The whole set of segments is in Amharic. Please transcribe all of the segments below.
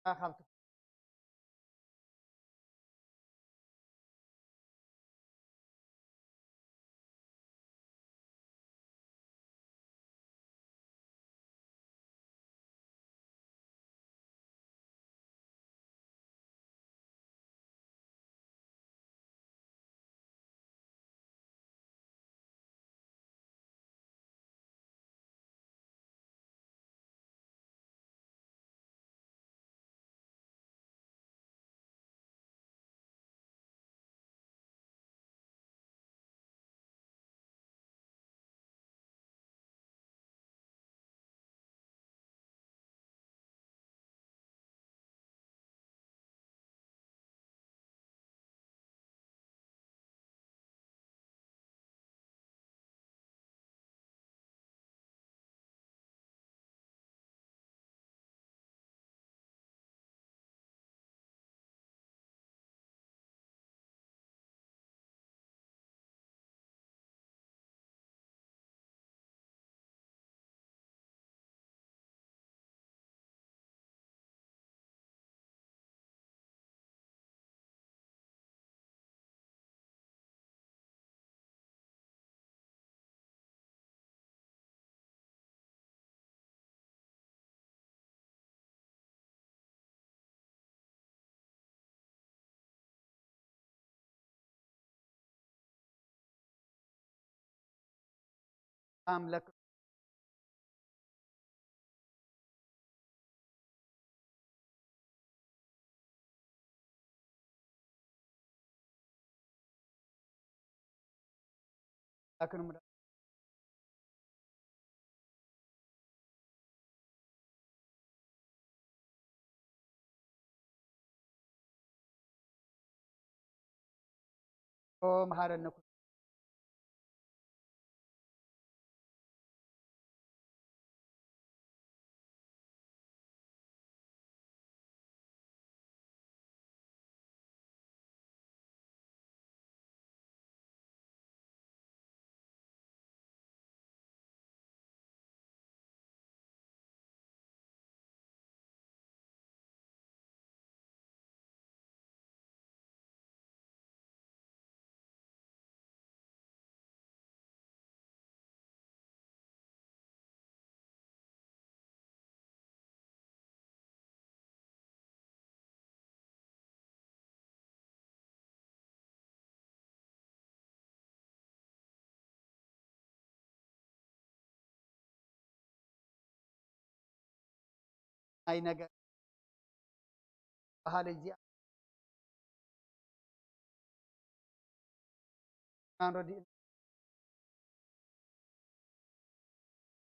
أخذت لك لكن مهار النكو أي نجا هذا الجي أنا ردي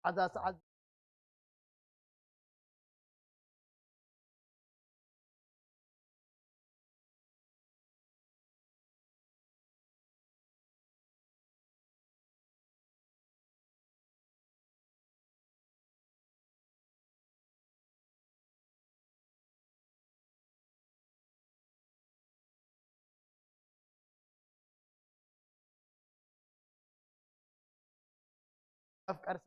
هذا سعد أفكار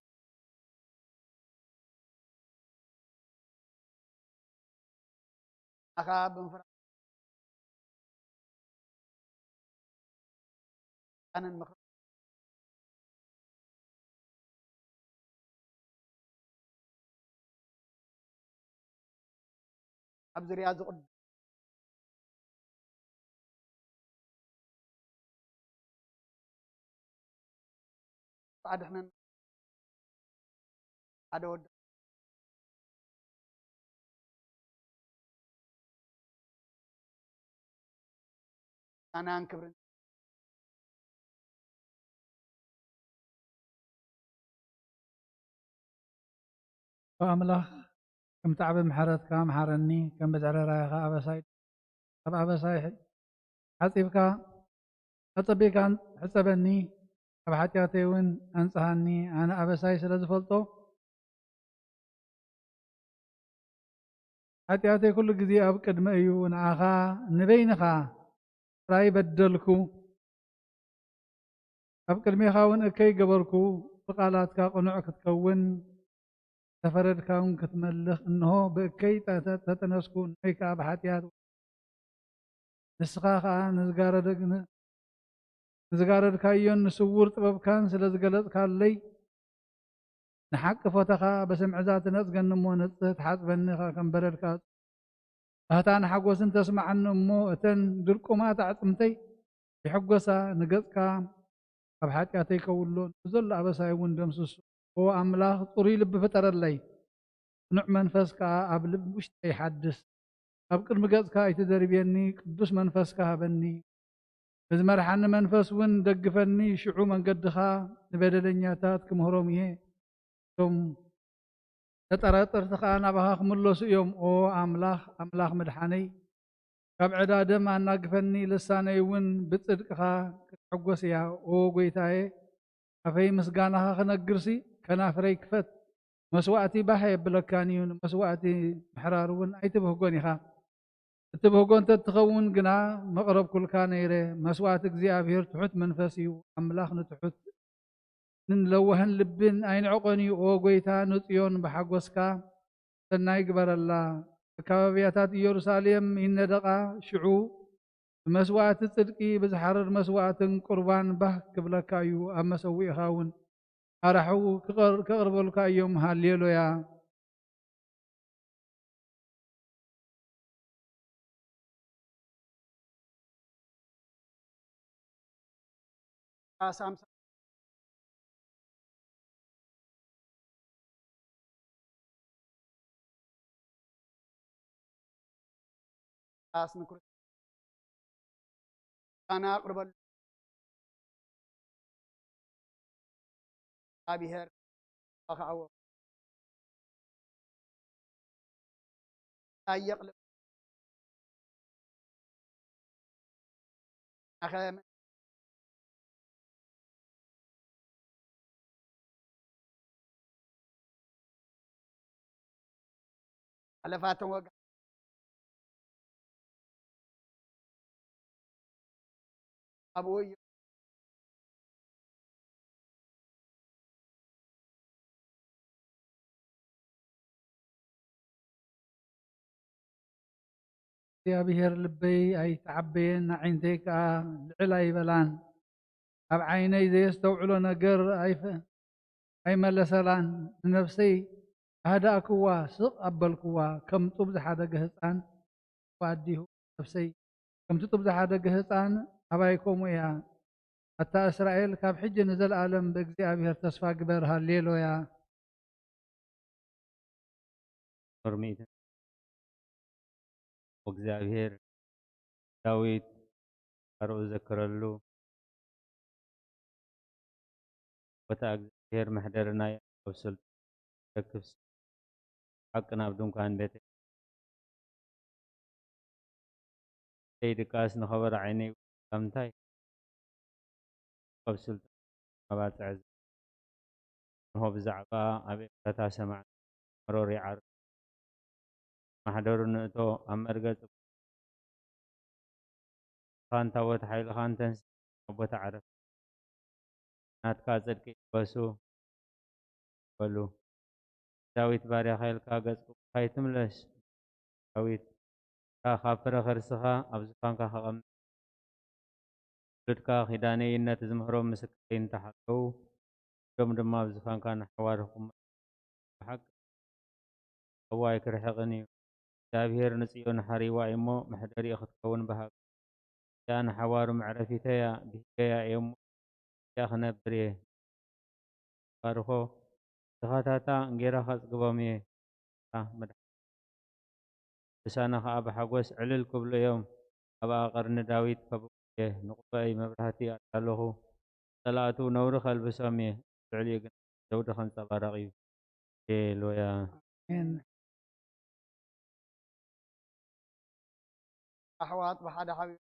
أخاب مفرد أنا المخرج عبد الرياض قد بعد إحنا عدود أنا أنكبر فأملاخ كم تعب محرت كم حرني كم بزعر رايخة أبسايد أبسايد حسيبك أطبيك حسبني أبحتياتي وين أنصحني أنا أبسايد سلزفلتو حتياتي كل جزي أب قدم أيو نعاخا نبينخا راي بدلكو أب قدمي خاون أكي قبركو بقالاتك قنوعك تكون تفردكاون كتملخ إنه بكي تتنسكون ميكا بحاتيات نسخاخا نزقاردكايون نسور طبب كان سلازقلت كاللي نحق فتخا بسمع ذات نزقن نمو نزت حاسبني كم بردكات هتان حقوس انت تسمع عنه مو اتن دركو ما تعطمتي يحقوسا نقصكا أبحاتياتي كولون زل أبساي وندمسس هو أملاخ طري لب فتر اللي نوع منفسكا أبلب مش يحدث أبكر مقصكا يتدربيني قدوس منفسكا هبني إذا مرحنا منفس ون دقفني شعو من قدخا نبدلنياتات كمهروميه ثم تطرطر تخانا بها خملوس يوم او املاخ مدحاني كاب عدادم اناقفني لساني ون بصدقها كتحقوس يا او غويتاي افي مسغانها خنغرسي كنافري كفت مسواتي باحي بلكانيون مسواتي محرار ون ايتبهغوني خا تبهغون تتخون قنا مقرب كل كان يري مسوات እግዚአብሔር تحت منفسي املاخ نتحت نلوهن لبن أين عقني أو قويتا نطيون بحقوسكا سناي قبرلا كبابياتات يروساليم إن دقا شعو مسوات الصدقي بزحرر مسوات قربان به قبلكايو أما سوي خاون أرحو كقرب الكايوم هاليلويا آسام آس نكر أنا أقرب أبيهر أخاو أيقلب أخام على فاتن وقع أبوي يا بهر لبي أي تعبين عندك العلاي بلان أب عيني ذي يستوعلو نقر أي ملسلان نفسي هذا كوا سق أبل كوا كم تبز حدا جهتان وأديه نفسي كم تبز حدا جهتان أبايكم يا حتى إسرائيل كاب حج نزل عالم بجزاء بهر تصفى قبر هالليل ويا ورميت وእግዚአብሔር ዳዊት ቀርኡ ዘክረሉ ቦታ እግዚአብሔር መሕደርና ኣብ ስልጣን ረክብ ሓቂ ናብ ድንኳን ቤተ ከይድቃስ ንኸበረ ዓይነይ ከምንታይ ኣብ ስልጣን መባፅዕ ንሆ ብዛዕባ ኣብ ኤፍራታ ሰማዕ መሮር ይዓርፍ ማሕደሩ ንእቶ ኣብ መርገጽ ካንታ ወት ሓይልኻን ተንስ ኣብ ቦታ ዓረፍ ናትካ ጽድቂ ይበሱ በሉ ዳዊት ባርያኻ ኢልካ ገጽ ካይትምለስ ዳዊት ካብ ፍረ ኸርስኻ ኣብ ዝፋንካ ከቐምጥ ወለድካ ኺዳነይነት ዝምህሮም ምስክረይ እንተሓለዉ ዶም ድማ ኣብ ዝፋንካ ንሓዋርኹም ብሓቂ እዋይ ክርሕቕን እዩ እግዚኣብሔር ንጽዮን ሓሪዋ እሞ መሕደሪኡ ክትከውን በሃግ እያ ንሓዋሩ መዕረፊተያ ብሂገያ እየ እሞ እያ ክነብር እየ ባርኾ ድኻታታ እንጌራኻ ጽግቦም እየ መድሓ ልሳና ከዓ ብሓጎስ ዕልል ክብሉ እዮም ኣብኣ ቐርኒ ዳዊት ከብቁ እየ ንቑበይ መብራህቲ ኣለኹ ጸላእቱ ነውሪ ከልብሶም እየ ልዕሊኡ ግን ዘውዲ ከንጸባረቕ እዩ ሃሌሉያ أحواط بحد حبيب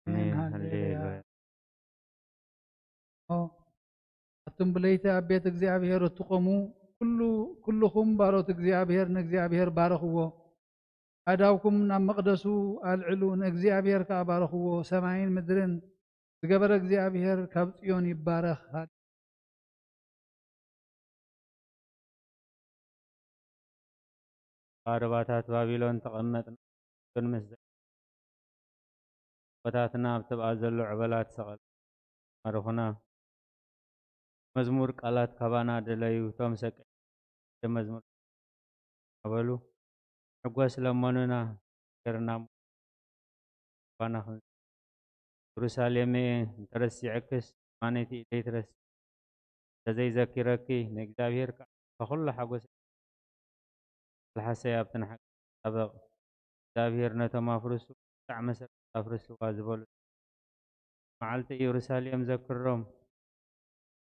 آمين هللويا ካብቶም ብለይቲ ኣብ ቤት እግዚኣብሔር እትቆሙ ኩልኹም ባሮት እግዚኣብሔር ንእግዚኣብሔር ባረኽዎ ኣዳውኩም ናብ መቕደሱ ኣልዕሉ ንእግዚኣብሔር ከዓ ባረኽዎ ሰማይን ምድርን ዝገበረ እግዚኣብሔር ካብ ጽዮን ይባረኽ قارباتات بابلون تقمطنا كنمس ቦታትና ኣብትብኣ ዘሎ ዕበላት ሰቐል ማርኹና መዝሙር ቃላት ካባና ደለዩ ቶም ሰቀይ መዝሙር ኣበሉ ሕጓስ ለመኑና ገርና ባና ኢየሩሳሌም ተረሲዕክስ ማነቲ ኢለይትረስ ተዘይዘኪረኪ ንእግዚኣብሔር ከኹሉ ሓጎስ الحسي ابتن حق سبق እግዚአብሔር ነቶም ኣፍርሱ ክሳዕ መሰረት ኣፍርሱዋ ዝበሉ መዓልቲ ኢየሩሳሌም ዘክሮም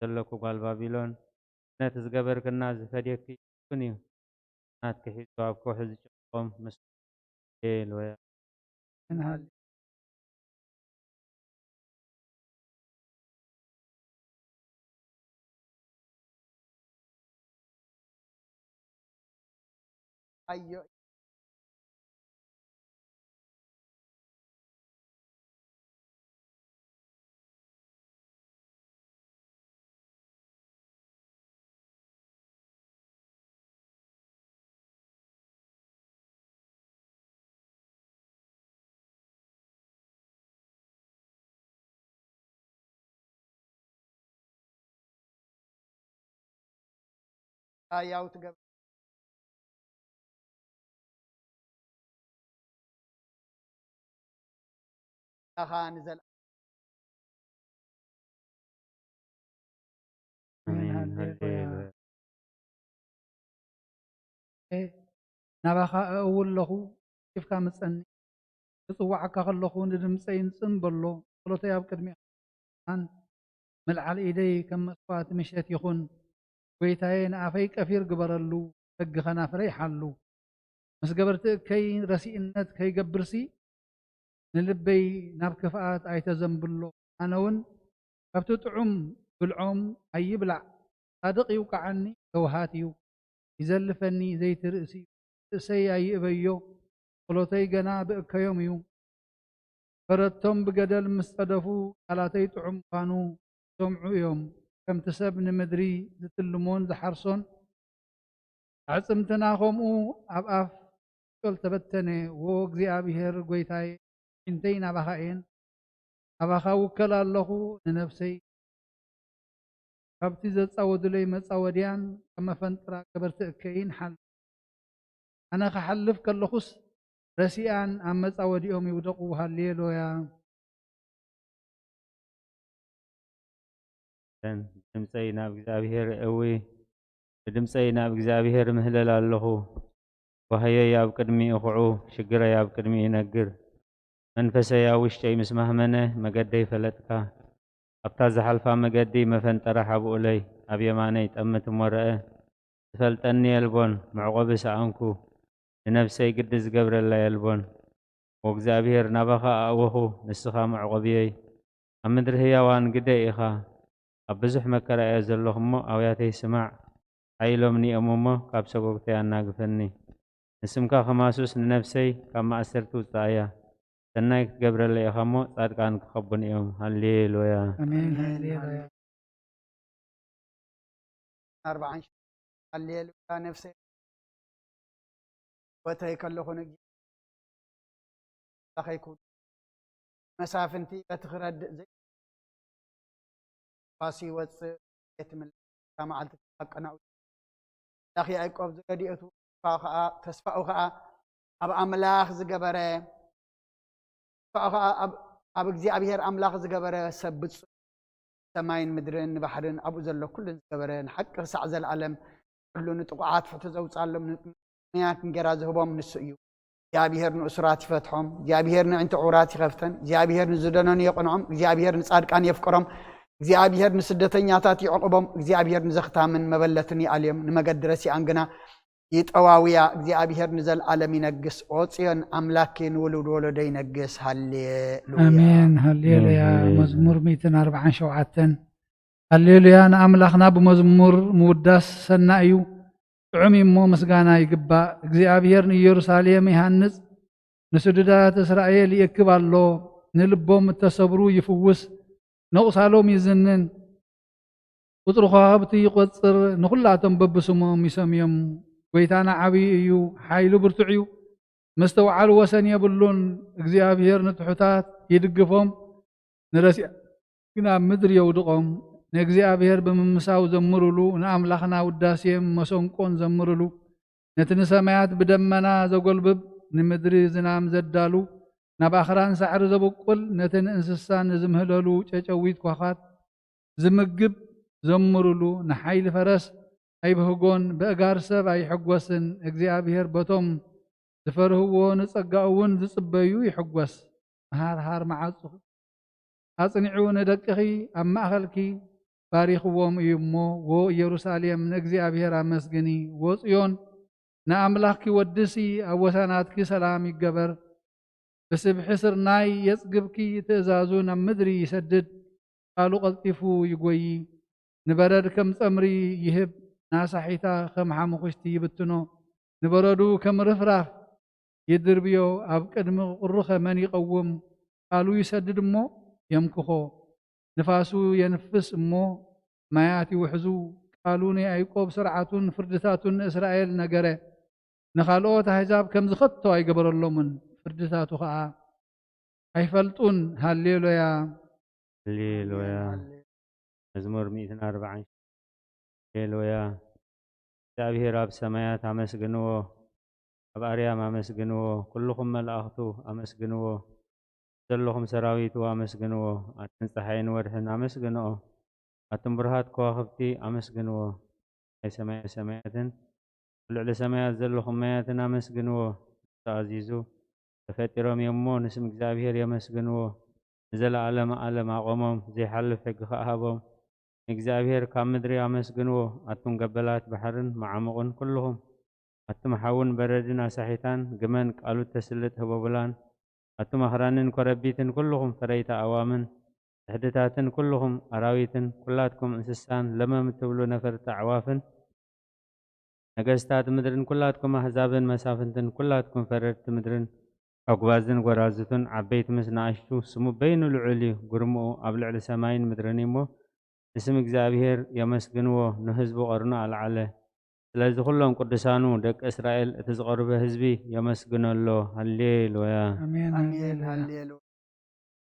ዘለኩ ጓል ባቢሎን ነቲ ዝገበርክና ዝፈድየኪ ይኩን እዩ ናትክ ሒዙ ኣብ ከውሒ ዝጭቆም ምስ ሃሌሉያ أيوة ያው ትገብ أخان زل ናባኻ እውለኹ ጭፍካ መፀኒ ክፅዋዓካ ከለኹ ንድምፀይ ንፅንበሎ ጸሎተይ ኣብ ቅድሚኻን መልዓል ኢደይ ከም መስዋዕቲ ምሸት ይኹን ጎይታዬ ንኣፈይ ቀፊር ግበረሉ ሕጊ ከናፍረይ ሓሉ ምስ ገበርቲ እከይ ረሲእነት ከይገብርሲ ንልበይ ናብ ክፍኣት ኣይተዘንብሎ ኣነ እውን ካብቲ ጥዑም ብልዖም ኣይብላዕ ሳድቕ ይውቃዓኒ ገውሃት እዩ ይዘልፈኒ ዘይቲ ርእሲ ርእሰይ ኣይእበዮ ጸሎተይ ገና ብእከዮም እዩ ፈረቶም ብገደል ምስ ጸደፉ ቃላተይ ጥዑም ምዃኑ ሰምዑ እዮም ከምቲ ሰብ ንምድሪ ዝትልሞን ዝሓርሶን ኣዕፅምትና ከምኡ ኣብ ኣፍ ጮል ተበተነ ወ እግዚኣብሔር ጎይታዬ እንተይ ናባኻ እየን ናባኻ ውከል ኣለኹ ንነፍሰይ ካብቲ ዘፃወዱለይ መፃወድያን ከም መፈንጥራ ገበርቲ እከይን ሓል ኣነ ክሓልፍ ከለኹስ ረሲኣን ኣብ መፃወዲኦም ይውደቑ ሃሌሉያ ድምፀይ ናብ እግዚኣብሔር እዊ ብድምፀይ ናብ እግዚኣብሔር ምህለል ኣለኹ ወህየይ ኣብ ቅድሚ እኹዑ ሽግረይ ኣብ ቅድሚ ይነግር መንፈሰይ ኣብ ውሽጠይ ምስ ማህመነ መገደይ ፈለጥካ ኣብታ ዝሓልፋ መገዲ መፈንጠራ ሓብኡለይ ኣብ የማነይ ጠምት እሞረአ ዝፈልጠኒ የልቦን መዕቆቢ ሰኣንኩ ንነፍሰይ ግዲ ዝገብረላ የልቦን ወእግዚኣብሔር ናባኻ ኣእወኹ ንስኻ መዕቆብየይ ኣብ ምድሪ ህያዋን ግደይ ኢኻ ኣብ ብዙሕ መከራ እየ ዘለኹ እሞ ኣውያተይ ስማዕ ሓይሎም ኒኦም እሞ ካብ ሰጎግተይ ኣናግፈኒ ንስምካ ከማሱስ ንነፍሰይ ካብ ማእሰርቲ ውፃእ እያ ሰናይ ክትገብረለ ኢኻ እሞ ጻድቃን ክኸቡን እዮም ሃሌሉያ ኣሜን ሃሌሉያ 40 ሃሌሉያ ነፍሰይ ወተይ ከለኹ ንግ ለኸይኩን መሳፍንቲ በትኽረድእ ዘይ ፋሲ ወፅእ የትምልካ መዓልቲ ኣቀናኡ ላኺ ያዕቆብ ዝረድኤቱ ተስፋኡ ከዓ ኣብ ኣምላኽ ዝገበረ ኣብ እግዚኣብሔር ኣምላኽ ዝገበረ ሰብ ብፁዕ ሰማይን ምድርን ባሕርን ኣብኡ ዘሎ ኩሉን ዝገበረ ንሓቂ ክሳዕ ዘለዓለም ኩሉ ንጥቑዓት ፍትሒ ዘውፃሎም ምክንያት እንጀራ ዝህቦም ንሱ እዩ እግዚኣብሔር ንእሱራት ይፈትሖም እግዚኣብሔር ንዕንቲ ዕውራት ይኸፍተን እግዚኣብሔር ንዝደነኑ የቕንዖም እግዚኣብሔር ንጻድቃን የፍቅሮም እግዚአብሔር ንስደተኛታት ይዕቅቦም እግዚአብሔር ንዘኽታምን መበለትን ይአልዮም ንመገድ ረሲአን ግና ይጠዋውያ እግዚአብሔር ንዘለዓለም ይነግስ ኦጽዮን አምላኬን ውሉድ ወለደ ይነግስ ሃሌሉያ አሜን ሃሌሉያ መዝሙር 147 ሃሌሉያ ንኣምላኽና ብመዝሙር ምውዳስ ሰናይ እዩ ጥዑም እሞ ምስጋና ይግባእ እግዚኣብሔር ንኢየሩሳሌም ይሃንጽ ንስዱዳት እስራኤል ይእክብ ኣሎ ንልቦም እተሰብሩ ይፍውስ ነቑሳሎም ይዝንን ቁጥሪ ከዋኽብቲ ይቖጽር ንኹላቶም በብስሞም ይሰምዮም ጐይታና ዓብዪ እዩ ሓይሉ ብርቱዕ እዩ መስተውዓል ወሰን የብሉን እግዚኣብሔር ንትሑታት ይድግፎም ንረሲዕ ግን ኣብ ምድሪ የውድቖም ንእግዚኣብሔር ብምምሳው ዘምርሉ ንኣምላኽና ውዳሴም መሰንቆን ዘምርሉ ነቲ ንሰማያት ብደመና ዘጐልብብ ንምድሪ ዝናም ዘዳሉ ናብ ኣኽራን ሳዕሪ ዘበቁል ነቲ ንእንስሳን ዝምህለሉ ጨጨዊት ኳኻት ዝምግብ ዘምርሉ ንሓይሊ ፈረስ ኣይብህጎን ብእጋር ሰብ ኣይሕጐስን እግዚኣብሔር በቶም ዝፈርህዎ ንጸጋኡ እውን ዝጽበዩ ይሕጐስ መሃርሃር መዓጹ ኣጽኒዑ ንደቅኺ ኣብ ማእኸልኪ ባሪኽዎም እዩ እሞ ወ ኢየሩሳሌም ንእግዚኣብሔር ኣመስግኒ ወ ጽዮን ንኣምላኽኪ ወድሲ ኣብ ወሰናትኪ ሰላም ይገበር ብስብሒ ስርናይ የጽግብኪ ትእዛዙ ናብ ምድሪ ይሰድድ ቃሉ ቐልጢፉ ይጐይ ንበረድ ከም ጸምሪ ይህብ ናሳሒታ ከም ሓሙኽሽቲ ይብትኖ ንበረዱ ከም ርፍራፍ ይድርብዮ ኣብ ቅድሚ ቁሩኸ መን ይቐውም ቃሉ ይሰድድ እሞ የምክኾ ንፋሱ የንፍስ እሞ ማያት ይውሕዙ ቃሉ ንያዕቆብ ስርዓቱን ፍርድታቱን ንእስራኤል ነገረ ንኻልኦት ኣሕዛብ ከም ዝኸቶ ኣይገበረሎምን ፍርድታቱ ከዓ ኣይፈልጡን ሃሌሉያ ሃሌሉያ መዝሙር 140 ሃሌሉያ እግዚአብሔር ኣብ ሰማያት ኣመስግንዎ ኣብ ኣርያም ኣመስግንዎ ኩልኹም መላእኽቱ ኣመስግንዎ ዘለኹም ሰራዊቱ ኣመስግንዎ ኣትን ፀሓይን ወርሕን ኣመስግንኦ ኣትን ብርሃት ከዋኽብቲ ኣመስግንዎ ናይ ሰማያትን ልዕሊ ሰማያት ዘለኹም ማያትን ኣመስግንዎ ተኣዚዙ ተፈጢሮም እሞ ንስም እግዚኣብሔር የመስግንዎ ንዘለዓለም ዓለም ኣቆሞም ዘይሓልፍ ሕጊ ከኣሃቦም እግዚአብሔር ካብ ምድሪ ኣመስግንዎ ኣቱም ገበላት ባሕርን መዓሙቕን ኩልኹም ኣቱም ሓውን በረድን ኣሳሒታን ግመን ቃሉ ተስልጥ ህበቡላን ኣቱም ኣኽራንን ኮረቢትን ኩልኹም ፈረይታ ኣዋምን ድሕድታትን ኩልኹም ኣራዊትን ኩላትኩም እንስሳን ለመም ትብሉ ነፈርቲ ኣዕዋፍን ነገስታት ምድርን ኩላትኩም ኣሕዛብን መሳፍንትን ኩላትኩም ፈረድቲ ምድርን ኣጓዝን ጎራዝቱን ዓበይቲ ምስ ንኣሽቱ ስሙ በይኑ ልዑል እዩ ጉርምኡ ኣብ ልዕሊ ሰማይን ምድርን እሞ ንስም እግዚኣብሔር የመስግንዎ ንህዝቡ ቀርኑ ኣልዓለ ስለዚ ኩሎም ቅዱሳኑ ደቂ እስራኤል እቲ ዝቐርበ ህዝቢ የመስግነሎ ሃሌሉያ ኣሜን ኣሜን ሃሌሉያ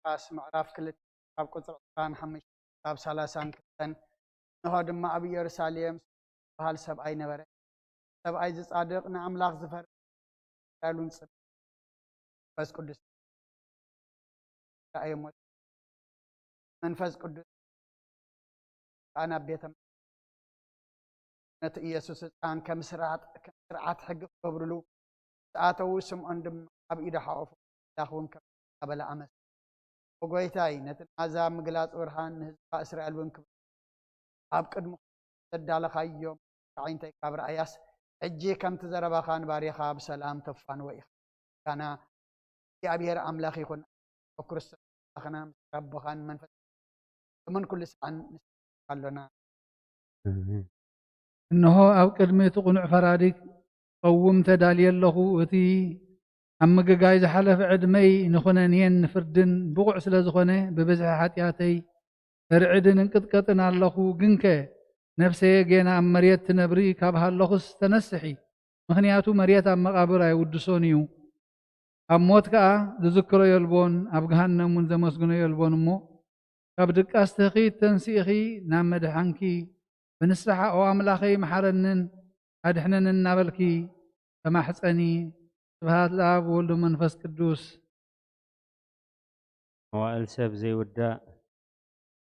ቃስ ምዕራፍ 2 ካብ ቁፅሪ 25 ካብ 32 ንሆ ድማ ኣብ ኢየሩሳሌም ዝበሃል ሰብኣይ ነበረ ሰብኣይ ዝጻድቕ ንኣምላኽ ዝፈርህ ቃሉን ጽድቅ መንፈስ ቅዱስ መንፈስ ቅዱስ ኣና ቤተ ነቲ ኢየሱስ ሕፃን ከም ስርዓት ሕጊ ክገብርሉ ዝኣተዉ ስምዖን ድማ ኣብ ኢዱ ሓቑፉ ላኽውን ከም ኣበላ ኣመስ ወጎይታይ ነቲ ንኣሕዛብ ምግላፅ ብርሃን ንህዝባ እስራኤል እውን ክብር ኣብ ቅድሚ ዘዳለኻዮም ዓይንተይ ካብ ረኣያስ ሕጂ ከምቲ ዘረባኻን ባሪኻ ብሰላም ተፋንዎ ኢኻ ካና እግዚኣብሔር ኣምላኽ ይኹን ክርስቶስ ኣኽና ምስ ረብኻን መንፈስ እምን ኩሉ ሰዓን ኣሎና እንሆ ኣብ ቅድሚ እቲ ቁኑዕ ፈራዲክ ቀውም ተዳልየ ኣለኹ እቲ ኣብ ምግጋይ ዝሓለፈ ዕድመይ ንኹነንየን ፍርድን ብቑዕ ስለ ዝኾነ ብብዝሒ ሓጢኣተይ ርዕድን እንቅጥቀጥን ኣለኹ ግንከ ነፍሰየ ጌና ኣብ መሬት ትነብሪ ካብ ሃለኹስ ተነስሒ ምክንያቱ መሬት ኣብ መቃብር ኣይውድሶን እዩ ኣብ ሞት ከዓ ዝዝክሮ የልቦን ኣብ ገሃነም እውን ዘመስግኖ የልቦን እሞ ካብ ድቃስትኺ ተንሲእኺ ናብ መድሓንኪ ብንስሓ ኦ ኣምላኸይ መሓረንን ኣድሕነንን እናበልኪ ተማሕፀኒ ስብሃት ለኣብ ወልዱ መንፈስ ቅዱስ መዋእል ሰብ ዘይውዳእ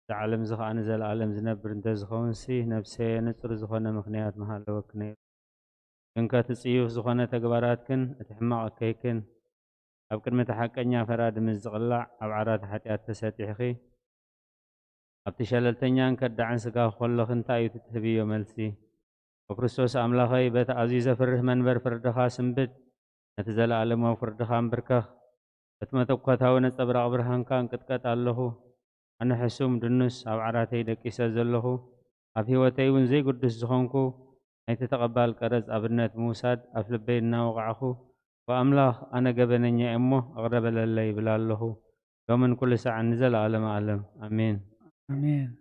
ዝዓለም እዚ ከዓ ንዘለኣለም ዝነብር እንተዝኸውንሲ ነብሰየ ንፁር ዝኾነ ምክንያት መሃለወክ ነይሩ ግን ከቲ ፅዩፍ ዝኾነ ተግባራትክን እቲ ሕማቕ ኣከይክን ኣብ ቅድሚ እቲ ሓቀኛ ፈራዲ ምስ ዝቕላዕ ኣብ ዓራት ሓጢኣት ተሰጢሕኺ ኣብቲ ሸለልተኛን ከዳዕን ስጋ ከለኽ እንታይ እዩ ትህብዮ መልሲ ወክርስቶስ ኣምላኸይ በቲ ኣዝዩ ዘፍርህ መንበር ፍርድኻ ስንብድ ነቲ ዘለኣለማዊ ፍርድኻ እምብርከኽ እቲ መተኳታዊ ነፀብራቕ ብርሃንካ እንቅጥቀጥ ኣለኹ أنا حسوم دنس أو عراتي دكيسة زلخو أب هيوتي ون زي قدس زخونكو أي تتقبل كرز أبنات موساد أفلبينا وقعخو وأملاخ أنا قبنني أمه أغرب للي بلالله ومن كل ساعة نزل عالم عالم آمين آمين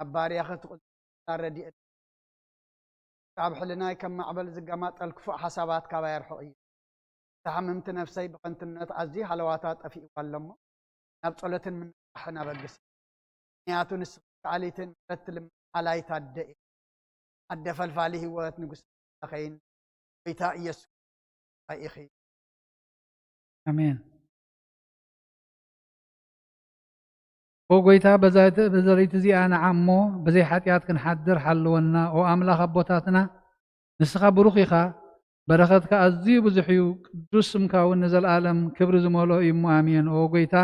أباري أخذ ردي كاب حلناي كم معبل زقامات الكفو حسابات كباير حقي تحممت نفسي بقنت نتعزي حلواتات أفي والله نبصلة من حنا بقس نياتو نسق عليتن رتلم على تادئ الدفل فاليه وات نقص أخين بيتا يسوع أخي آمين وقويتا بزريت زي أنا عمو بزي حاتيات كنحدر حلونا وأملاخ أبوتاتنا نسخة بروخيخا برختك أزي بزحيو قدوس مكاون نزل عالم كبر زمولو إمو آمين وقويتا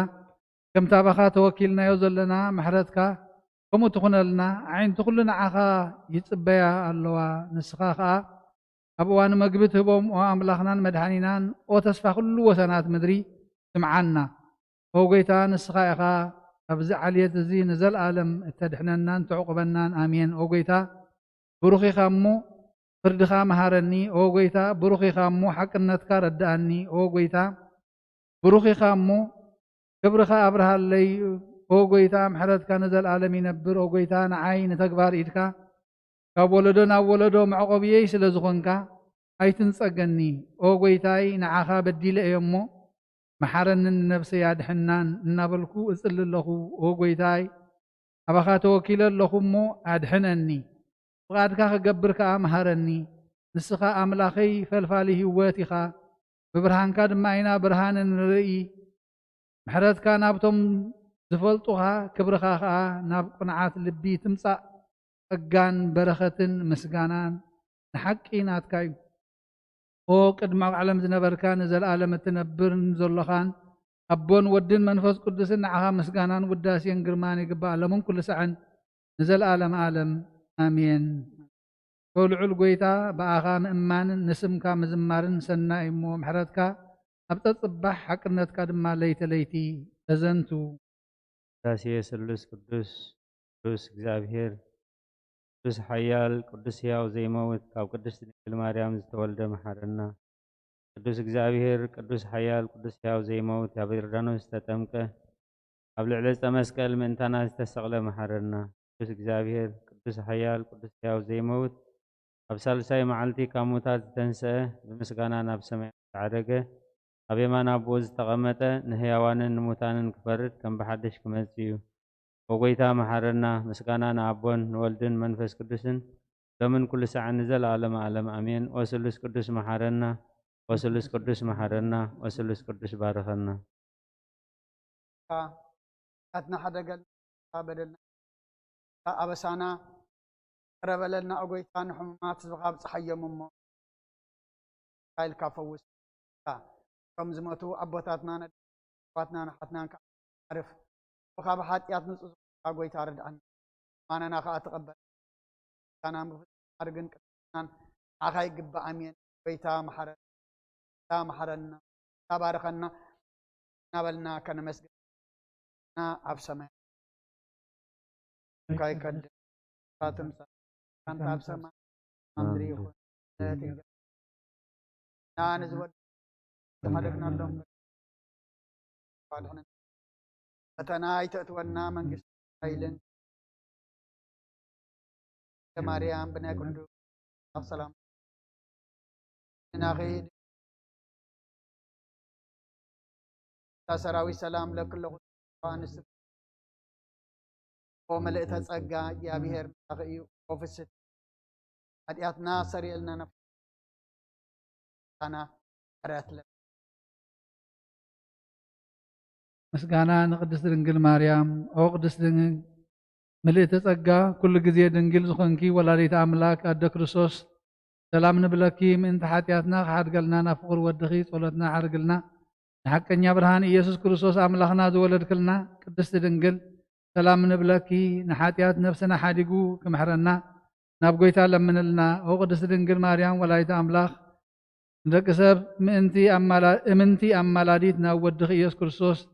كم تابخا توكيلنا يوزلنا محرتك كم تخون لنا عين تخلنا عخا يتبيا اللوا نسخة أبوان مقبت هبوم وأملاخنا مدحانينان وتصفى كل وسنات مدري سمعنا وقويتا نسخة إخا أبزع علية زي نزل عالم تدحننا تعقبنا آمين وقويتا بروخي خامو فرد خام هارني وقويتا بروخي خامو حق النتكار رداني وقويتا بروخي خامو كبرخا أبرها اللي وقويتا محرد كان نزل عالم ينبر وقويتا نعاين تكبار إيدكا كابولدو ولدو معقوبيي سلزغنكا أي تنسقني وقويتاي نعاخا بديل أيمو محرن النفس ياد حنان نابلكو اسل لخو وقويتاي أبخا توكيل لخمو أدحنني وقادكا خقبركا مهرني نسخا أملاخي فالفالي هواتيخا ببرهان كاد معينا برهان نرئي محرد كان نابتم زفلطوها كبرخا خا ناب قنعات لبي تمصا أجان برخة مسجانان نحكي ناتكاي او قد ما علم زنبر كان نزل عالم التنبر نزل خان أبون ودين منفس قدس نعها مسجانان وداسين قرماني قبا لمن كل سعن نزل عالم آمين قول علقويتا بآخام إمان نسم كا مزمارن سنة إمو محردكا أبتت صباح حقنتك دما ليتي أزنتو داسي سلوس قدوس እግዚአብሔር ቅዱስ ኃያል ቅዱስ ሕያው ዘይመውት ካብ ቅድስት ድንግል ማርያም ዝተወልደ መሐረና ቅዱስ እግዚአብሔር ቅዱስ ኃያል ቅዱስ ሕያው ዘይመውት ኣብ ዮርዳኖስ ዝተጠምቀ ኣብ ልዕሊ ዕፀ መስቀል ምእንታና ዝተሰቕለ መሐረና ቅዱስ እግዚአብሔር ቅዱስ ኃያል ቅዱስ ሕያው ዘይመውት ኣብ ሳልሳይ መዓልቲ ካብ ሙታት ዝተንስአ ብምስጋና ናብ ሰማይ ዝተዓደገ ኣብ የማን ኣቦ ዝተቐመጠ ንህያዋንን ንሙታንን ክፈርድ ከም ብሓድሽ ክመጽእ እዩ ወጎይታ መሐረና ምስጋና ንኣቦን ንወልድን መንፈስ ቅዱስን ሎምን ኩሉ ሰዓት ንዘለዓለመ ዓለም ኣሜን ወስሉስ ቅዱስ መሐረና ወስሉስ ቅዱስ መሐረና ወስሉስ ቅዱስ ባረኸና ኣትና ሓደገል በደልና ኣበሳና ረበለና ኣጎይታ ንሕሙማት ዝኻብ ፀሓዮም እሞ ካይልካ ፈውስ ከም ዝመቱ ኣቦታትና ነዋትና ናሓትናን ዓርፍ وخاب حاتيات نص أقوي تارد عن ما أنا ناخذ أتقبل أنا أرجن كان أخاي جب أمين بيتا محرنا تباركنا نبلنا كنا مسجدنا أبسمة كاي كد فاتم كان أبسمة أندري هو نزود تحركنا لهم فالحنا فتناي تأتونا من قصة إسرائيل مريم بن كندو السلام ناخذ تسراوي سلام لكل غنس وملئت تصقى يا بهر أخي وفست هدياتنا سري لنا نفس أنا أرات لك مسجانا نقدس دنجل مريم أو قدس دنجل ملئت تصقى كل جزية دنجل زخنكي ولا ريت أملاك أدى كريستوس سلام نبلكي من تحتياتنا حد قلنا نفقر ودخيس ولدنا حرقلنا نحكي برهان يسوع كريستوس أملاخنا زولد كلنا قدس دنجل سلام نبلكي نحاتيات نفسنا حادقو كمحرنا نابقويتا لمن لنا أو قدس دنجل مريم ولا ريت أملاك نكسب منتي أمالاديتنا ودخي يسوع كريستوس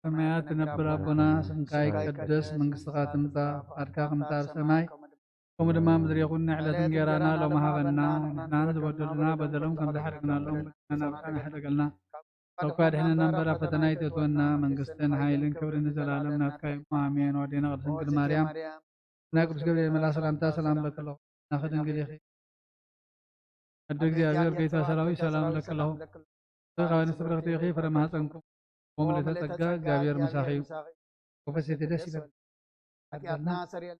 ሰማያት ነብር አቦና ስምካይ ቅዱስ መንግሥትኻ ትምጻእ ፈቃድካ ከምታ ኣብ ሰማይ ከምኡ ድማ ምድሪ ይኹን ዕለት እንጀራና ሎሚ ሃበና ንሕና ዝበደሉና በደሎም ከም ዝሓድግናሎም ናብታና ሕደገልና እኳ ድሕነና እምበር ኣብ ፈተና ይተትወና መንግስትን ሓይልን ክብርን ንዘላለም ናትካ እዩ ኣሜን። ወዴና ቅድስት ድንግል ማርያም ናይ ቅዱስ ገብርኤል መልአክ ሰላምታ ሰላም ለክ ኣለኹ ናኸ ድንግል ኢኺ أدى እግዚአብሔር ጌታ ሰራዊት ሰላም ለክለሁ ተቃዋኒ ስብረክቲ ኢኺ ፍረ ማህፀንኩም ወምልዕተ ጸጋ እግዚአብሔር ምሳኺ እዩ ወፈሴት ደስ ይበል አዳና ሰሪየል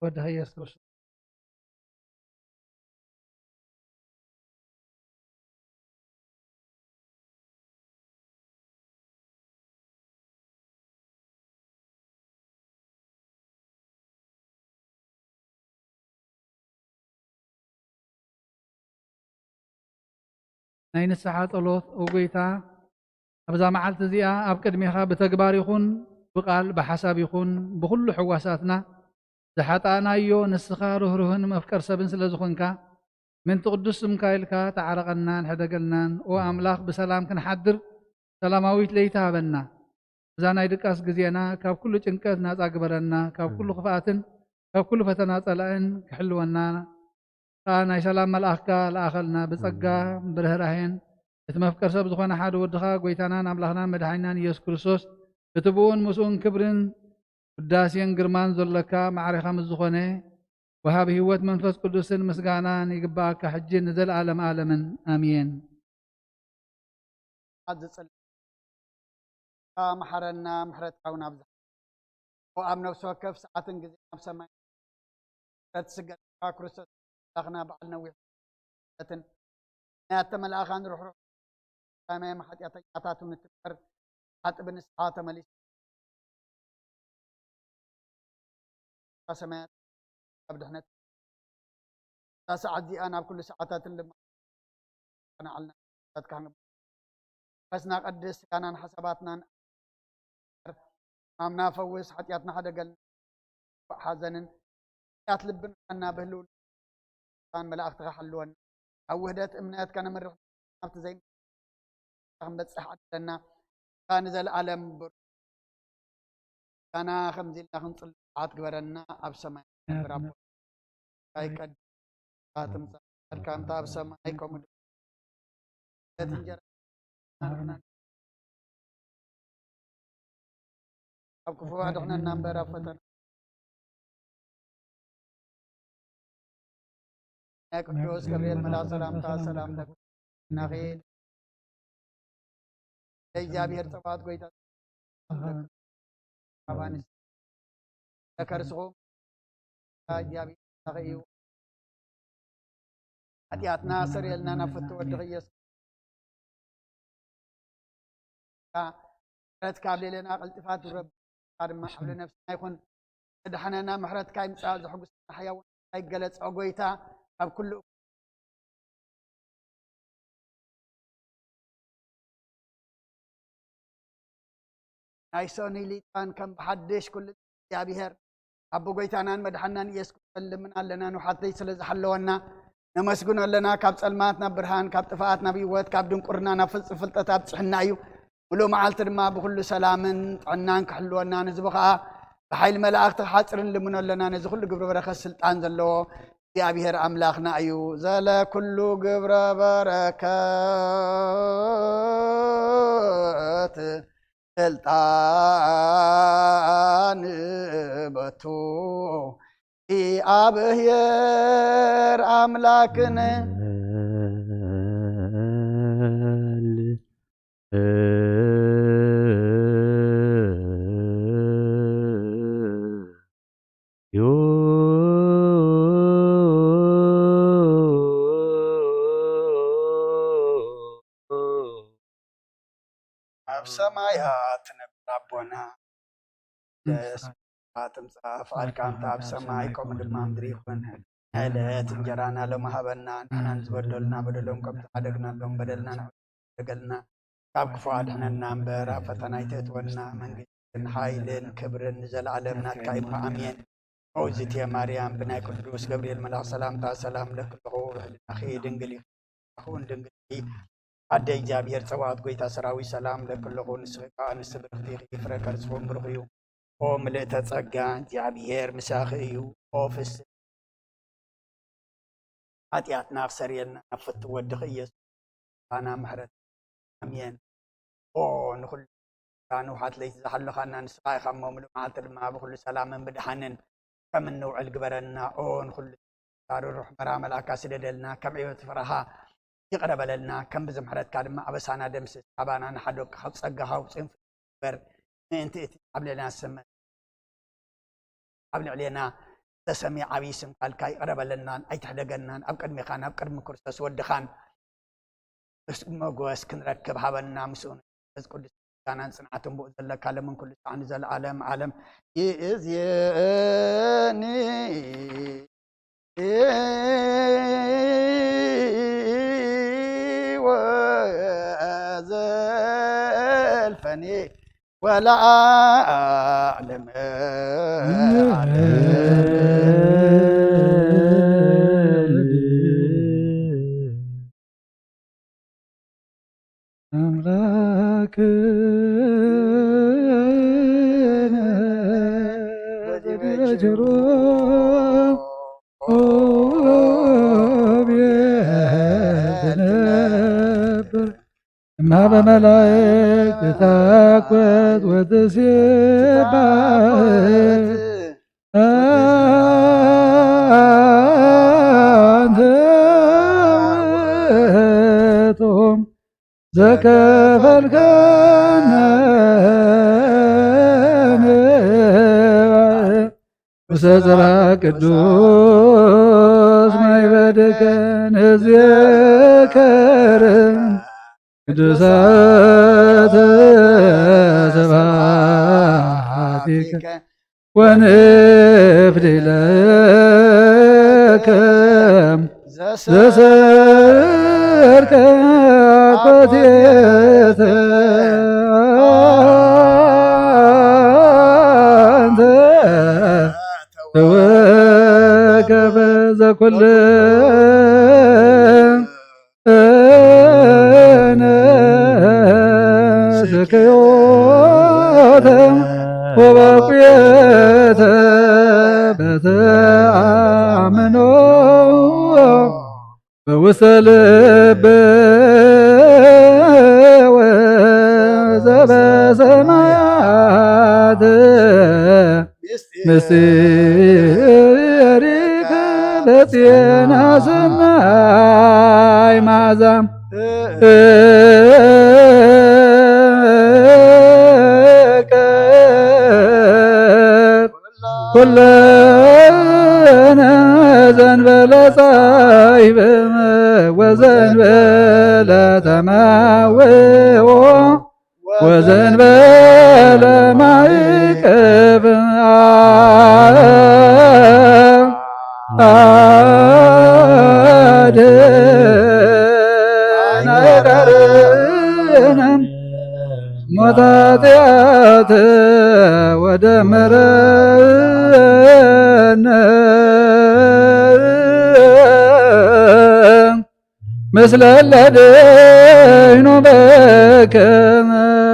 ወደ ኢየሱስ ክርስቶስ ናይ ንስሓ ጸሎት ወጎይታ ኣብዛ መዓልቲ እዚኣ ኣብ ቅድሚኻ ብተግባር ይኹን ብቃል ብሓሳብ ይኹን ብኩሉ ሕዋሳትና ዝሓጣናዮ ንስኻ ርህሩህን መፍቀር ሰብን ስለ ዝኾንካ ምንቲ ቅዱስ ስምካ ኢልካ ተዓረቐናን ሕደገልናን ኦ ኣምላኽ ብሰላም ክንሓድር ሰላማዊት ለይታ ሃበና እዛ ናይ ድቃስ ግዜና ካብ ኩሉ ጭንቀት ናፃ ግበረና ካብ ኩሉ ክፍኣትን ካብ ኩሉ ፈተና ጸላእን ክሕልወና ናይ ሰላም መልአኽካ ለኣኸልና ብጸጋ ብርህራሄን እቲ መፍቀር ሰብ ዝኾነ ሓደ ወድኻ ጎይታናን ኣምላኽናን መድሓኒናን ኢየሱስ ክርስቶስ እቲ ብኡን ምስኡን ክብርን ውዳሴን ግርማን ዘለካ ማዕሪኻ ምስ ዝኾነ ወሃብ ህይወት መንፈስ ቅዱስን ምስጋናን ይግባእካ ሕጂ ንዘለዓለም ዓለምን ኣሜን። መሐረና ምሕረትካውን ኣብዛ ኣብ ነፍሲ ወከፍ ሰዓትን ግዜ ኣብ ሰማይ ተስገድካ ክርስቶስ أخنا بعلنا ويحتن نات ملأخان روح كما محطيات عطاتو نتبر حتى بنسعات مليس قسمات أبدحنت ساعات دي أنا بكل ساعات لما أنا علنا كان بسنا قدس كان حساباتنا أمنا فوز حتياتنا حدا قال حزنن يطلبنا أنا بهلول كان ملائكة حلوان أو وحدات إمنات كان مرة نفط زين كان بتصح لنا كان ذا العالم كان خمزين خمسة عاد قبرنا أبسما براب كاي كد كاتم كان تاب سما أيكم تنجر أب كفوا دخلنا نمبر أفتن قدوس ገብርኤል መልአክ ሰላምታ ሰላም ለክ ናኺድ እግዚአብሔር ጸባኦት ጎይታ አባንስ ተከርስኹም እግዚአብሔር ናኺዩ ኃጢአትና ሰሪየልና ናፍቱ ወድኽ ኢየሱስ ምሕረትካ ኣብሌለና ቅልጥፋት ረብ ድማ ሓብሊ ነፍስና ይኹን ድሓነና ምሕረትካ ይምፃእ ዘሕጉስና ሕያውን ኣይገለፅ ጎይታ ኣብ ኩሉ ናይ ሶኒ ሊጣን ከም ብሓድሽ ኩሉ እግዚአብሔር ኣብ ጎይታናን መድሓናን ኢየሱስ ክርስቶስ ኣለና ንሓተይ ስለ ዝሓለወና ነመስግኖ ኣለና ካብ ጸልማት ናብ ብርሃን ካብ ጥፋኣት ናብ ህይወት ካብ ድንቁርና ናብ ፍልጠት ኣብፅሕና እዩ ሙሉእ መዓልቲ ድማ ብኩሉ ሰላምን ጥዕናን ክሕልወና ነዚ ከዓ ብሓይሊ መላእኽቲ ሓፅርን ልምኖ ኣለና ነዚ ኩሉ ግብረ በረከት ስልጣን ዘለዎ እግዚአብሔር አምላክና እዩ ዘለ ኩሉ ግብረ በረከት ስልጣን በቱ እግዚአብሔር አምላክነ ሰማያት ነብራቦና ተምጻፍ አልካንታ ኣብ ሰማይ ከም ድማ ምድሪ ይኹን ዕለት እንጀራና ሎሚ ሃበና ንሕናን ዝበደሉና በደሎም ከም ተሓደግናሎም በደልና ንሕደገልና ካብ ክፉ ኣድሕነና እምበር ኣብ ፈተና ይተእትወና መንግስትን ሓይልን ክብርን ንዘለዓለም ናትካ ኢኻ ኣሜን። ኦዚት ማርያም ብናይ ቅዱስ ገብርኤል መልአክ ሰላምታ ሰላም ለክለኹ ሕድናኺ ድንግል ይኹን ድንግል عدي እግዚአብሔር ጸዋት ጎይታ ሰራዊት ሰላም ለኩልኹን ንስኻ ንስብርኽቲ ይፍረከ ርጽፎም ብርኽዩ ኦ ምልእተ ጸጋ እግዚአብሔር ምሳኺ እዩ ኦ ፍስ ኃጢአትና ክሰርየልና ናፍት ወድኽ ኢየሱስ ኣና ምሕረት ኣሜን ኦ ንኹል ካኑ ሓትለይቲ ዝሓለኻና ንስኻ ኢኻ መምሉእ መዓልቲ ድማ ብኩሉ ሰላምን ብድሓንን ከም እንውዕል ግበረና ኦ ንኹሉ ሩሕ መራ መልኣካ ስደደልና ከም ዕዮት ፍረኻ يقربلنا كم بزمحرت كلمة أبسانا دمس أبانا نحدوك خب صجها وصنف بر أنت قبلنا السماء قبل علينا تسمي عبيسم قال كاي قربلنا أي تحدقنا أبكر مخان أبكر مكرسس ودخان مجوس كن ركب حبنا مسون بس كل كان صنعتهم بؤذل كلام من كل عن ذا العالم عالم يزيني وزلفني ولا أعلم أملاكنا بجروح ما بملاك تاكوت وتسيبات أنت ويتهم زكاف الكنان وسترى قدوس ما يبدكن ذكرن قدسات سبحاتك ونفدي لكم زسرك قتيت أنت توكب ذا كل سكيوتم وبقيت بتأمنوا بوصل وزب سمايات مسيرك بتينا سماي معزم كلنا زنبل صايب وزنبل تماوي وزنبل معيكب مضاطيات ودمرنا مثل الذين بكم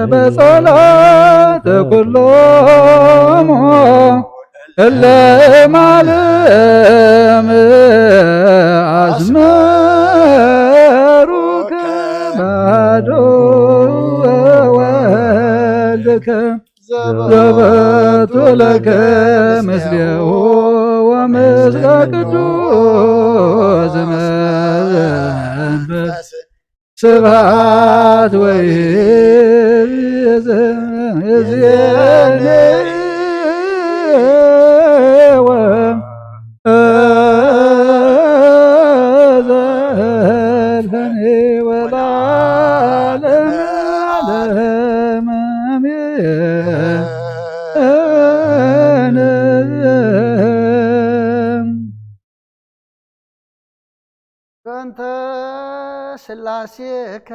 بصلاة كلهم إلا معلم أزمارك بعدو زبط لك مثله ومثل قدوس منبس سبعات ويزيني وأزلفني والعالم عالم كنت سلاسيك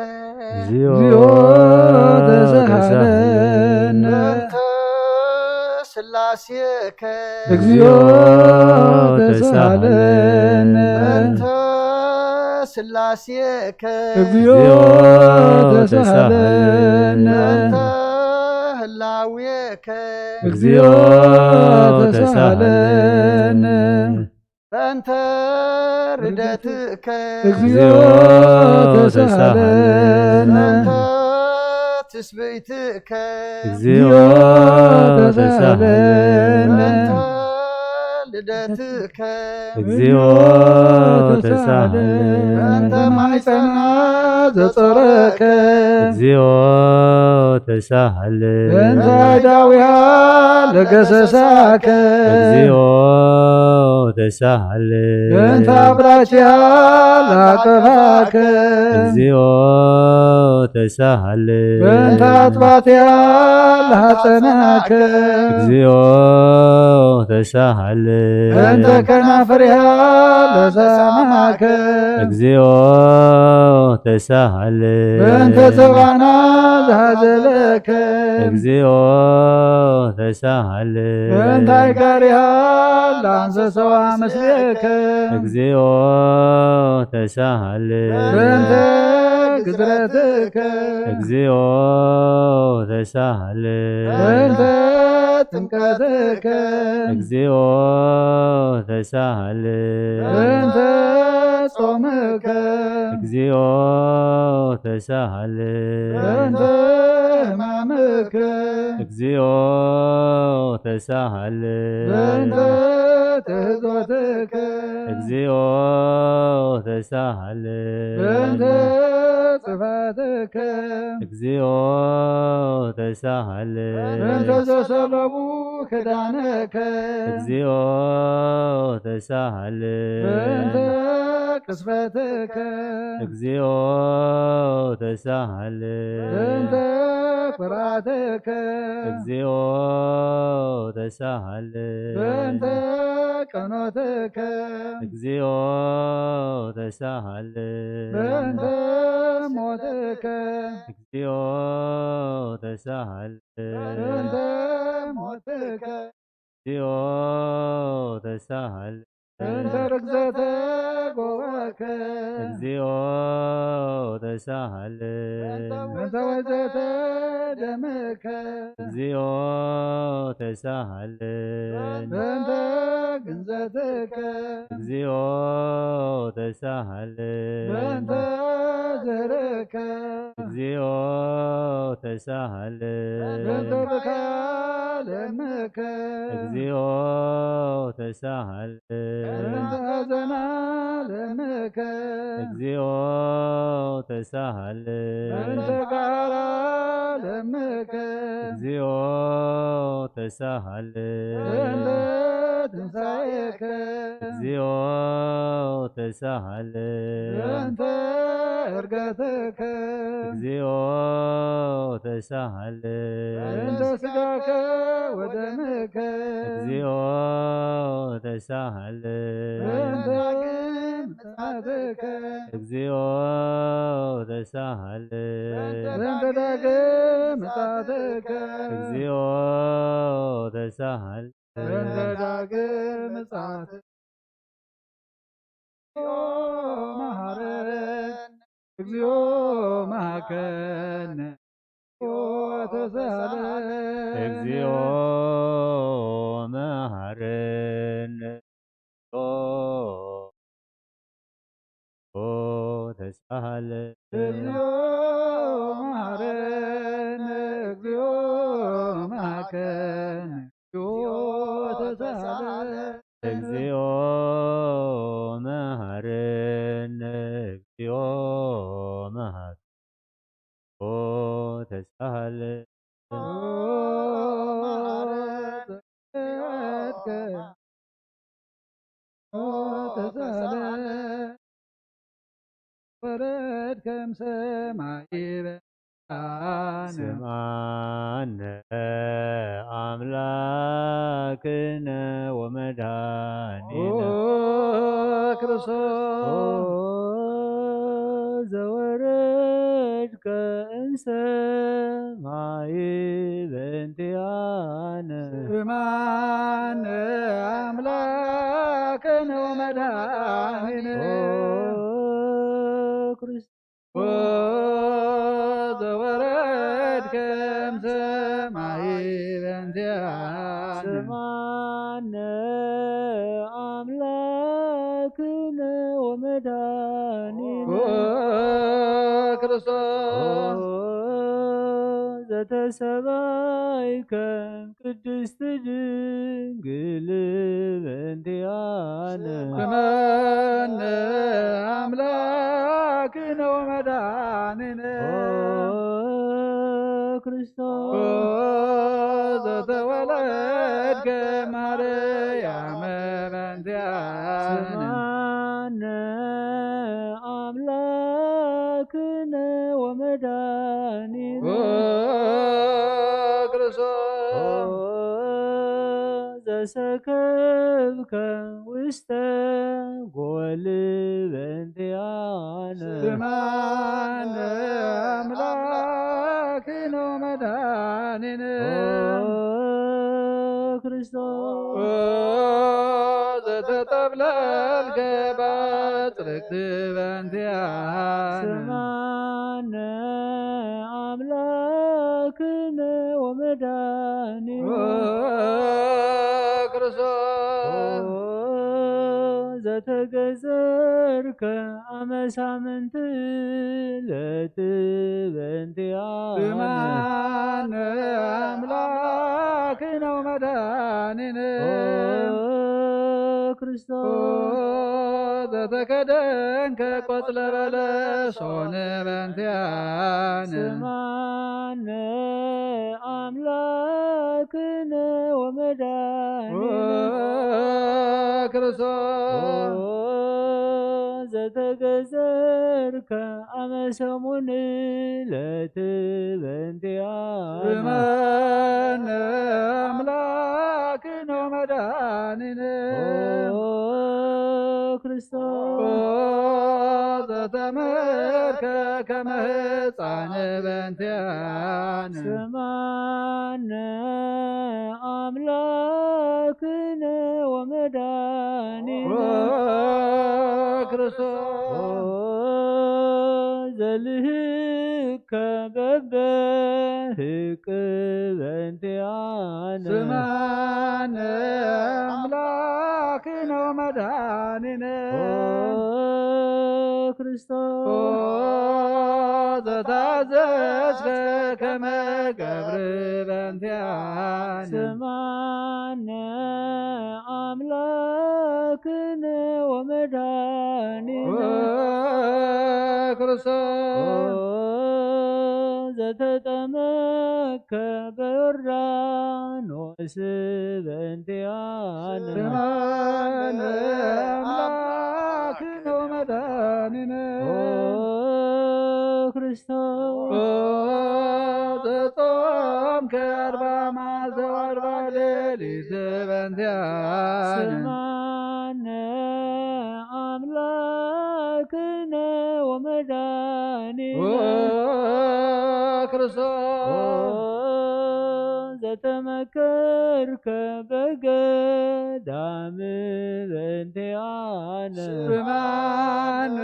زيوت سهلن كنت سلاسيك زيوت سهلن كنت ስላሴከ እግዚኦ ተሳሃለነ በእንተ ህላዌከ እግዚኦ ተሳሃለነ በእንተ ርደትከ እግዚኦ ተሳሃለነ በእንተ ትስብእትከ እግዚኦ ተሳሃለነ በእንተ ልደትከ እግዚኦ ተሳሃለነ በእንተ ማኅፀነ ዘጾረከ እግዚኦ ተሳሃለነ በእንተ ዳዊሃ ለገሰሳከ እግዚኦ ተሳሃለነ በእንተ አብራኪሃ ላቀፋከ እግዚኦ ተሳሃለነ በእንተ አጥባትያ ለሐፀናከ እግዚኦ ተሳሃለነ በእንተ ከናፍርያ ለሰማከ እግዚኦ ተሳሃለነ በእንተ ፀባና ዘሃዘለከ እግዚኦ ተሳሃለነ በእንተ አይጋሪሃ ለአንሰሰዋ ምስሌከ እግዚኦ ተሳሃለነ በእንተ ግዝረትከ እግዚኦ ተሳሃለነ በእንተ ጥምቀትከ እግዚኦ ተሳሃለነ በእንተ ጾምከ እግዚኦ ተሳሃለነ በእንተ ሕማምከ እግዚኦ ተሳሃለነ በእንተ ትሕዝወትከ እግዚኦ ተሳሃለነ በእንተ ጽፋትከ እግዚኦ ተሳሃለነ በእንተ ዘሰለቡ ክዳነከ እግዚኦ ተሳሃለነ በእንተ ቅስፈትከ እግዚኦ ተሳሃለነ በእንተ ኩራትከ እግዚኦ ተሳሃለነ በእንተ ቀኖትከ እግዚኦ ተሳሃለነ በእንተ ሞትከ እግዚኦ ተሳሃለነ በእንተ ሞትከ እግዚኦ ተሳሃለነ በእንተ ርግዘተ ጎበከ እግዚኦ ተሳሃለነ በእንተ ወዘተ ደምከ እግዚኦ ተሳሃለነ በእንተ ግንዘትከ እግዚኦ ተሳሃለነ በእንተ ዘርከ እግዚኦ ተሳሃለነ በእንተ ብካለምከ እግዚኦ ተሳሃለነ በእንተ ሐዘና ለምከ እግዚኦ ተሳሃለነ በእንተ ጋራ ለምከ እግዚኦ ተሳሃለነ በእንተ ትንሣኤከ እግዚኦ ተሳሃለነ በእንተ ዕርገትከ እግዚኦ ተሳሃለነ በእንተ ሥጋከ ወደምከ እግዚኦ ተሳሃለነ በእንተ ምጽአትከ እግዚኦ ተሳሃለነ በእንተ ዳግም ምጽአትከ እግዚኦ ተሳሃለነ በእንተ ዳግም ምጽአትከ መሐረነ እግዚኦ መሐከነ ተሳሃለነ እግዚኦ መሐረነ ተሳሃለነ እግዚኦ መሐረነ እግዚኦ መሐከነ ተሳሃለነ እግዚኦ መሐረነ እግዚኦ መሐረነ ተሳሃለነ ወረድ ከም ሰማይ ስምዓነ አምላክነ ወመድኃኒነ ክርስቶስ ዘወረድከ እምሰማይ በእንቲአነ ስምዓነ አምላክነ ወመድኃኒነ ክርስቶስ ዘተሰባይከ ቅድስት ድንግል በእንቲአነ ከመነ አምላክነ ወመድኃኒነ ክርስቶስ ዘተወለድከ ማርያም በእንቲአነ ስማነ አምላክነ ወመድኃኒነ ክርስቶስ ዘሰከብከ ውስተ ጎል በእንቲአነ ስማነ አምላክነ ወመድኃኒነ ክርስቶስ ዘተጠብለልከ በጽርቅት በእንቲአነ ስማነ አምላክነ ወመድኃኒነ ክርስቶስ ዘተገዘርከ አመሳምንት ለት በእንቲአነ ስማነ አምላክነ ወመድኃኒነ ክርስቶስ ዘተከደንከ ቆጽለ በለስ ሆነ በእንቲአነ ስማነ አምላክነ ወመድኃኒነ ክርስቶስ ዘተገዘርከ አመሰሙን ለት በእንቲአነ ስማነ አምላክነ ወመድኃኒነ ክርስቶስ ዘተመርከ ከመ ሕፃን በእንቲአነ ስማነ አምላክነ ወመድኃኒነ ክርስቶስ ዘልህከ በበህቅ በእንቲአነ ስማነ አምላክነ ወመድኃኒነ ክርስቶስ ዘታዘዝከ ከመ ገብር በእንቲአነ ስማነ አምላክነ ወመድኃኒነ ክርስቶስ ዘተጠመከ በዮርዳኖስ በእንቲአነ ስማነ አምላክነ ወመድኃኒነ ክርስቶስ ዘጾምከ 40 መዓልተ ወ40 ሌሊት በእንቲአነ ስማነ አምላክነ ወመድኃኒነ ክርስቶስ ዘተመከርከ በገዳም በእንቲአነ ስማነ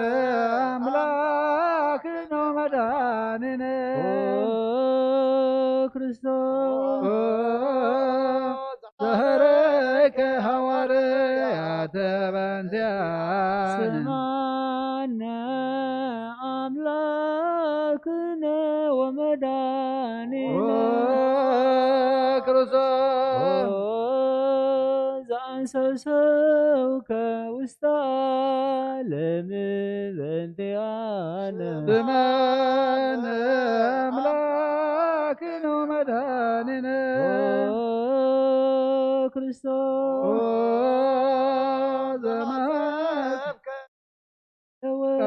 አምላክነ ወመድኃኒነ ክርስቶስ ዘህረከ ሐዋርያተ በእንቲአነ ስማነ አምላክነ ወመድኃኒነ ክርስቶስ ዘአንሰሰውከ ውስተ ዓለም በእንቲአነ ስማነ አምላክነ ወመድኃኒነ ክርስቶስ ዘመጽእከ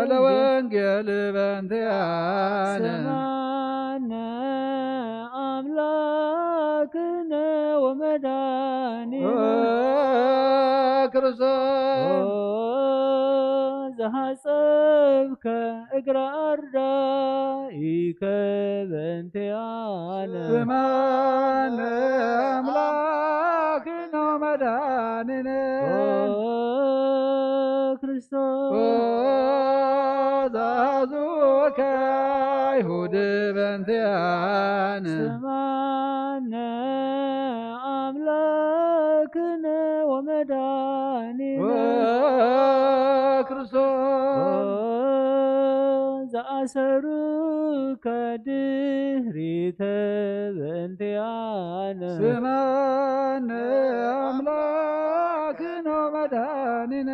ለወንጌል በእንቲአነ ስማነ አምላክነ ወመድኃኒነ ክርስቶስ ዘሐጸብከ እግረ አርዳኢከ በእንቲአነ ስማነ አምላክነ ወመድኃኒነ ክርስቶስ ዘአዝኡከ አይሁድ በእንቲአነ ስማነ አምላክነ ወመድኃኒነ ክርስቶስ ዘአሰሩከ ድኅሪተ በእንቲአነ ስማነ አምላክነ ወመድኃኒነ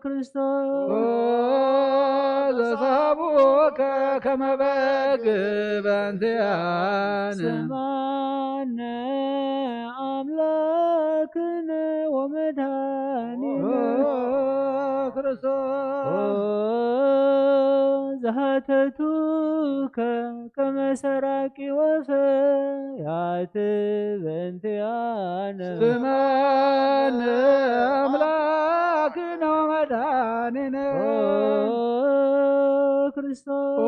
ክርስቶስ ዘሳቡከ ከመ በግዕ በእንቲአነ ስማነ አምላክነ ወመድኃኒነ ክርስቶስ ዘሀተቱከ ከመ ሰራቂ ወፈያት በእንቲአነ ስማነ አምላክነ ወመድኃኒነ ክርስቶስ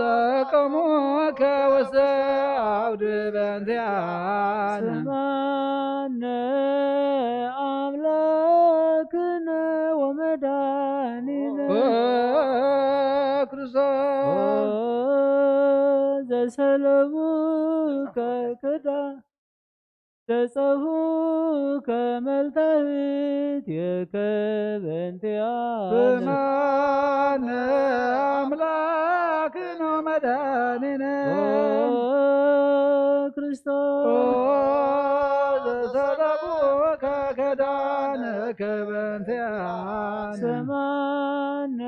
ዘቀሙከ ውስተ አውድ በእንቲአነ ስማነ አምላክነ ወመድኃኒነ ክርስቶስ ዘሰለሙከ ክዳን ዘጸፉከ መልታህትከ በእንቲአነ ስማነ አምላክነ ወመድኃኒነ ክርስቶስ ዘሰለሙከ ክዳንከ በእንቲአነ ስማነ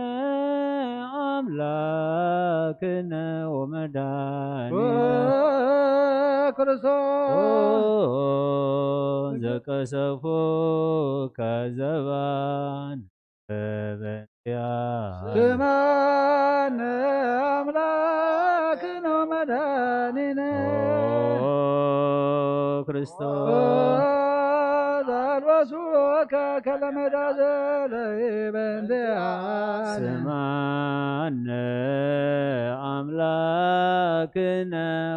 አምላክነ ወመድኃኒነ ክርስቶስ ዘቀሰፎከ ዘባን በእንቲአነ ስማነ አምላክነ ወመድኃኒነ ክርስቶስ ዘአልበሱከ ከለመዳ ዘለይ በእንቲአነ ስማነ አምላክነ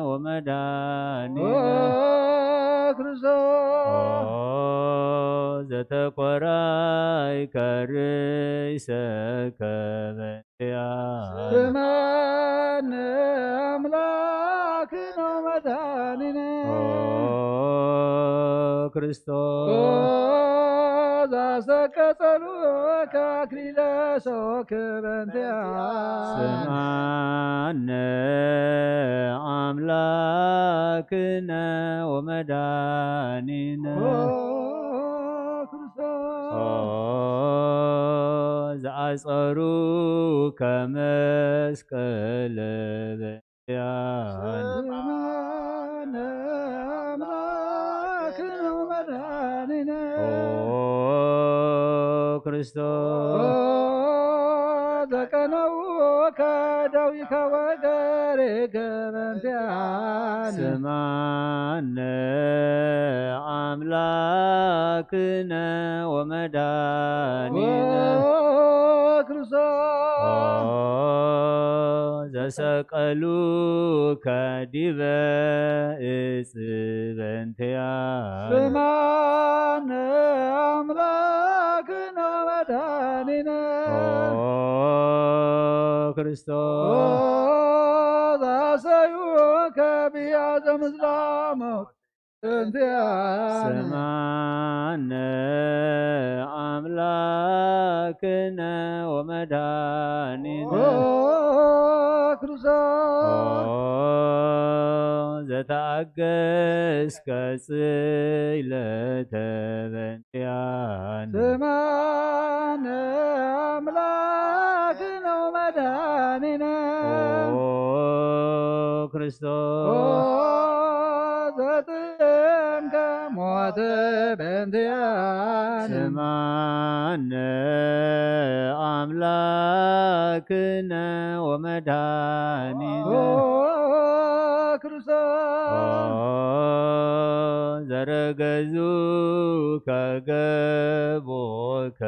ወመድኃኒነ ክርስቶስ ዘተቆራይከ ርእሰከ በእንቲአነ ስማነ አምላክነ ወመድኃኒነ ክርስቶስ ዘአሰቀጸሉከ አክሊለ ሦክ በእንቲአነ ስማነ አምላክነ ወመድኃኒነ ክርስቶስ ዘአጸሩከ መስቀለ በእንቲአነ ስማነ አምላክነ ወመድኃኒነ ክርስቶስ ዘቀነውከ ዳዊከ ወገሬከ በእንቲአነ ስማነ አምላክነ ወመድኃኒነ ክርስቶስ ዘሰቀሉከ ዲበ ዕፅ በእንቲአነ ስማነ አምላክነ ወመድኃኒነ ክርስቶስ አሰዩከ ብያዘ ምዝላሞት በእንቲአነ ስማነ አምላክነ ወመድኃኒነ ክርስቶስ ዘተአገሥከ ጽይለተ በእንቲአነ ስማነ አምላክነ ወመድኃኒነ ክርስቶስ ዘጥንከ ሞተ በእንቲአነ ስማነ አምላክነ ወመድኃኒነ ክርስቶስ ዘረገዙከ ገቦከ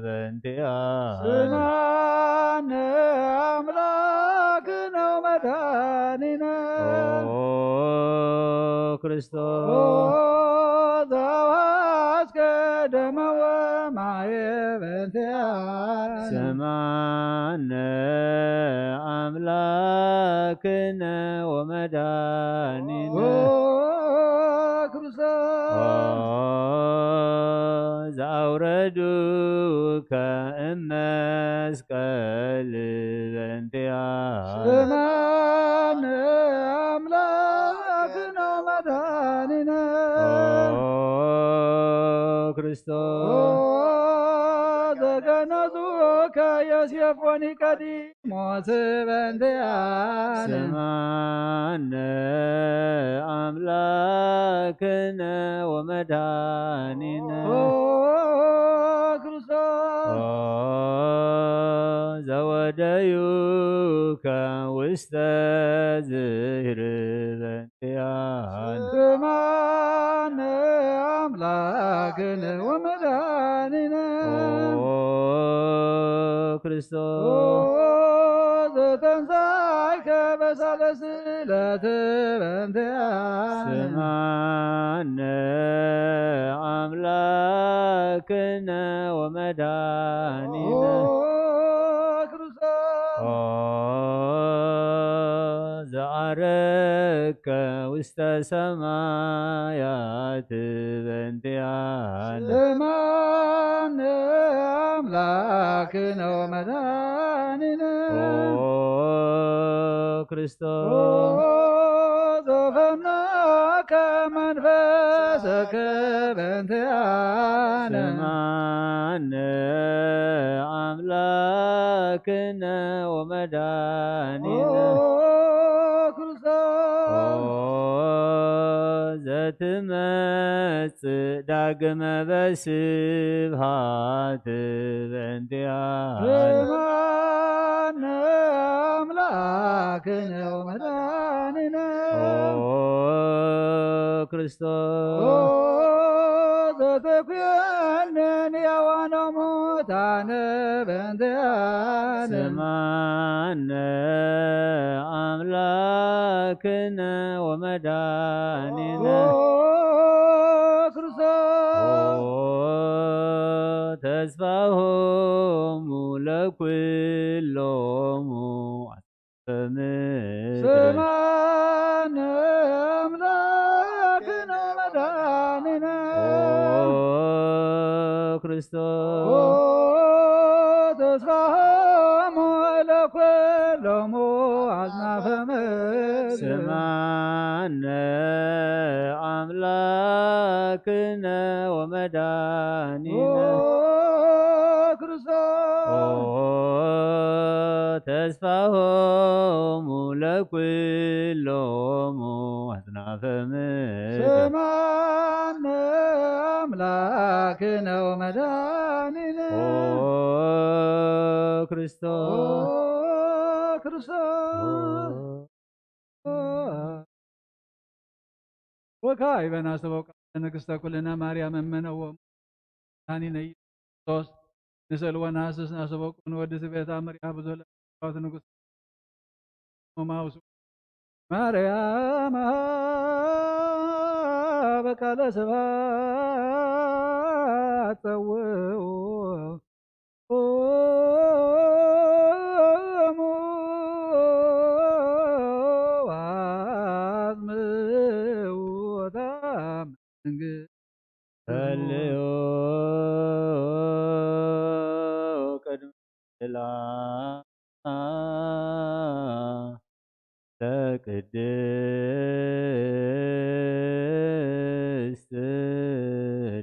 በእንቲአነ ስማነ አምላክነ ወመድኃኒነ ክርስቶስ ዘዋስከ ደመ ወማየ በእንቲአነ ስማነ አምላክነ ወመድኃኒነ ክርስቶስ ዘአውረዱከ እመስቀለ ልበንቲያን ስማን አምላክነ መድኃኒነ ክርስቶስ ዘገነዙከ ዮሴፍ ወኒቆዲሞስ በእንቲአነ ስማነ አምላክነ ወመድኃኒነ ክርስቶስ ዘወደዩከ ውስተ ዝህር በእንቲአነ ስማነ አምላክነ ወመድኃኒነ ክርስቶስ ዘተንሣእከ በሳልስት ዕለት በእንቲአነ ስማነ አምላክነ ወመድኃኒነ ዘአረከ ውስተ ሰማያት በእንቲአነ ስማነ አምላክነ ወመድኃኒነ ክርስቶስ ዘፈነወከ መንፈሰከ በእንቲአነ ስማነ አምላክነ ወመድኃኒነ ዘትመጽእ ዳግመ በስብሐት በእንቲአነ ስማነ አምላክነ ወመድኃኒነ ክርስቶስ ዘተኩነን ሕያዋነ ሙታነ በእንቲአነ ስማነ አምላክነ ወመድኃኒነ ክርስቶስ ተስፋሆሙ ለኩሎሙ በምድር ስማነ አምላክነ ወመድኃኒነ ክርስቶስ ተስፋሆሙ ለኩሎሙ አጽናፈ ምድር ስማነ አምላክነ ወመድኃኒነ ክርስቶስ ተስፋሆሙ ለኩሎሙ አጽናፈ ምድር ስማነ አምላክነ ወመድኃኒነ ክርስቶስ ክርስቶስ ወካዕበ ናስበው ቃለ ንግሥተ ኩልነ ማርያም እምነወ መድኃኒነ ኢየሱስ ንስእልወ ነሐስስ ናስበው ወድስ ቤታ ምርያ ብዙለ ንጉሥ ማውሱ ማርያም በቃለ ስብሐት ጸውዑ ወአጽምዑ ጸልዩ ቅድመ ለቅድስት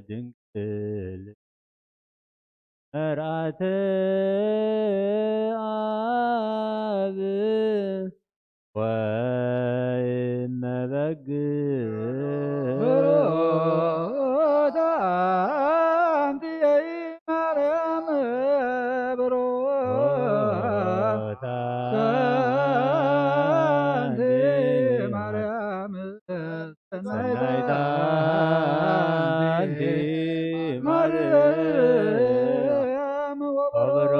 ድንግል መርዓተ አብ ወእመ በግዕ ብሩክተ አንቲ ማርያም ብሩክተ አንቲ ማርያም ሰናይተ አንቲ ማርያም ወበሮከ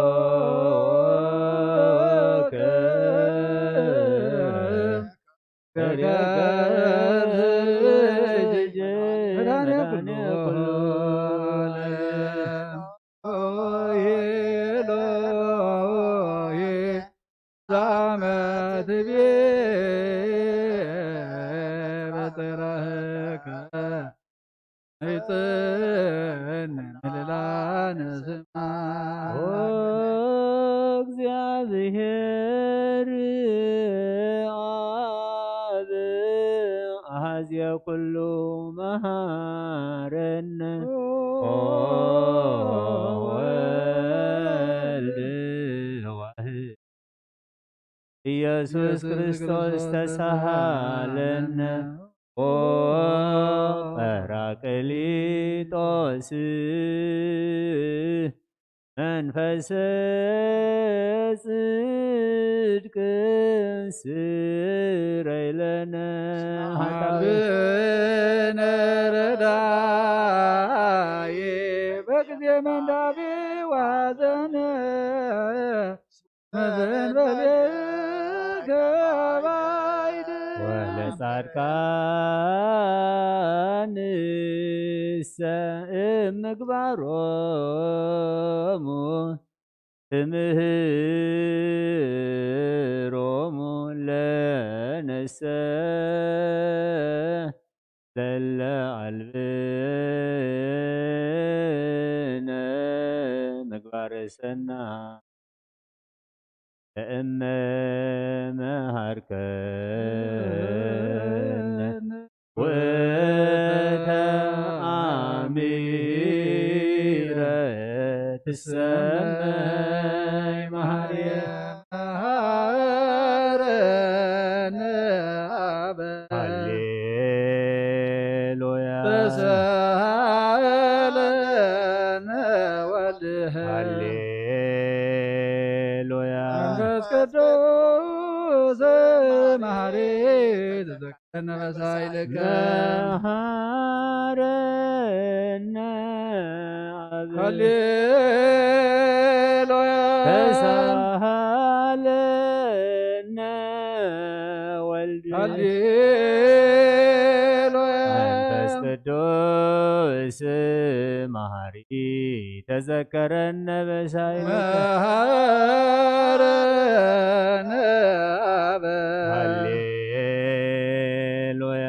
እግዚአብሔር ሚያዝየ ኩሉ መሃረነ ወልድ ዋህድ ኢየሱስ ክርስቶስ ተሳሃለነ ጰራቅሊጦስ መንፈሰ ጽድቅ ስረይ ለነ ሀጣብነ ረዳዬ በጊዜ መንዳቤ ዋዘነ መዘንበሌከ ባይድ ወለጻድቃንሰ እምግባሮሙ ትምህሮሙ ለነሰ ለለ አልብነ ምግባረ ሰናይ ለእመ መሃርከነ ወተአሚረ ትሰመይ መሃርየ መሃረነ አበ ሃሌሉያ ተሳሃለነ ወልድህ ሃሌሉያ መንፈስ ቅዱስ መሐሪ ተዘከረነ በሳይልከ መሃረነ አብ ሃሌሉያ ተሳሃለነ ወልድ ሃሌሉያ መንፈስ ቅዱስ መሐሪ ተዘከረነ በሳይልከ መሃረነ አበ ሃሌሉያ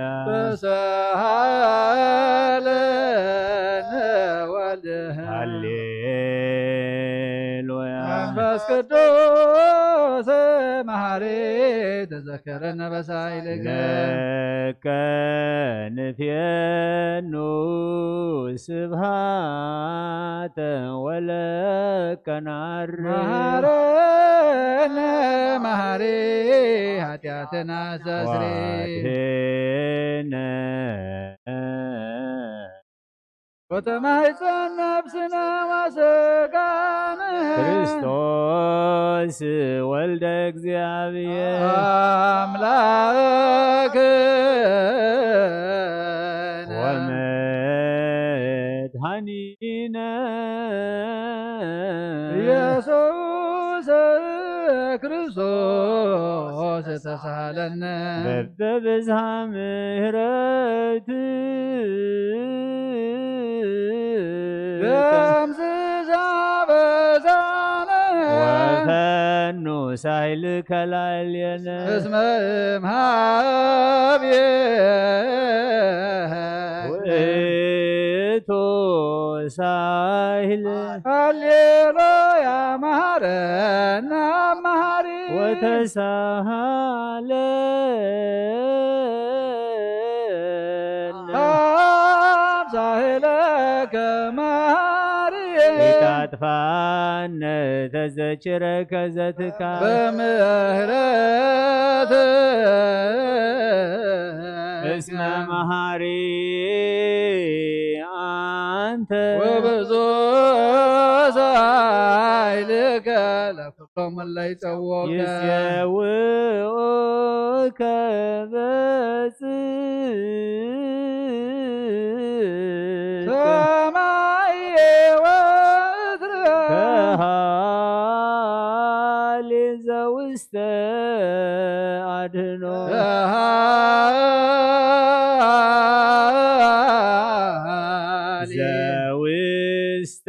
ተሳሃለነ ወልድህ ሃሌሉያ መንፈስ ቅዱስ መሐሪ ተዘከረነ በሳይልከ ለከ ንፍየኑ ስብሃተ ወለከ ናርግ መሃረነ መሐሪ ኃጢአትና ሰስሪ ዋድህነ ወተማሕፀን ነፍስነ ወሥጋነ ክርስቶስ ወልደ እግዚአብሔር አምላክነ ወመድኃኒነ ኢየሱስ ክርስቶስ ተሳሃለነ በብዝሃ ምሕረት ደምስሳ በዛነ ወፈኑ ሳይልከ ላዕሌነ እስመ እምኀቤከ ውእቱ ሳይል ሃሌሉያ መሐረነ መሐሪ ወተሳሃለነ አብሳህለከ መሐሪ ኢታጥፋነ ተዘችረከ ዘትካል በምህረት እስመ መሐሪ አንተ ወብዙ ሳይልከ ለኩሎም እለ ይጸውዑከ ይፄውዑከ በጽድቅ ሰማየ ወትረ ከሃሊ ዘውስተ አድኅኖ ዘውስተ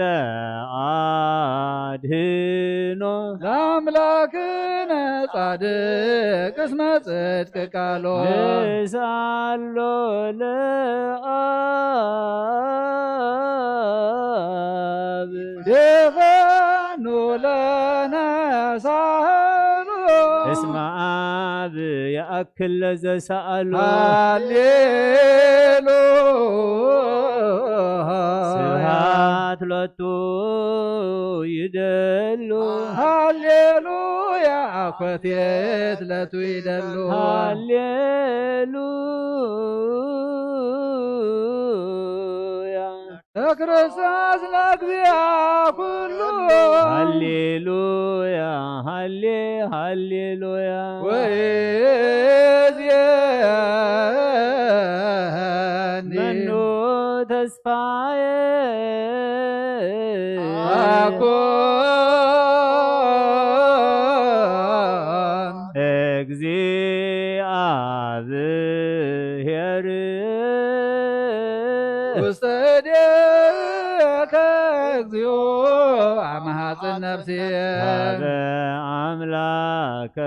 አድኅኖ ለአምላክነ ጻድቅ እስመ ጽድቅ ቃሎ ንሳሎ ለአብ ደፈኑ ለነ ሳህሉ እስመ አብ ያእክል ለዘሰአሉ ስብሐት ሎቱ ይደሉ ሃሌሉያ ኮቴት ለቱ ይደሉ ሃሌሉያ ክርስቶስ ለእግዚአ ኩሉ ሃሌሉያ ሃሌሉያ ወእዜኒ መኑ ተስፋዬ አኮን እግዚአብሔር ውስተ እዴከ እግዚኦ አማሐፅን ነፍስየ ሀበ አምላከ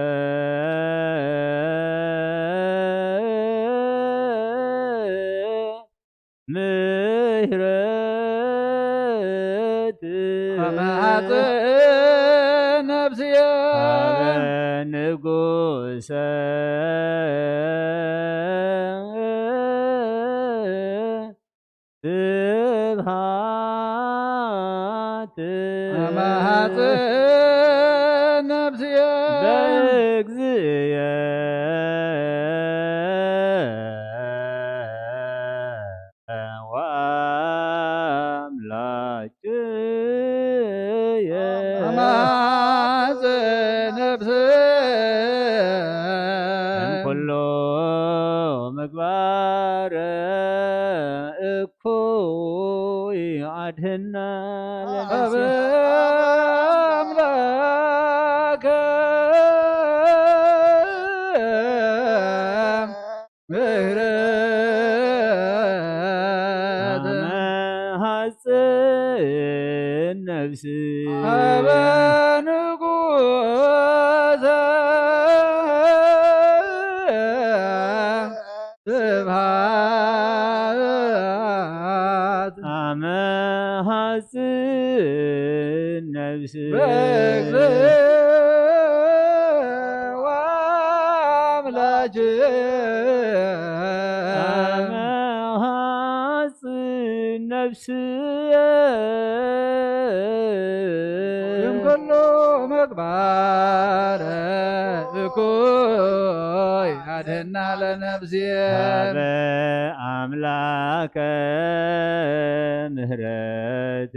ምህረት አማሐፅን ነፍስየ ሀበ ንጉሰ ስብሐት አማሐፅን ነፍስየ በእግዚእየ ወአምላክየ አማሐፅን ነፍስየ እምኩሎ ምግባረ እኩይ አድኅና አበ ለነፍስየ አምላከ ምህረት አመሐፅን ነፍስየ አበ ንጉሰ ስብሐት አመሐፅን ነፍስየ በእግዚእ ወአምላክየ አመሐፅን ነፍስየ እምኩሉ ምግባረ እኩይ አድኅና ለነፍስየ ሀበ አምላከ ምህረት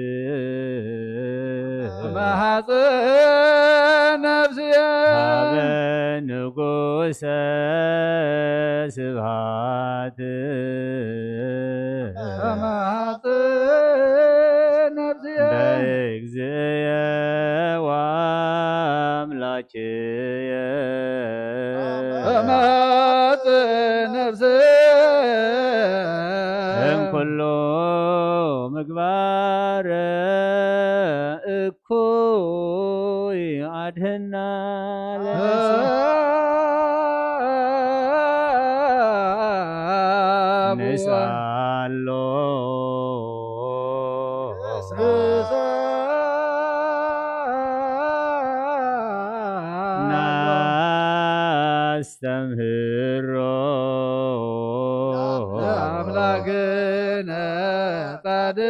አማሐፅን ነፍስየ ሀበ ንጉሰ ስብሐት አማሐፅን ነፍስየ በእግዚእየ ወአምላክየ አማሐፅን ነፍስየ እምኩሎ ምግባረ እኩይ አድኅና ለነፍስየ ንስአሎ ናስተምህሮ አምላክነ ጻድቅ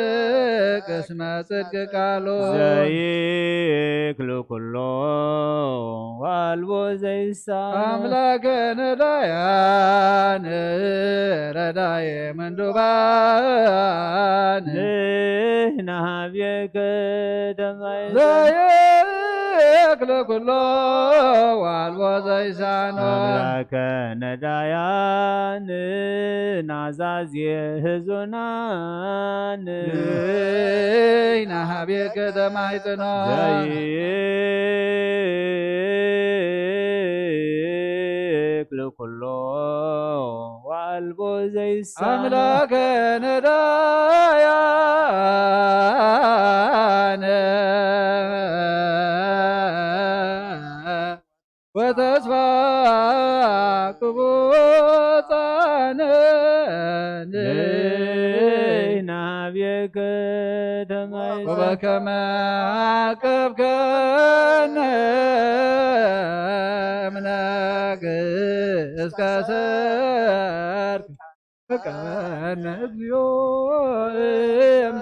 እስመ ጽድቅ ቃሉ ዘይክሉ ኩሎ ዋልቦ ዘይሳን አምላክነ ዳያን ረዳየ ምንዱባን ንሕና ኀቤከ ተማይዘን ዘይክል ኩሎ ዋልቦ ዘይሳኖ አምላከ ነዳያን ናዛዝየ ህዙናን ንሕና ኀቤከ ተማይጽኖ ዘይክል ኩሎ ዋልቦ ዘይሳን አምላከ ነዳያን ወተስፋ ቅቡፃን ንሕና ኀቤከ ተማይዘን ወበከመ አቀብከነ እምነ እስከ ሰርክ فكان اليوم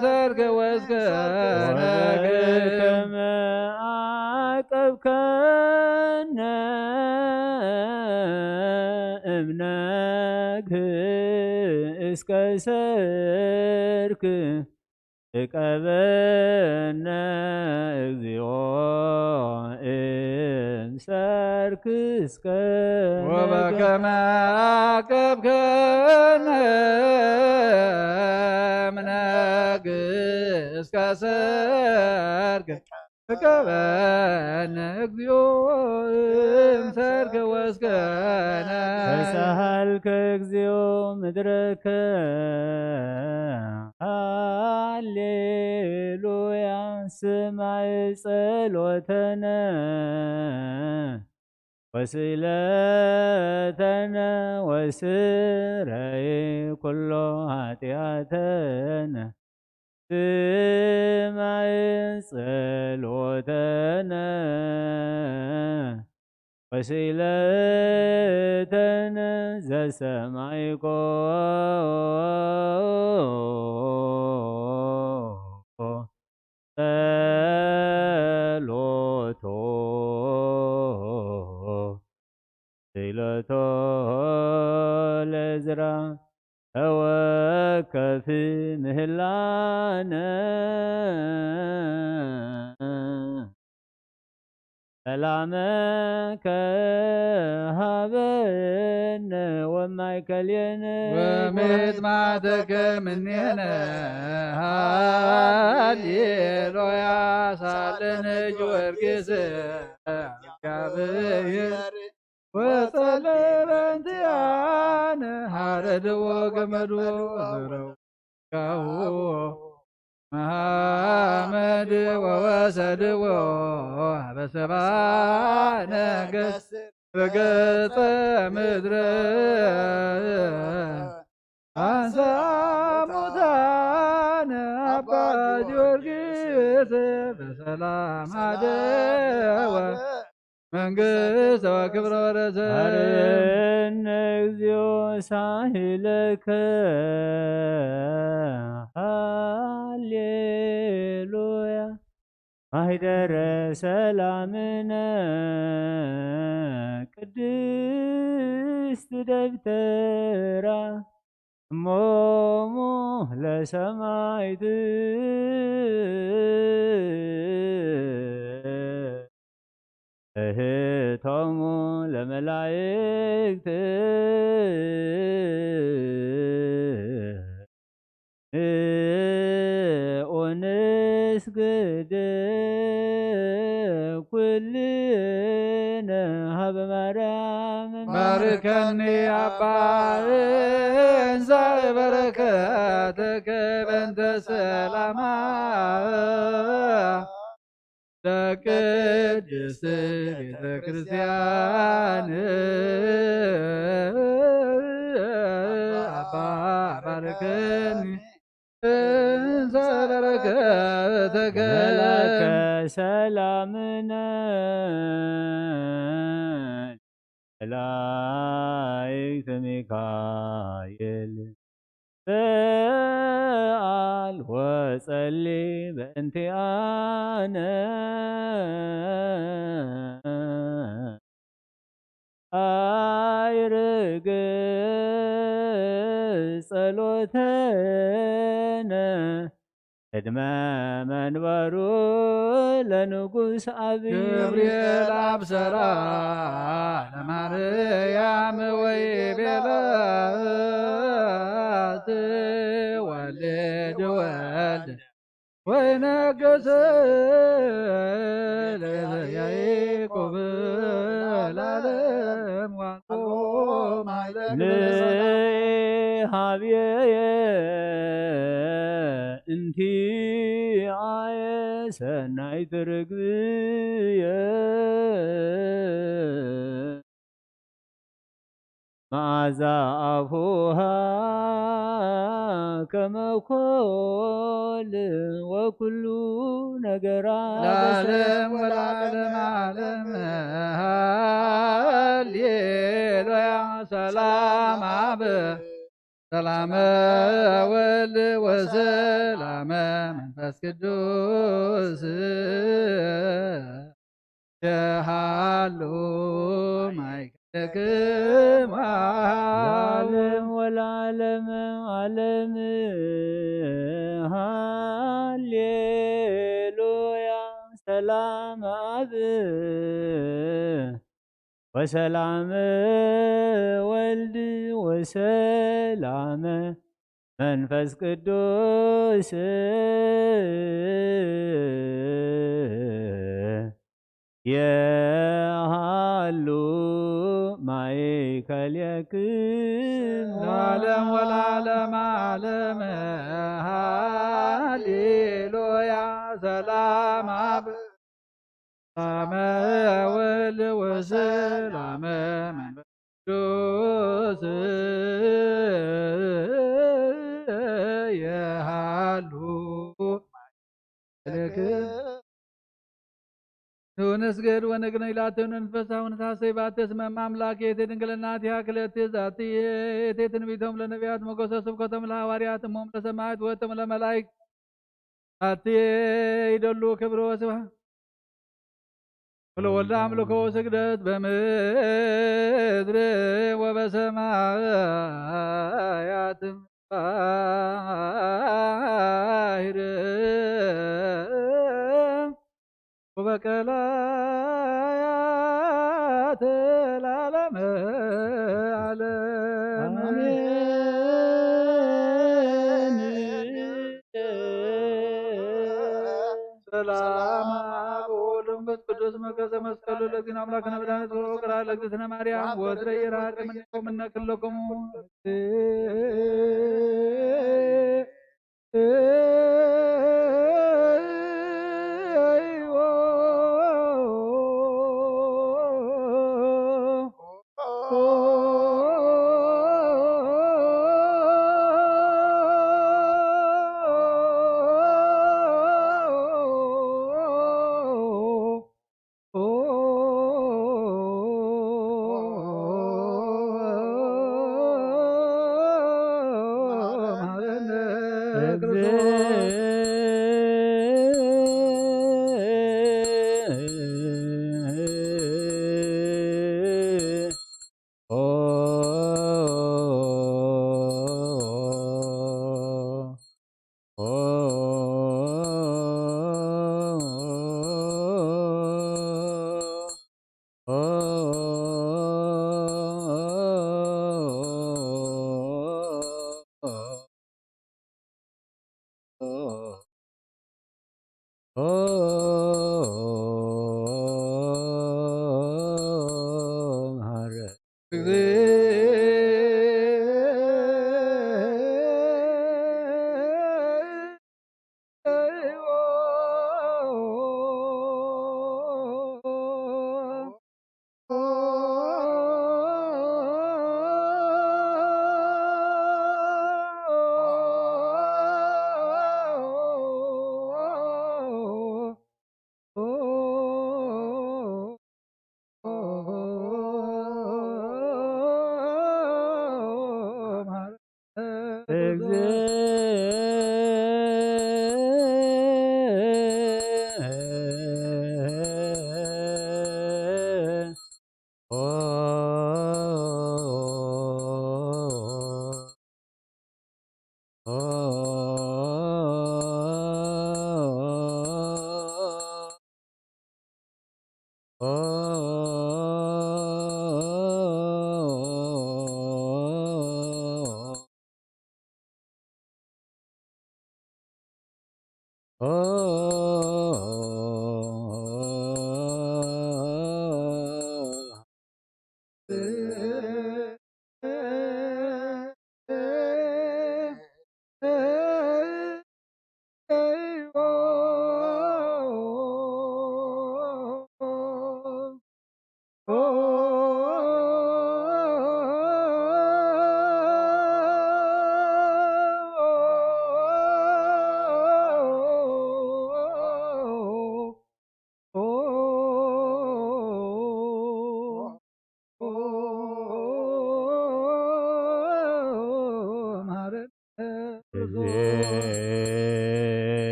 سرك واسكن كما عاقبكن ابنك اسك سرك تقبلنا እግዚኦ እምሰርክ እስከ وبكم عاقبكن ابنك اسك سرك تقبلنا እግዚኦ እምሰርክ ወስከነ ተሳሃልከ እግዚኦ ምድረከ ሃሌሉያ ስማዕ ጸሎተነ ወስእለተነ ወስረይ ኩሎ ኃጢአተነ ስማዕ ጸሎተነ ወስእለተነ ዘሰማዕኮ ጸሎቶ ስእለቶ ለዕዝራ ተወከፍ ምህላነ ሰላመከ ሀበነ ወማእከሌነ ومزمعتك منينا هاليلويا سالن جورجس كابير وصلرن ديان هارد وقمدو ذرو كاو محمد ووسد وبسبع نقص رقط مدر أنسى مدان أبا جورجيس بسلام عدوى መንግሥት ወክብረ ወረዘር አርነ እግዚኦ ሳህለከ ሃሌሉያ ማኅደረ ሰላምነ ቅድስት ደብተራ እሞሙ ለሰማዕት እህቶሙ ለመላእክት ኦንስግድ ኩልነ ሀበ ማርያም ባርከኒ አባ እንዘ በረከተከ በእንተ ሰላማ ለቅድስት ቤተ ክርስቲያን አባ ባርከኒ እንዘ በረከተከ መላከ ሰላምነ መላእክት ሚካኤል በዓል ወጸሊ በእንቲአነ አይርግ ጸሎተነ ቅድመ መንበሩ ለንጉሥ አብይ ገብርኤል አብሰራ ለማርያም ወይቤላ ትወልድ ወልድ ወይነግሥ ለያዕቆብ ለዓለም ዋልቶ ንሃብየ እንቲአየ ሰናይት ርግብየ መዓዛ አፉሃ ከመ ኮል ወኩሉ ነገራ ለዓለም ወለዓለም ዓለም ሃሌሉያ ሰላም ወልድ ወሰላም መንፈስ ቅዱስ የሃሉ ማይከለክም ለዓለም ወለዓለም ዓለም ሃሌሉያ ሰላም አብ ወሰላም ወልድ ወሰላም መንፈስ ቅዱስ የሃሉ ማእከልክሙ ለዓለም ወለዓለም ዓለም ሃሌሉያ ሰላም አብ ሰላም ወልድ ወሰላም መንፈስ ቅዱስ የሃሉ ንስገድ ወነግነ ኢላትን እንፈሳው ንታሰይ ባተስመ አምላክ የትድንግልናት ያክለት ዛቲ የትንቢቶም ለነቢያት ሞገሰ ስብከቶም ለሐዋርያት እሞም ለሰማዕት ወጥም ለመላእክት አቲ ይደሉ ክብሮ ወስብሐት ወለወልድ አምልኮ ስግደት በምድር ወበሰማያት ባሕር ወበቀላያት ለዓለመ ዓለም አሜን። ሰላም ወወልድ ወመንፈስ ቅዱስ መከዘ መስቀሉ ለዚነ አምላክነ መድኃኒት ወቅራ ለእግዝእትነ ማርያም ወትረ ይራቅ ምንቆም እነክለከሙ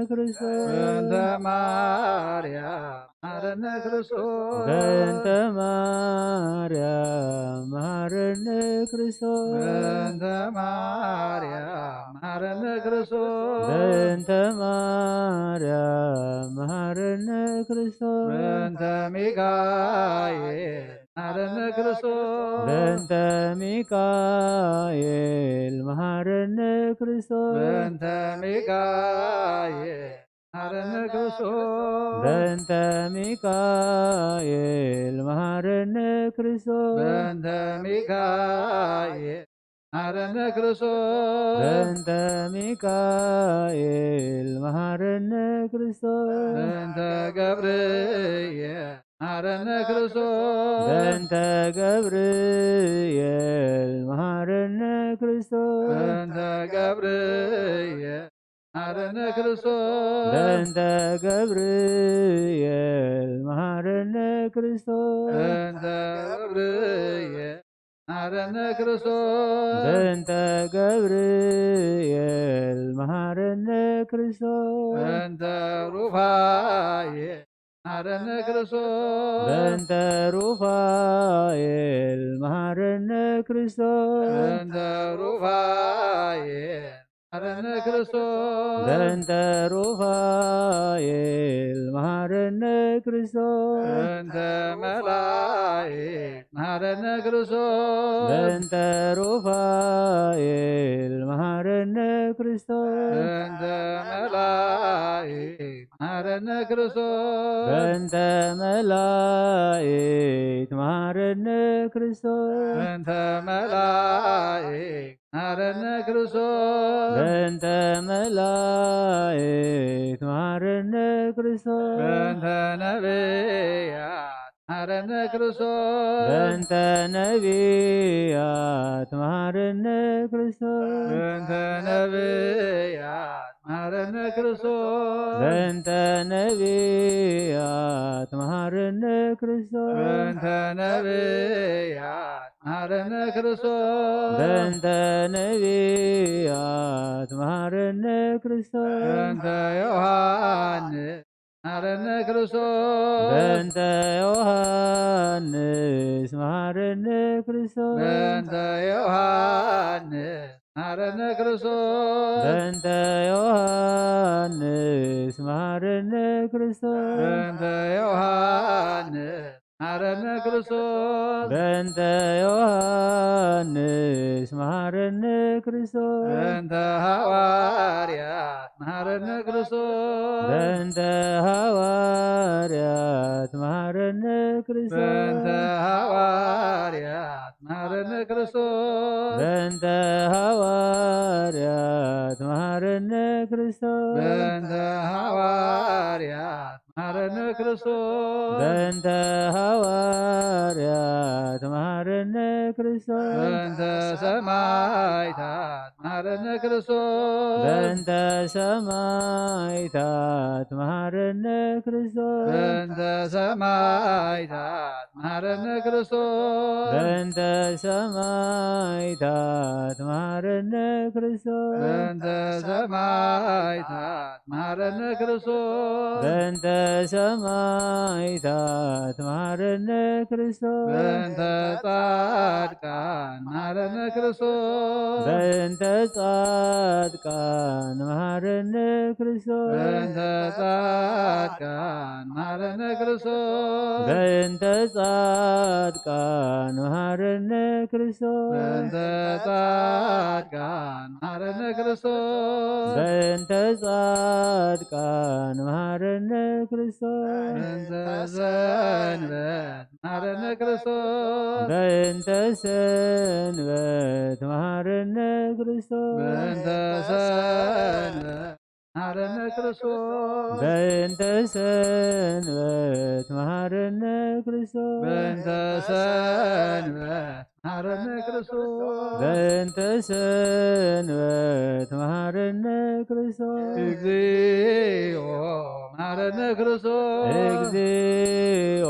ክርስቶስ በእንተ ማርያም መሐረነ ክርስቶስ በእንተ ማርያም መሐረነ ክርስቶስ በእንተ ማርያም መሐረነ ክርስቶስ በእንተ ማርያም መሐረነ ክርስቶስ በእንተ ሚካኤል መሐረነ ክርስቶስ በእንተ ሚካኤል መሐረነ ክርስቶስ በእንተ ሚካኤል መሐረነ ክርስቶስ በእንተ ሚካኤል መሐረነ ክርስቶስ በእንተ ሚካኤል መሐረነ ክርስቶስ በእንተ ሚካኤል መሐረነ ክርስቶስ በእንተ ገብርኤል መሐረነ ክርስቶስ በእንተ ገብርኤል መሐረነ ክርስቶስ በእንተ ገብርኤል መሐረነ ክርስቶስ በእንተ ገብርኤል መሐረነ ክርስቶስ በእንተ ገብርኤል መሐረነ ክርስቶስ በእንተ ገብርኤል መሐረነ ክርስቶስ በእንተ ሩፋኤል መሐረነ ክርስቶስ በእንተ ሩፋኤል መሐረነ ክርስቶስ በእንተ ሩፋኤል መሐረነ ክርስቶስ በእንተ ሩፋኤል መሐረነ ክርስቶስ በእንተ መላእክት መሐረነ ክርስቶስ በእንተ ሩፋኤል መሐረነ ክርስቶስ በእንተ መላእክት መሐረነ ክርስቶስ በእንተ መላእክት መሐረነ ክርስቶስ በእንተ መላእክት መሐረነ ክርስቶስ በእንተ መላእክት መሐረነ ክርስቶስ በእንተ ነቢያት መሐረነ ክርስቶስ በእንተ ነቢያት መሐረነ ክርስቶስ በእንተ ነቢያት መሐረነ ክርስቶስ በእንተ ነቢያት መሐረነ ክርስቶስ በእንተ ነቢያት መሐረነ ክርስቶስ በእንተ ነቢያት መሐረነ ክርስቶስ በእንተ ዮሐንስ መሐረነ ክርስቶስ በእንተ ዮሐንስ መሐረነ ክርስቶስ በእንተ ዮሐንስ መሐረነ ክርስቶስ በእንተ ዮሐንስ መሐረነ ክርስቶስ በእንተ ዮሐንስ መሐረነ ክርስቶስ በእንተ ዮሐንስ መሐረነ ክርስቶስ በእንተ ሐዋርያት መሐረነ ክርስቶስ በእንተ ሐዋርያት መሐረነ ክርስቶስ በእንተ ሐዋርያት መሐረነ ክርስቶስ በእንተ ሐዋርያት መሐረነ ክርስቶስ በእንተ ሐዋርያት መሐረነ ክርስቶስ በእንተ ሐዋርያት መሐረነ ክርስቶስ በእንተ ሰማዕታት መሐረነ ክርስቶስ በእንተ ሰማዕታት መሐረነ ክርስቶስ በእንተ ሰማዕታት መሐረነ ክርስቶስ በእንተ ሰማዕታት መሐረነ ክርስቶስ በእንተ ሰማዕታት መሐረነ ክርስቶስ በእንተ ሰማዕታት መሐረነ ክርስቶስ በእንተ ጻድቃን መሐረነ ክርስቶስ በእንተ ጻድቃን መሐረነ ክርስቶስ በእንተ ጻድቃን መሐረነ ክርስቶስ በእንተ ጻድቃን መሐረነ ክርስቶስ በእንተ ጻድቃን መሐረነ ክርስቶስ በእንተ ጻድቃን መሐረነ ክርስቶስ በእንተ ሰንበት መሐረነ ክርስቶስ በእንተ ሰንበት መሐረነ ክርስቶስ በእንተ ሰንበት መሐረነ ክርስቶስ በእንተ ሰንበት መሐረነ ክርስቶስ በእንተ ሰንበት መሐረነ ክርስቶስ በእንተ ሰንበት መሐረነ ክርስቶስ እግዚኦ መሐረነ ክርስቶስ እግዚኦ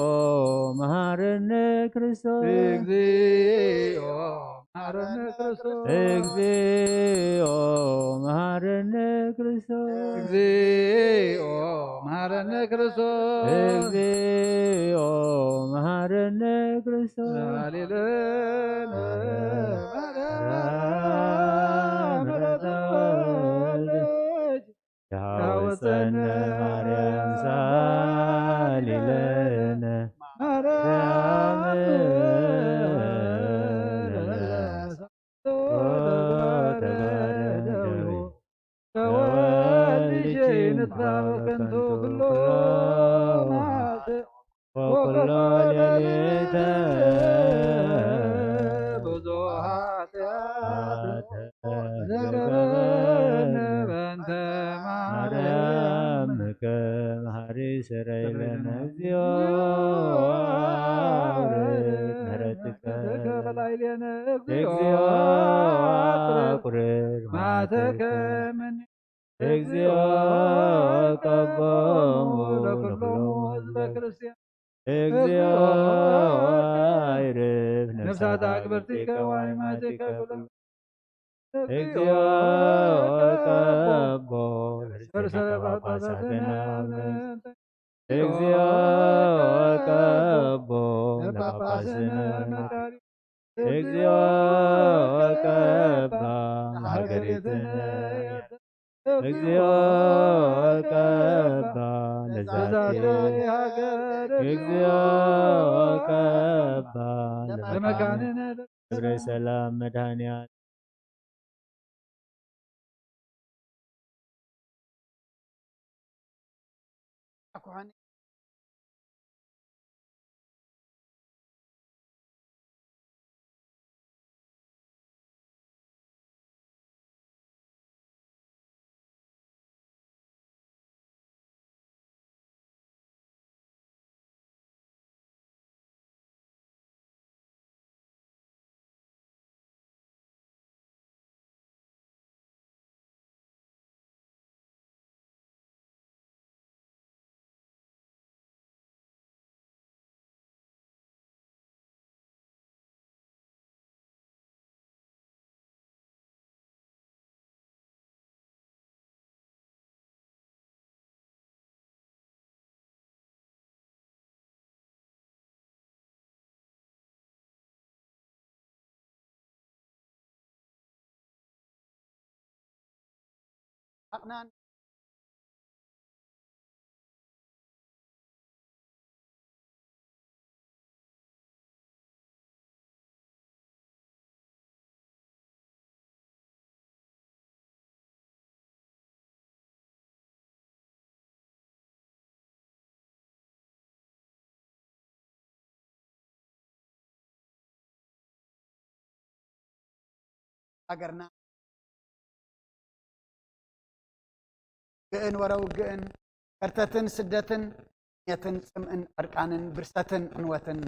መሐረነ ክርስቶስ እግዚኦ መሐረነ ክርስቶስ እግዚኦ መሐረነ ክርስቶስ እግዚኦ መሐረነ ክርስቶስ እግዚኦ መሐረነ ክርስቶስ ሃሌሉያ ያወፀነ ማርያም ሳሊለነ ማርያም ከንቱ ኩሎ ወኩሎ ሌሊተ ብዙኃት ዘገበነ በእንተ ማርያም ከመሐሪ ሰረይለነ እግዚኦ ምሕረትከ በላዕሌነ እግዚኦ ቁርር ማተከ እግዚኦ ቀቦሙ ለኩሎሙ ሕዝበ ክርስቲያን እግዚኦ አይርፍ ነፍሳት አክብርቲከ ወአእማቲከ ኩሎም እግዚኦ ቀቦ ጳጳሳትና እግዚኦ ቀቦ ለጳጳስና እግዚኦ ቀባ ሀገሪትነ እግዚኦ ቀባ ለዛቲ እግዚኦ ቀባ ለመካንነ ደብረ ሰላም መድኃኒዓለም ኩሃኒ حقنا أجرنا جئن ورو جئن كرتتن سدتن يتن سمئن أركانن برستن عنوتن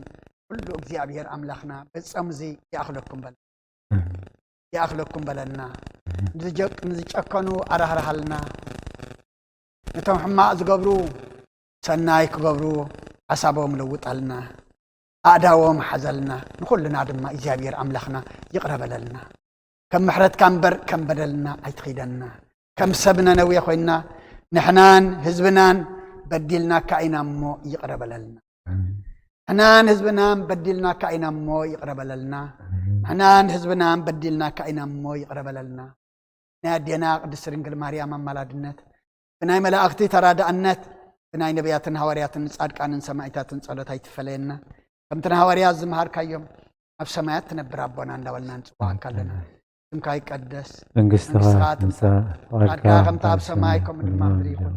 كله እግዚአብሔር አምላክና በጸምዚ ያኽለኩም በለና ንዝጨከኑ አራህራሃልና ነቶም ሕማቅ ዝገብሩ ሰናይ ክገብሩ ሓሳቦም ለውጣልና ኣእዳዎም ሓዘልና ንኩልና ድማ እግዚአብሔር አምላክና ይቅረበለልና ከም ምሕረትካ እምበር ከም በደልና ኣይትኺደና ከም ሰብነ ነዊየ ኮይና ንሕናን ህዝብናን በዲልና ካኢና እሞ ይቅረበለልና حنان حزبنا بدلنا كائنا مو يقرب لنا حنان حزبنا بدلنا كائنا مو يقرب لنا نادينا قدس رنجل مريم ملادنت بناي ملائكتي ترادأنت بناي نبياتن حوارياتن صادقانن سماعتاتن ጸሎት አይትፈለየና ከምተን حواريات ዝምሃር ካዮም ኣብ ሰማያት ትነብር አቦና እንዳወልና እንጽዋዕ ካለና ስምካ ይቀደስ መንግስትኻ ትምጻእ ወልካ ከምታ ኣብ ሰማይ ከም ድማ ምድሪ ይኹን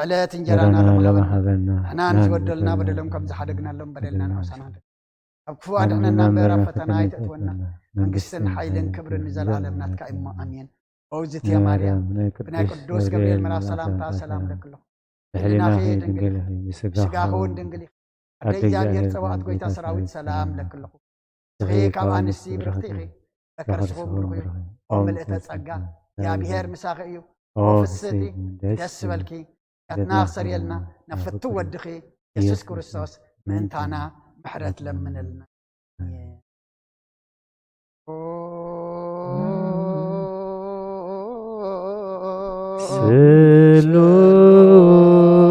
ዕለት እንጀራና ለማሃበና احنا نزودلنا بدلهم كم زحدقنا لهم بدلنا نحسنا أبكفوا عدنا نمبر فتنا يتأتونا منقسن حيلن كبر نزل عالمنا تكايما أمين ووزت يا مريم بنا قدوس قبريل ملا سلام تا سلام لك الله إلنا خير دنقلي سقاهون دنقلي أدي جابير سواءت قويتا سراويت سلام لك الله خيك أوانسي برختيخي ذكر سخوب برغيو وملئت تسقا يا بيهر مساقيو وفستي يسبلكي أتناخسر يلنا نفتو ودخي يسوس كريستوس من تانا بحرت لمن لنا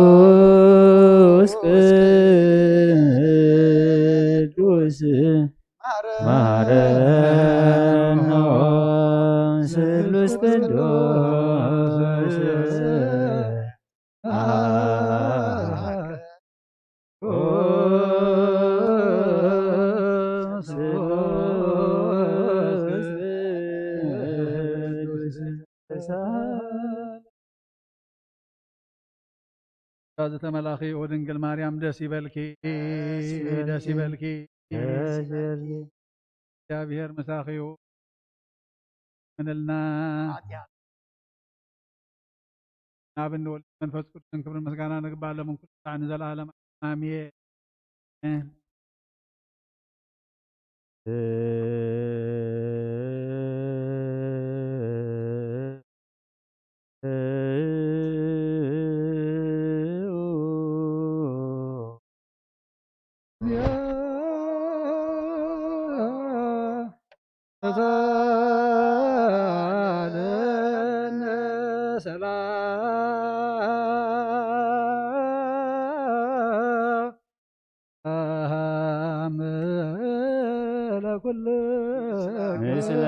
ስሉስ ቅዱስ ማረኖ ስሉስ ቅዱስ ተመላኺ ወድንግል ማርያም ደስ ይበልኪ ደስ ይበልኪ እግዚአብሔር መሳኺዩ ምንልና ናብን ወልድ መንፈስ ቅዱስን ክብርን ምስጋና ንግባእ ለምን ኩሉ ሰዓት ንዘለዓለም አሜን። ምስለ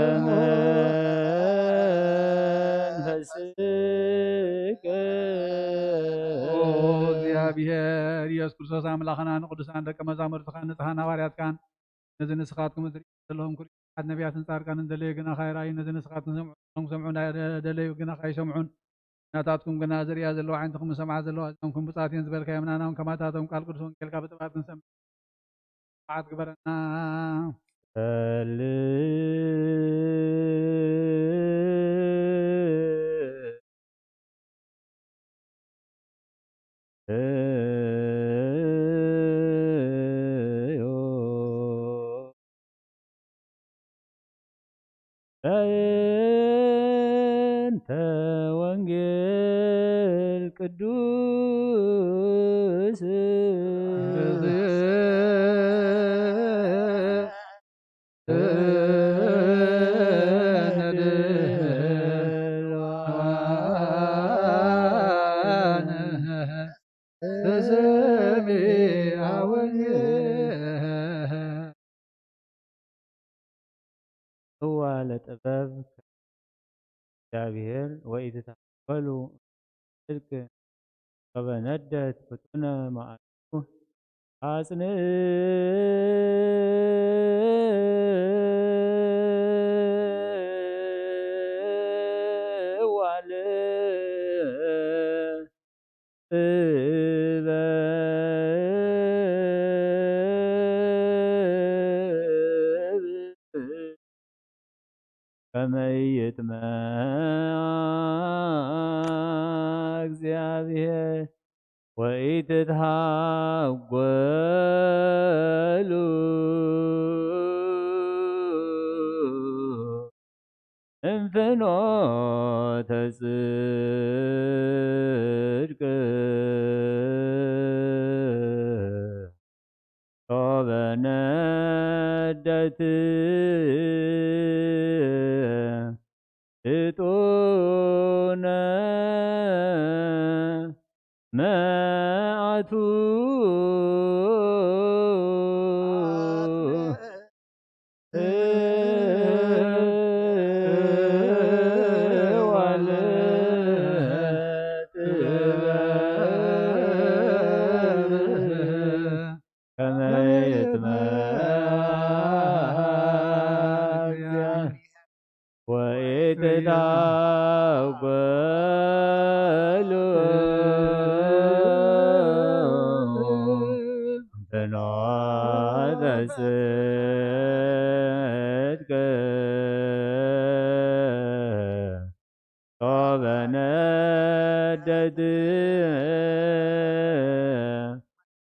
መንፈስከ እግዚአብሔር ኢየሱስ ክርስቶስ አምላኽና ንቅዱሳን ደቀ መዛሙርትኻ ንጹሓን ሐዋርያትካን ነዚ ንስኻትኩም እትሪኡ ዘለኹም ኩሉ ነቢያትን ጻድቃንን ደለዩ ግና ኸይራእዩ ነዚ ንስኻትኩም ሰምዑ ደለዩ ግና ከይሰምዑን ናታትኩም ግና ዝርያ ዘለዋ ዓይንትኩም ሰምዓ ዘለዋ እዚኦምኩም ብፅዓት እየን ዝበልካ የምናናውን ከማታቶም ቃል ቅዱስ ወንጌልካ ብጥባት ክንሰምዕ ጥዓት ግበረና በእንተ ወንጌል ቅዱስ ለጥበብ እግዚአብሔር ወኢትተቀበሉ ጽድቅ ከበነደት ፍጡነ መዓቱ አጽንዕዋ ከመ ይጥመዕ እግዚአብሔር ወኢትትሃጐሉ እምፍኖተ ጽድቅ ሶበ ነደት ፍጡነ መዓቱ ወኢትትሃጐሉ ፍኖተ ጽድቅ ሶበ ነደት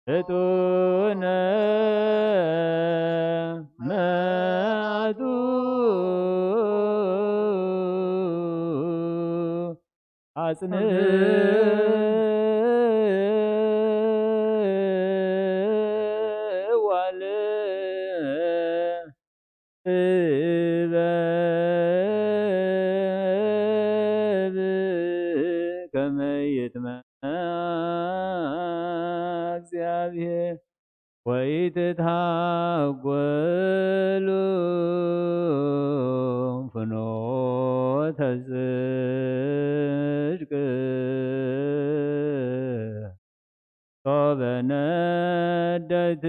ፍጡነ መዓቱ አጽንዕዋ ለጥበብ ወይትታጐሉ ፍኖተ ጽድቅ ሶበ ነደት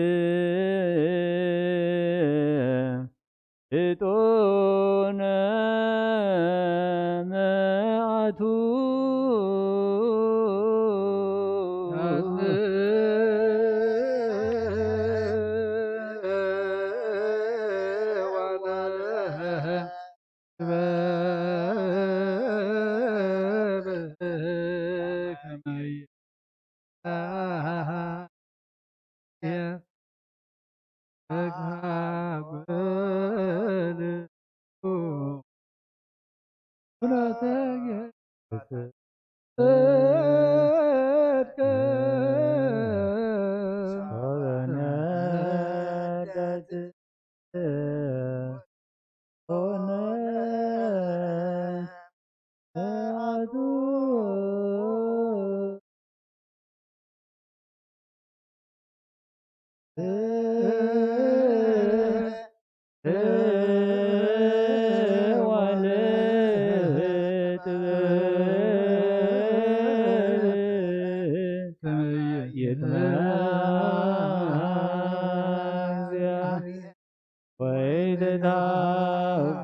እቶነ መዓቱ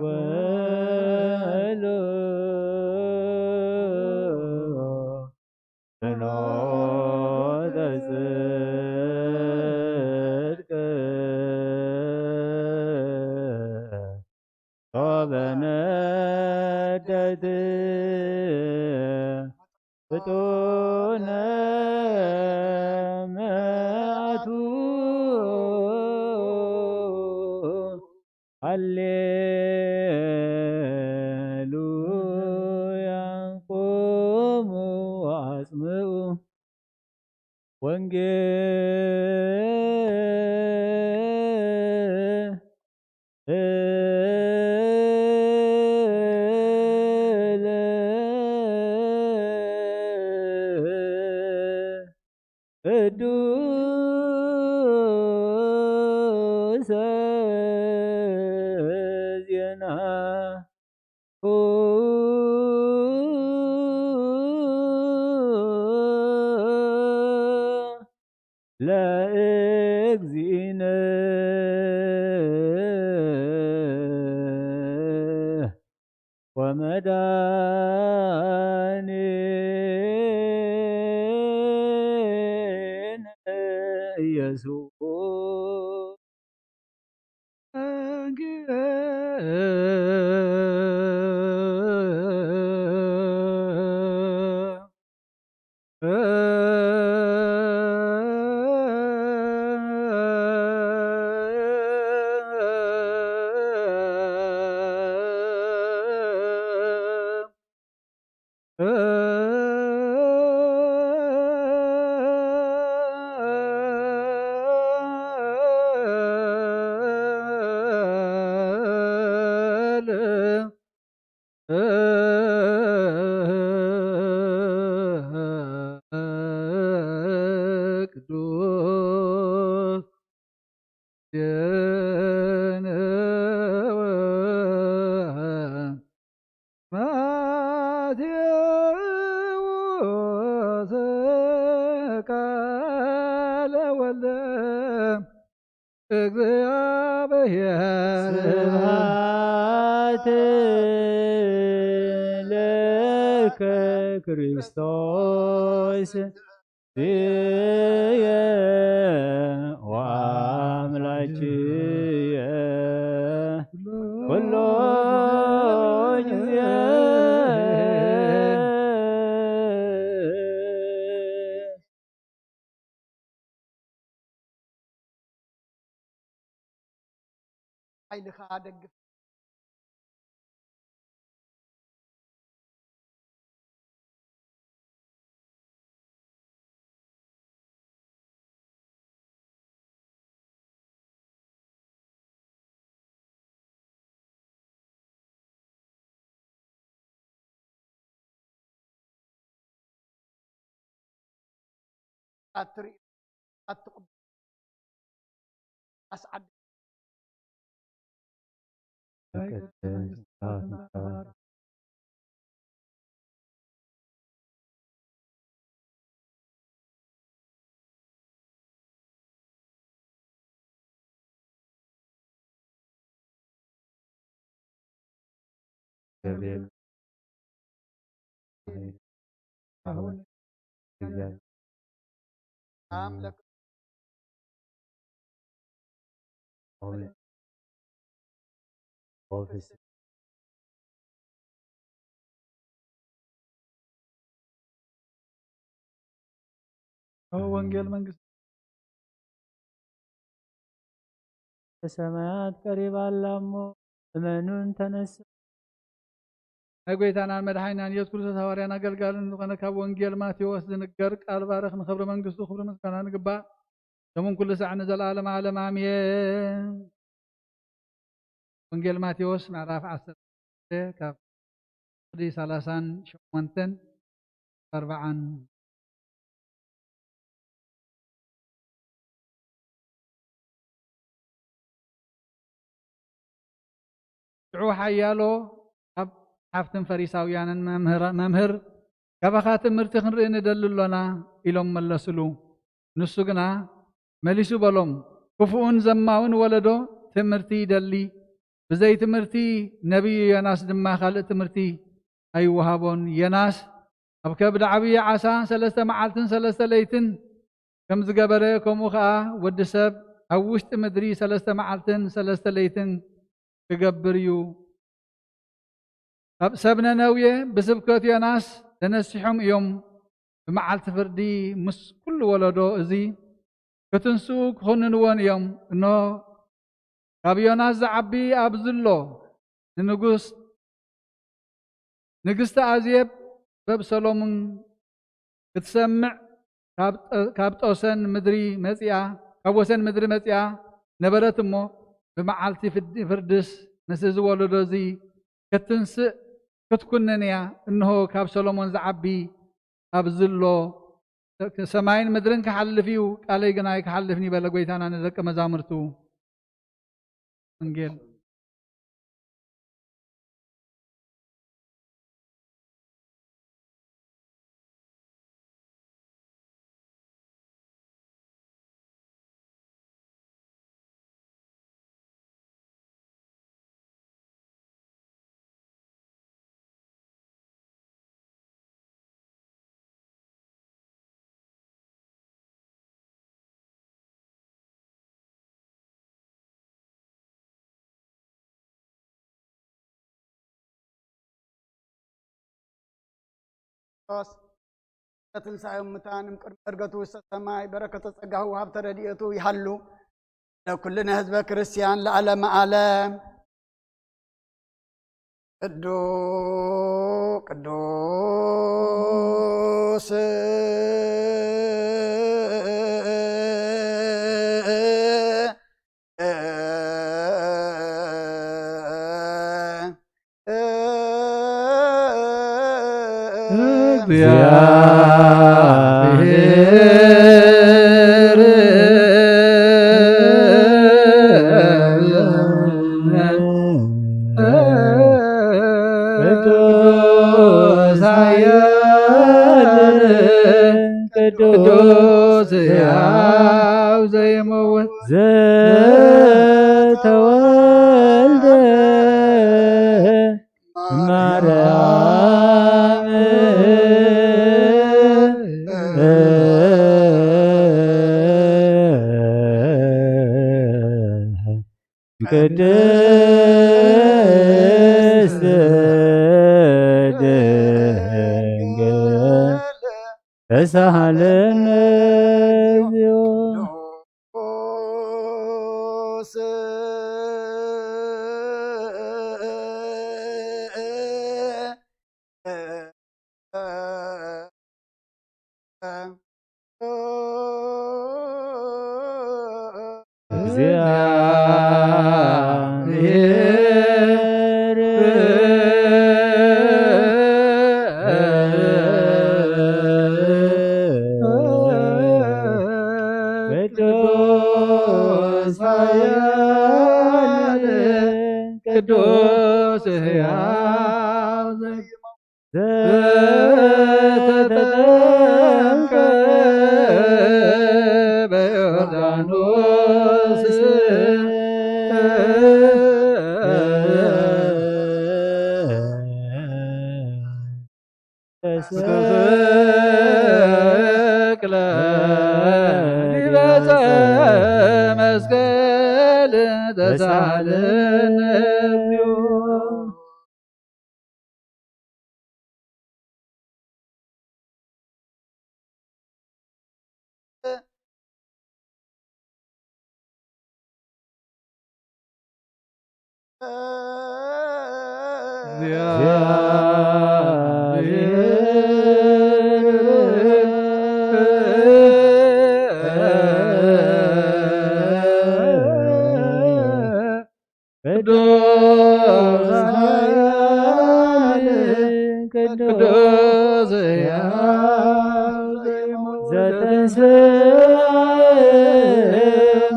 ወይትታጐሉ ፍኖተ ጽድቅ ሶበ ነደት እቶነ መዓቱ ሃሌሉያ ቆሙ ወአጽምዑ ቅዱሰ ዜናሁ ለእግዚእነ ወመድኃኒነ ኢየሱስ ቅዱስ ዜነወ ማቴዎስ ቃለ ወልደ እግዚአብሔር ስብሐት ለከ ክርስቶስ ዝየ ወአምላክየ ኩሎ ጊዜ ኃይልኻ ደግፍ أتري أتقبل أسعد لك ወንጌል መንግስት በሰማያት ቀሪባ አላሞ እመኑን ተነስ ጎይታና መድኃኒናን ኢየሱስ ክርስቶስ ሐዋርያን አገልጋልን ዝኾነ ካብ ወንጌል ማቴዎስ ዝንገር ቃል ባረኽ ንኽብሪ መንግስቱ ክብሪ ምስጋና ንግባእ ሎምን ኩሉ ሰዓት ንዘለዓለም ዓለም አሜን። ወንጌል ማቴዎስ ምዕራፍ 10 ካብ 38 40 ድዑ ሓያሎ ኣብ ሓፍትን ፈሪሳውያንን መምህር ካባኻ ትምህርቲ ክንርኢ ንደሊ ኣሎና ኢሎም መለስሉ። ንሱ ግና መሊሱ በሎም ክፉኡን ዘማውን ወለዶ ትምህርቲ ይደሊ ብዘይ ትምህርቲ ነቢዩ ዮናስ ድማ ካልእ ትምህርቲ ኣይወሃቦን። ዮናስ ኣብ ከብዲ ዓብዪ ዓሳ 3 መዓልትን 3 ለይትን ከም ዝገበረ ከምኡ ከዓ ወዲ ሰብ ኣብ ውሽጢ ምድሪ 3 መዓልትን 3 ለይትን ክገብር እዩ። ኣብ ሰብ ነነውየ ብስብከት ዮናስ ተነሲሖም እዮም ብመዓልቲ ፍርዲ ምስ ኩሉ ወለዶ እዚ ክትንስኡ ክኾንንዎን እዮም። እኖ ካብ ዮናስ ዝዓቢ ኣብ ዝሎ ንግስቲ ኣዝየብ በብሰሎምን ክትሰምዕ ካብ ወሰን ምድሪ መፂኣ ነበረት እሞ ብመዓልቲ ፍርድስ ምስ ዝወለዶ እዚ ክትንስእ ክትኩነን እያ። እንሆ ካብ ሰሎሞን ዝዓቢ ኣብ ዝሎ ሰማይን ምድርን ክሓልፍ እዩ ቃለይ ግና ክሓልፍኒ በለ ጎይታና ንደቀ መዛሙርቱ። ወንጌል ትንሣኤ ሙታን ቅድመ ዕርገቱ ውስተ ሰማይ በረከተ ጸጋሁ ወሀብተ ረድኤቱ ይሃሉ ለኩልነ ህዝበ ክርስቲያን ለዓለመ ዓለም። ቅዱስ እግዚአብሔር ቅዱስ ሕያው ዘይመውት ዘተወልደ ማርያም ቅድስት ድንግል ተሳሃለነ እግዚአብሔር ቅዱስ ኃያል ቅዱስ ሕያው ዘተጠምቀ በዮርዳኖስ ተሰቅለ ዲበ መስቀል ተሳለነ ቅዱስ ሕያው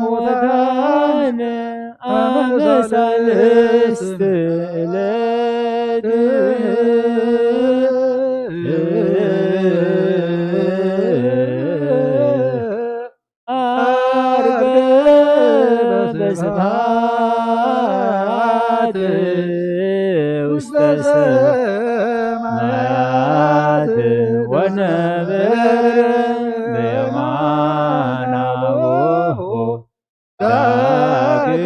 ዘተሰሙታነ አመሳልስት ዕለት ዓርገ በስብሐት ውስተ ሰማያት ወነበረ በየማነ አቡሁ ዳግመ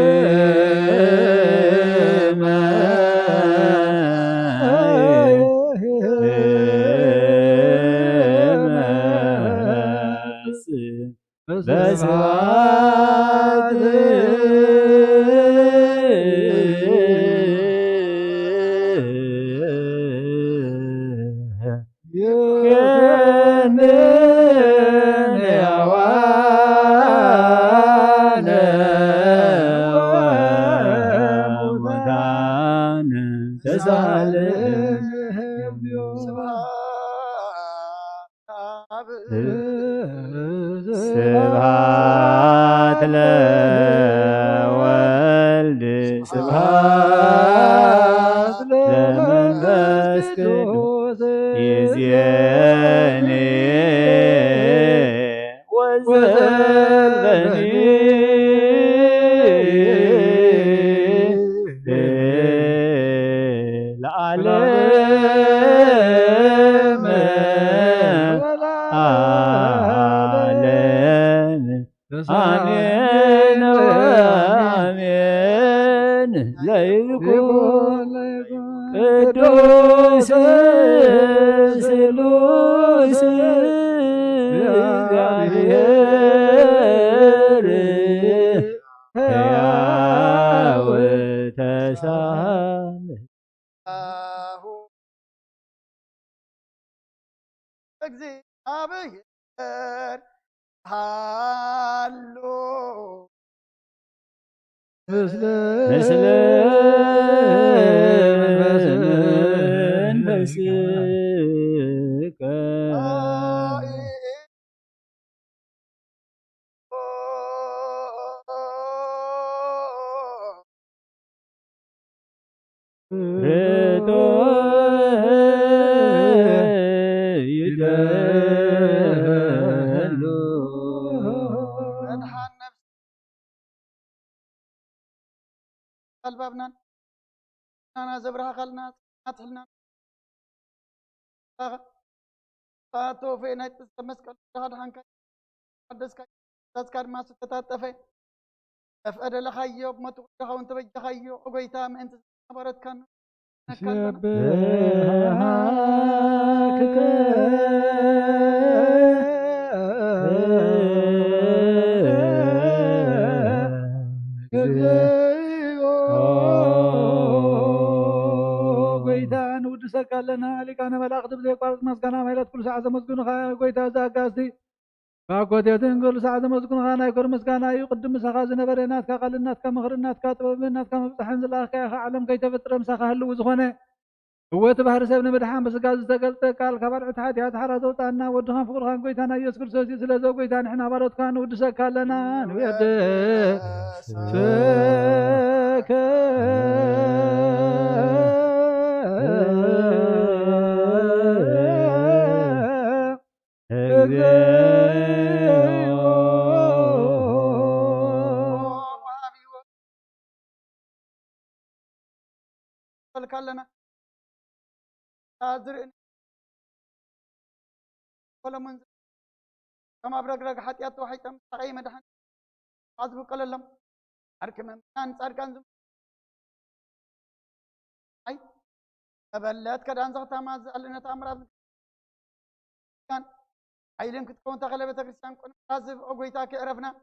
ይመጽእ በስብሐት ስብሐት ለወልድ ስብሐት ለመንፈስ ቅዱስ ይእዜኒ ወዘልፈኒ ለዓለመ ዓለም አሜን ወአሜን። ለይኩን ቅዱስ ስሉስ እግዚአብሔር ሕያው ተሳለ እግዚአብሔር ሃሎ ምስለ መንፈስከ ርቶ ይደሉ መድኃን ነፍስ አልባብናን ናና ዘብርሃኸልና አትሕልና አቶ ፌናይት ተመስቀል ዳድሃንካ ቀደስካ ዛዝካ ድማ ዝተታጠፈ ተፍቀደለኻዮ ብመቱ ድኻውን ተበጀኻዮ ጎይታ ምእንቲ ዝነበረትካን ሰብሐክከ ጎይታ ንውድሰካ ኣለና ሊቃነ መላእክቲ ብዘይቋርጥ መስጋና ማለት ኩሉ ሰዓት ዘመስግኑኻ ጎይታ ዘኣጋዝቲ ባኮቴትን ኩሉ ሰዓት ዘመስግኑኻ ናይ ኮር ምስጋና እዩ ቅድም ምሳኻ ዝነበረ ናትካ ቃልን ናትካ ምኽርን ናትካ ጥበብን ናትካ መብፅሕን ዝለኣኽካ ኢኻ ዓለም ከይተፈጥረ ምሳኻ ህልው ዝኾነ قوة بحر سبن مدحان بس قاز استقلت قال كبر عتحات يا تحرى زوطانا ودخان فقر خان قويتانا يسوع كريستوس يسلا قويتان احنا بارد كان ودسك لنا نويد سك لنا حاضر ولا منزل كما برغرغ حتيات وحيتم تقي مدحن عذب قللم اركم من صاركان اي قبلت كدان زغتا ما زالنا تامرات كان عيلم كتكون تغلبت كريستيان كون حاسب اوغيتا كعرفنا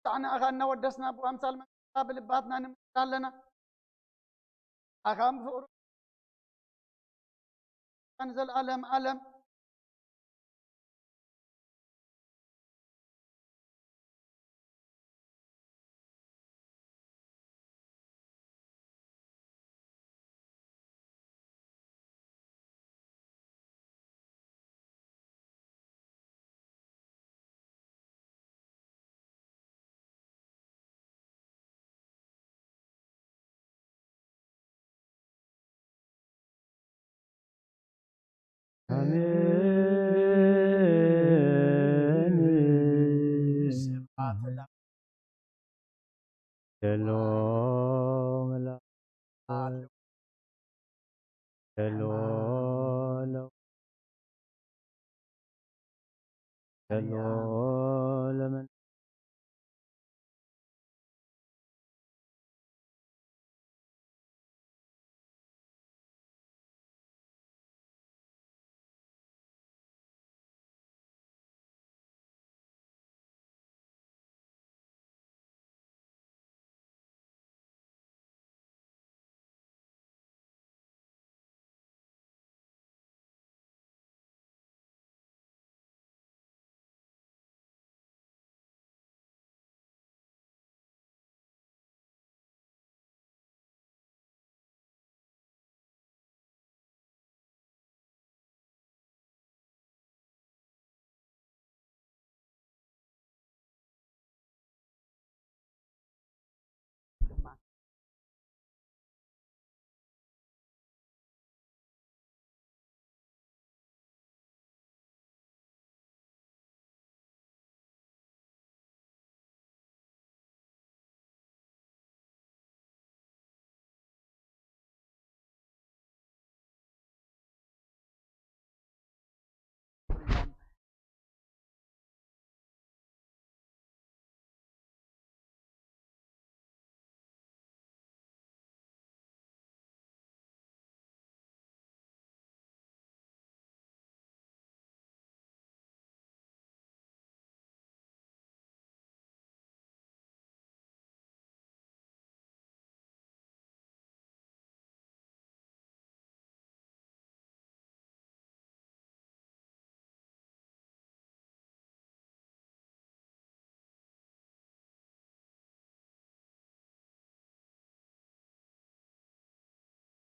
تعنا اخانا ودسنا ابو امثال من بلباتنا نمثالنا اخام فور انزل علم علم آمين سلام لا سلام سلام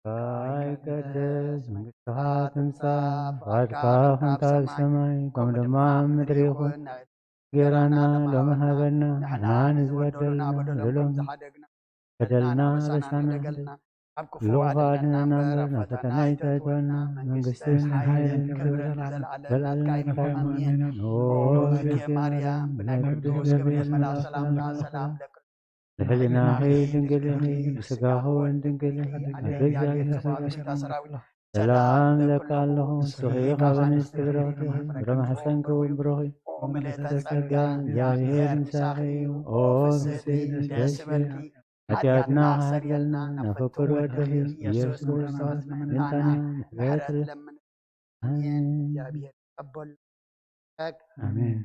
قدس منقطعة تمسح فاتكا خنتا السماي كم دماء مدريخو جيرانا لما هبنا نحنا نزبدلنا للهم بدلنا بسانا لغفادنا نمرنا فتناي تجولنا من قستين حيين بالعلم كفاية نور مريم بناي قدوس كبير ملا سلام لهلنا هي دنقله بسقاه وندنقله الرجال سلام لك اللهم صحيح ونستبرغته برم حسنك وبرغي وملتسكا جاهر مساخي وفسين دشبلتي أتياتنا هدلنا نفكر ودهي يسوس ننتاني محبات آمين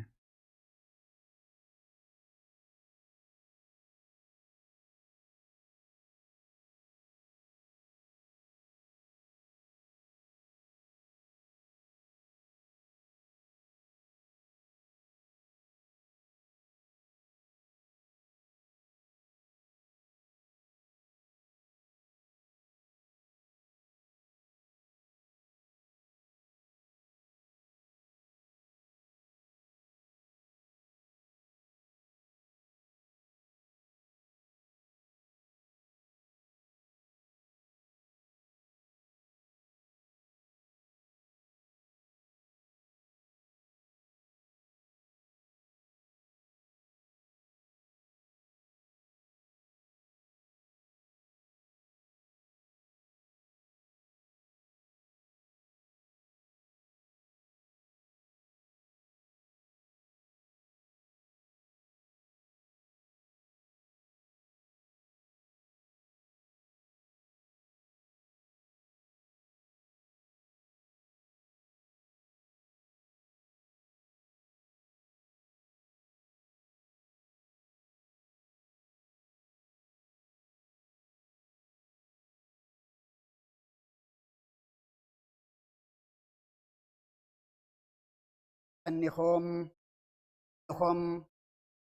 أنكم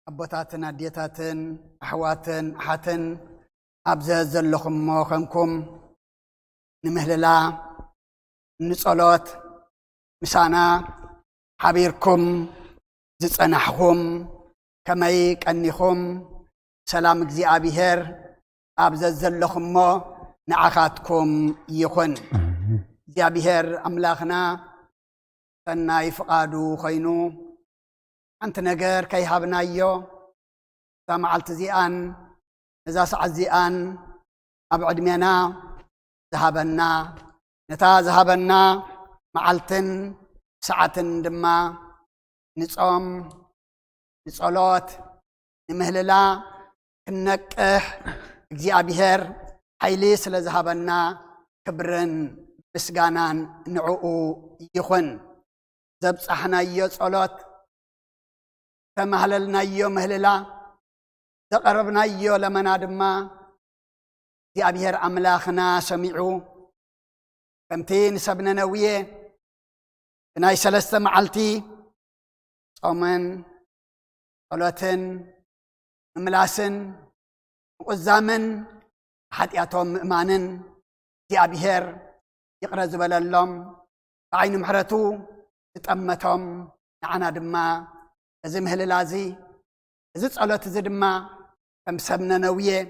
أبوتاتن أديتاتن أحواتن أحاتن أبزاز لكم موخنكم نمهللا نصلوت مسانا حبيركم زصنحكم كماي كنيكم سلام እግዚአብሔር أبزاز لكم مو نعخاتكم يكون እግዚአብሔር أملاخنا تناي فقادو خينو أنت نجار كي هبنايو سمعت زيان إذا سعد زيان أبعد منا ذهبنا نتا ذهبنا معلتن ساعة دما نصوم نصلات نمهللا كنكح እግዚአብሔር حيلي سل ذهبنا كبرن بسجانان نعو يخن زبصحنا يصلات تمهللنا يوم مهللا تقربنا يوم لمن دما እግዚአብሔር أملاخنا سمعوا كمتين سبنا نويه ناي سلسة معلتي صومن صلاتن ملاسن وقزامن حتياتهم مؤمنن እግዚአብሔር يقرز بلالهم بعين محرتو تتأمتهم نعنا دما إذا مهللازي إذا صلات إذا دما كم سبنا نويه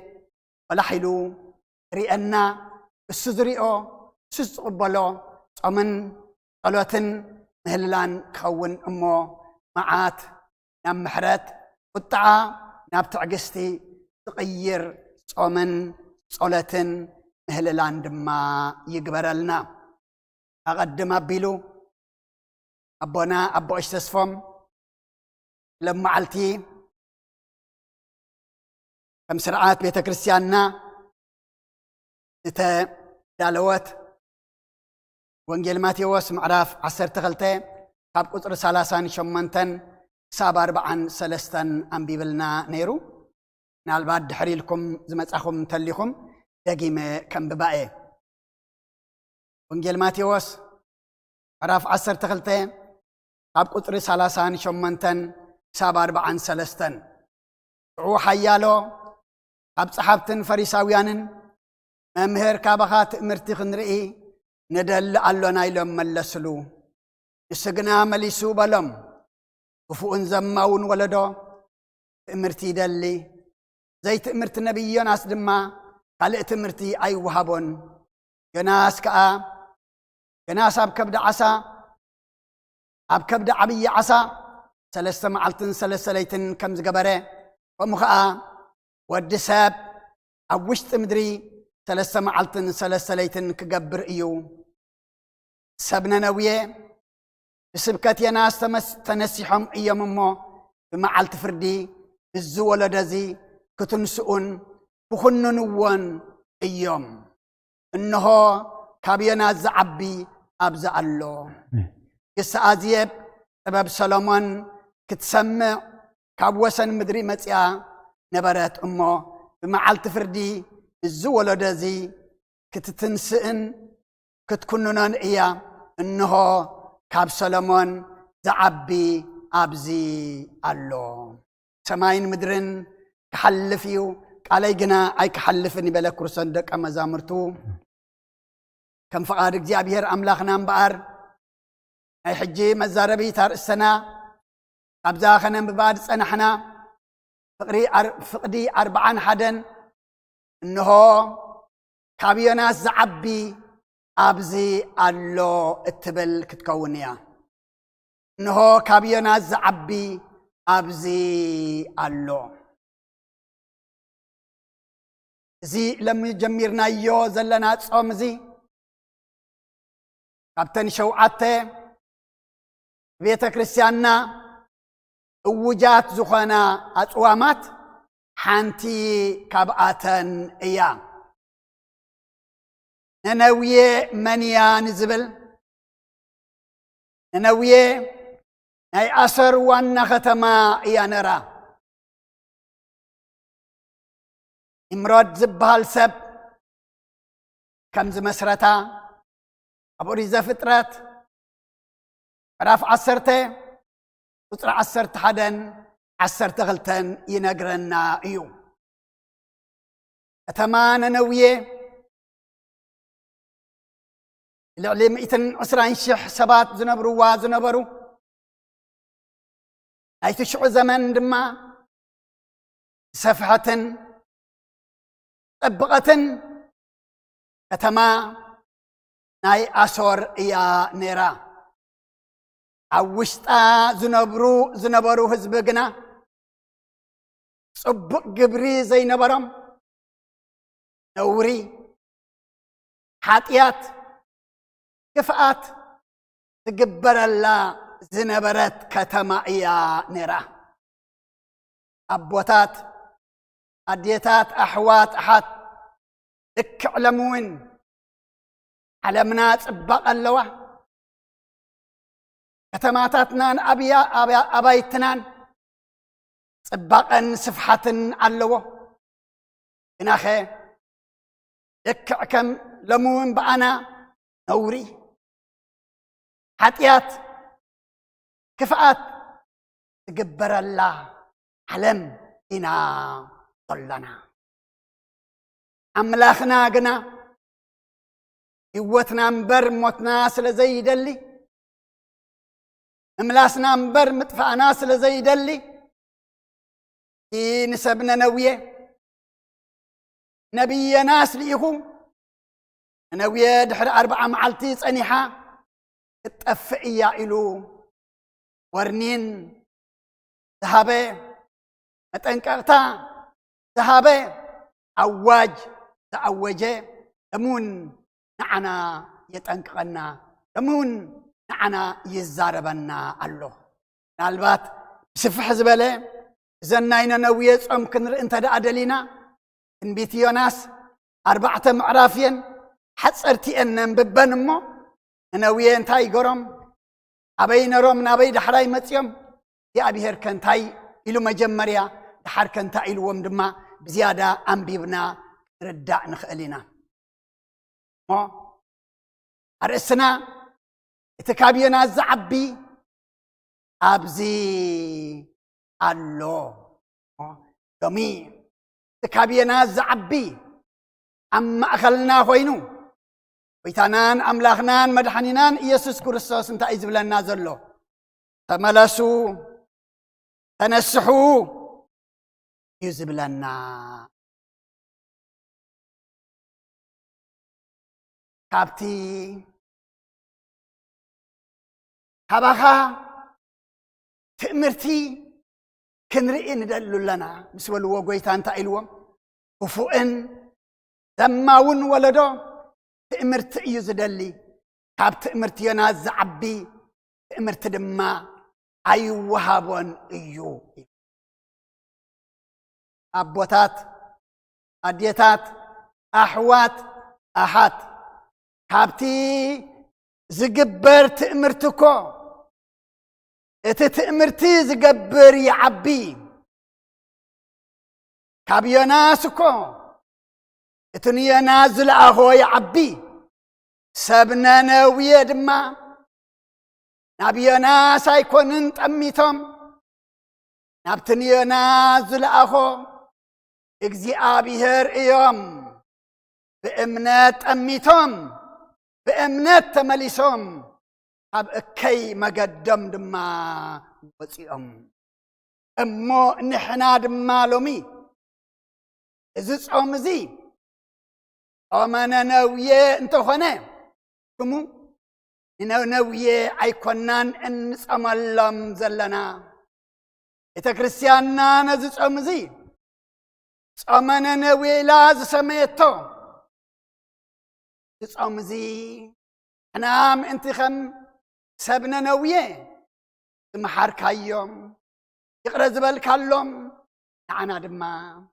ولا حلو رئنا السزريو سزقبلو صمن صلاتن مهللان كون أمو معات نام محرت قطعة ناب تعجستي تغير صمن صلاتن مهللان دما يقبر لنا أقدم أبيلو أبونا أبو إشتسفهم لما علتي كم سرعات بيت كريستياننا دالوات وانجيل ماتيوس معراف 10 تغلتي كاب قطر 30 شمنتن ساب 4 سلستن أنبيبلنا نيرو نالباد دحري لكم زمصاخم تليكم دقيمة كم ببائي وانجيل ماتيوس معراف 10 تغلتي كاب قطر 30 شمنتن ساب 4 سلستن روح يالو أب صحابتن فريساويانن ممهر كابخات مرتي خنرئي ندل علونا إلهم ملسلو السقنا مليسو بلم وفوء زماون ولدو تأمرتي دلي زي تأمرت النبيون أسدما قال تأمرتي أي وهابون جناس كأ جناس أب كبد عسى أب كبد عبي عسى سلسة معلتن سلسة ليتن كم زقبره ومخاء ودساب أوشت مدري سلسة معلتن سلسة ليتن كقبر إيو سبنا نويه بسبكات يناس تنسيحهم إيام أمو بمعلت فردي بالزولة دزي كتنسؤون بخننوان إيام إنه كابينا زعبي أبزع الله قصة أزيب سبب سلمان كتسمع كابوسن مدري متيا نبرات أمه بمعلت فردي الزولة دزي كتتنسئن كتكوننان إيا إنه كاب سلمان زعبي أبزي الله سماين مدرن كحلفيو علي جنا أي كحلفني بلا كرسندك أما زامرتو كم فقارك جابير أملاخنا مبار أي حجي مزاربي تار السنة أبزاخنا ببعد سنحنا فقدي 40 حدن إنه كابينا زعبي أبزي الله اتبل كتكونيا إنه كابينا زعبي أبزي الله زي لم يجمرنا يو زلنا تصوم زي كابتن شوعته بيت كريستياننا وجات زخنا أصوامات حانتي كابعاتن إيا ننويه منيا نزبل ننويه ناي أسر وانا ختما إيا نرى إمراد زبال سب كم زمسرتا أبو ريزا فطرات راف عصرته قصر 11-12 ينقرنا إيو أتمان نوية لعلي 120 سبات زنبرو أي تشعو زمن دما سفحة طبقة كتما ناي أسور يا نيرا عوشتا زنبرو هزبقنا صبق قبري زي نبرم نوري حاتيات كفاءات تقبر الله زنبرت كتما يا نيرا أبوتات أديتات أحوات أحد لك علمون علمنا تبق اللوه كتماتاتنا أبايتنان تبقى سفحة اللوه إناخي لك كم لمون بأنا نوري حتيات كفاءات تقبر الله علم إنا طلنا أملاخنا قنا يوتنا مبر موتنا سلزي دلي أملاسنا مبر متفعنا سلزي دلي نسبنا نوية نبي ناس ليهو نوية دحر 4 معلتي صنيحة تطفئيا إلو ورنين ذهبي متنكرتا ذهبي أواج تأوجي لمون نعنا يتنكرنا لمون نعنا يزاربنا الله نالبات بسفح زبالة زناينا نوية أمكن انت دا أدلينا انبيت يوناس 4 معرافين حصرتي أنم ببنمو نوية انتاي قرم أبين روم نابي دحراي متيوم يا أبي هركنتاي إلو مجمريا دحر كنتا إلو ومدما بزيادة أنبيبنا رداء نخألنا ما أرسنا اتكابينا الزعبي أبزي الله دمي اتكابينا الزعبي أما أخلنا خوينو ويتانان أملاخنان مدحنينان إيسوس كريستوس انتا إذ بلنا زلو تملسوا تنسحوا يزب لنا كابتي كاباخا تأمرتي كنرئي ندلو لنا مسولو وقويتان تأيلوم وفوئن دماون ولدو تأمرت يزدلي كاب تأمرت يناز عبي تأمرت دما أي وهابون إيو أبوتات أديتات أحوات أحات كابتي زقبر تأمرتكو تأمرتي زقبر يعبي كابيوناسكو اتنينازل أهو يعبي سبنا نوية دما نبينا سايكونن تأميتهم نبتنينازل أهو اجزي أبيهر إيوم بإمنات أميتهم بإمنات تمليسهم أب كي مقدم دما وصيهم أمو نحنا دما لومي إذن أمزي أمانا نوية انتو خانة كمو نوية أيكونان إنس أمالهم زلنا إتا كريستياننا نزيز أمزي أمانا نوية لاز سميتو زيز أمزي أنام انتخم سبنا نوية محار كايوم يقرأ زبال كالوم نعنا دما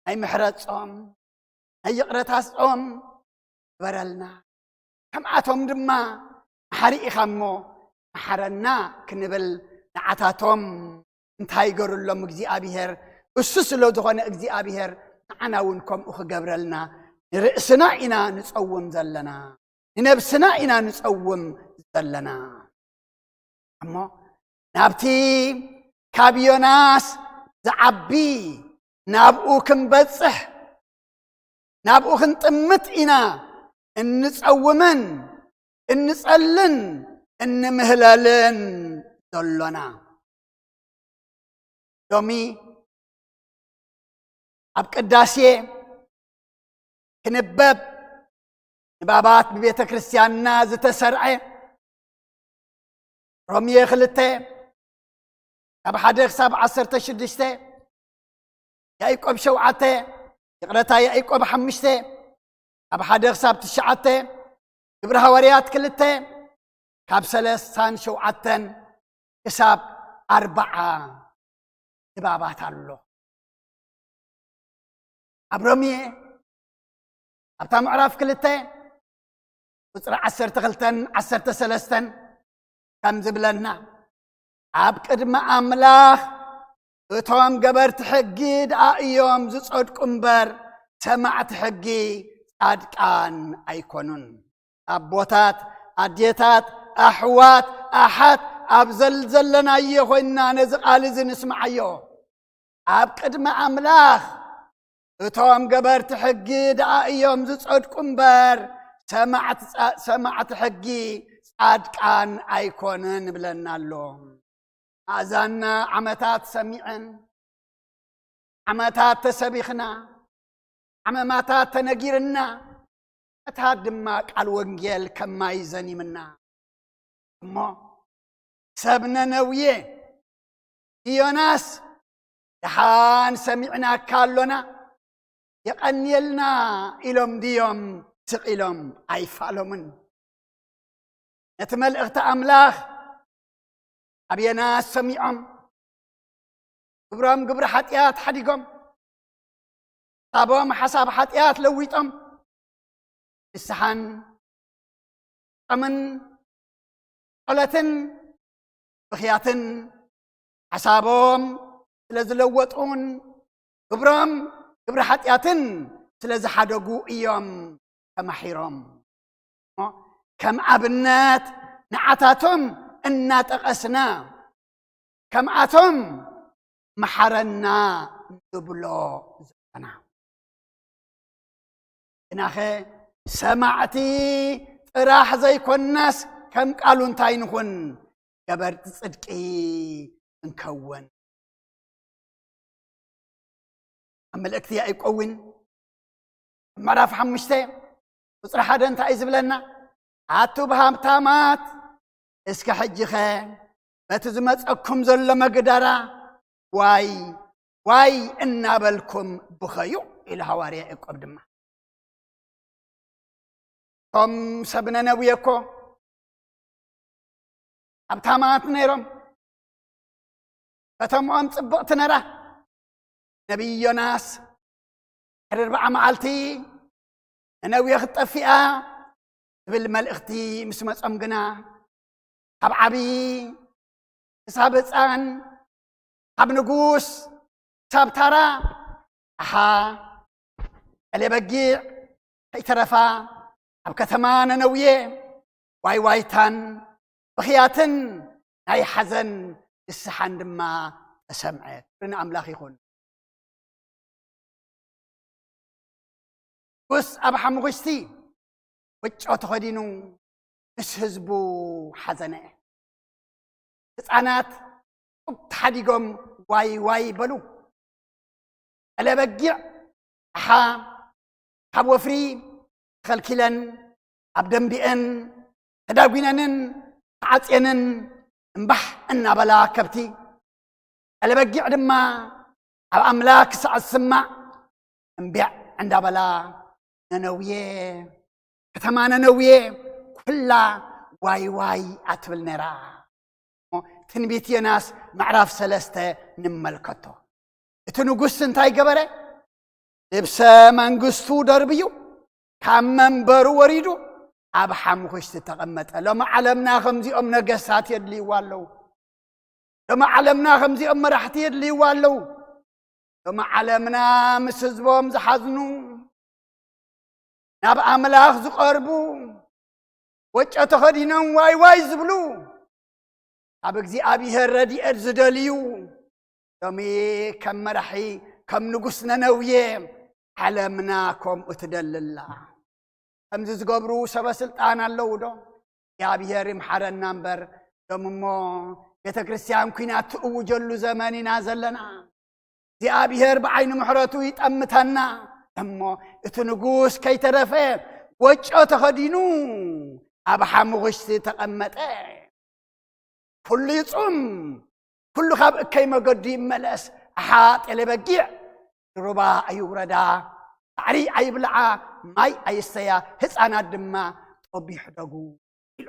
أي محرصهم أي يقرأ تاسهم برلنا كم عاتهم دما محاري إخامو محرنا كنبل نعاتاتهم انتهي قرر لهم اجزي أبيهر السوس لو دخوانا اجزي أبيهر نعنا ونكم أخ قبرلنا رئسنا إنا نتقوم زلنا نبسنا إنا نتقوم زلنا أما نابتي كابيوناس زعبي نابقو كنبصح نابقو كنطمت إنا انصومن انصلن انمهللن دلنا دومي اب قداسي كنبب نبابات ببيت كريستياننا زتسرعي روميه خلته اب حدق ساب 16 يعقوب 7 يقرتا يعقوب 5 اب حدق ساب 9 ግብረ ሐዋርያት 2 ካብ 37 ክሳብ 40 ንባባት ኣሎ አብሮሚየ ኣብታ ምዕራፍ 2 ቁጽሪ 12 13 ከም ዝብለና ኣብ ቅድመ ኣምላኽ እቶም ገበርቲ ሕጊ ደኣ እዮም ዝጸድቁ እምበር ሰማዕቲ ሕጊ ጻድቃን ኣይኮኑን አቦታት አዴታት አሕዋት አሓት ኣብ ዘልዘለናዮ ኮይና ነዚ ቃል እዚ ንስማዓዮ ኣብ ቅድመ ኣምላኽ እቶም ገበርቲ ሕጊ ደኣ እዮም ዝጸድቁ እምበር ሰማዕቲ ሕጊ ጻድቃን ኣይኮኑን ብለና ኣሎ ኣዛና ዓመታት ሰሚዕን ዓመታት ተሰቢኽና ዓመማታት ተነጊርና أتهدم قال وانجيل كما يزني منا ما سبنا نويه يوناس دحان سمعنا كالونا يقنيلنا إلهم ديوم تقيلهم أي فالومن نتمل اغتى أملاخ أبي ناس سمعهم قبرهم قبر حتيات حديقهم طابهم حساب حتيات لويتهم السحن أمن قلتن بخياتن حسابهم سلزلوتون قبرهم قبر حتياتن سلزحدقو إيام كمحيرهم كم أبنات نعتاتهم إنا تقسنا كم أتم محرنا دبلو زبنا إناخي سمعتي راح زي كناس كم قالوا انتاي نكون جبرت صدقي نكون أما الأكتي يقوين معرف حمشتي وصراحة حدا انت عايز بلنا عاتو بهم تامات اسك حجخه بتزمت أكم زل مقدرة واي إنا بالكم بخيو إلى هواري يقوب دمه كم سبنا نويكو أبتامات نيرم فتمام صبقت نرى نبي يوناس 4 معالتي نوي خطفئة بالملئختي مسمى صمقنا حب عبي حساب صان حب نقوس حساب ترى أحا اللي بقيع اعترفا أب كثمان نويه وايتان بخياتن ناي حزن السحن دما سمعت رنا أملاخ يخون بس أب حمغشتي وجهه تخدينو مش هزبو حزنه تسعنات تحديقهم واي بلو ألا بقيع أحا حب وفري خلكلن عبدن بئن تداوينن عطينن انبح ان بلا كبتي الا بقيع دما على املاك ساعه السمع انبيع عند بلا ننويه كتما ننويه كلها واي اتبل نرا تنبيت يناس معرف 3 نملكته اتنقص انتاي قبره لبس منقصتو دربيو كم منبر وريدو أب حمخش تتقمت لما علمنا خمزي أم نقصات يدلي والو لما علمنا خمزي أم رحت يدلي والو لما علمنا مسزبهم زحزنو ناب أملاخ زقربو وجه تخدينا واي زبلو ኣብ እግዚኣብሔር ረድኤት ዝደልዩ ሎሚ ከም መራሒ ከም ንጉስ ነነውየ ዓለምና ከምኡ ትደልላ ከምዚ ዝገብሩ ሰበስልጣን ኣለዉ ዶ እግዚኣብሔር ይምሓረና እምበር ሎም እሞ ቤተ ክርስቲያን ኩናት ትእውጀሉ ዘመን ኢና ዘለና እግዚኣብሔር ብዓይኑ ምሕረቱ ይጠምተና እሞ እቲ ንጉስ ከይተረፈ ወጮ ተኸዲኑ ኣብ ሓሙኽሽቲ ተቐመጠ ኩሉ ይጹም ኩሉ ካብ እከይ መገዲ ይመለስ ኣሓጤለ በጊዕ ሩባ ኣይውረዳ ባዕሪ ኣይብልዓ ማይ ኣይስተያ ህፃናት ድማ ጦቢሕ ደጉ ኢሉ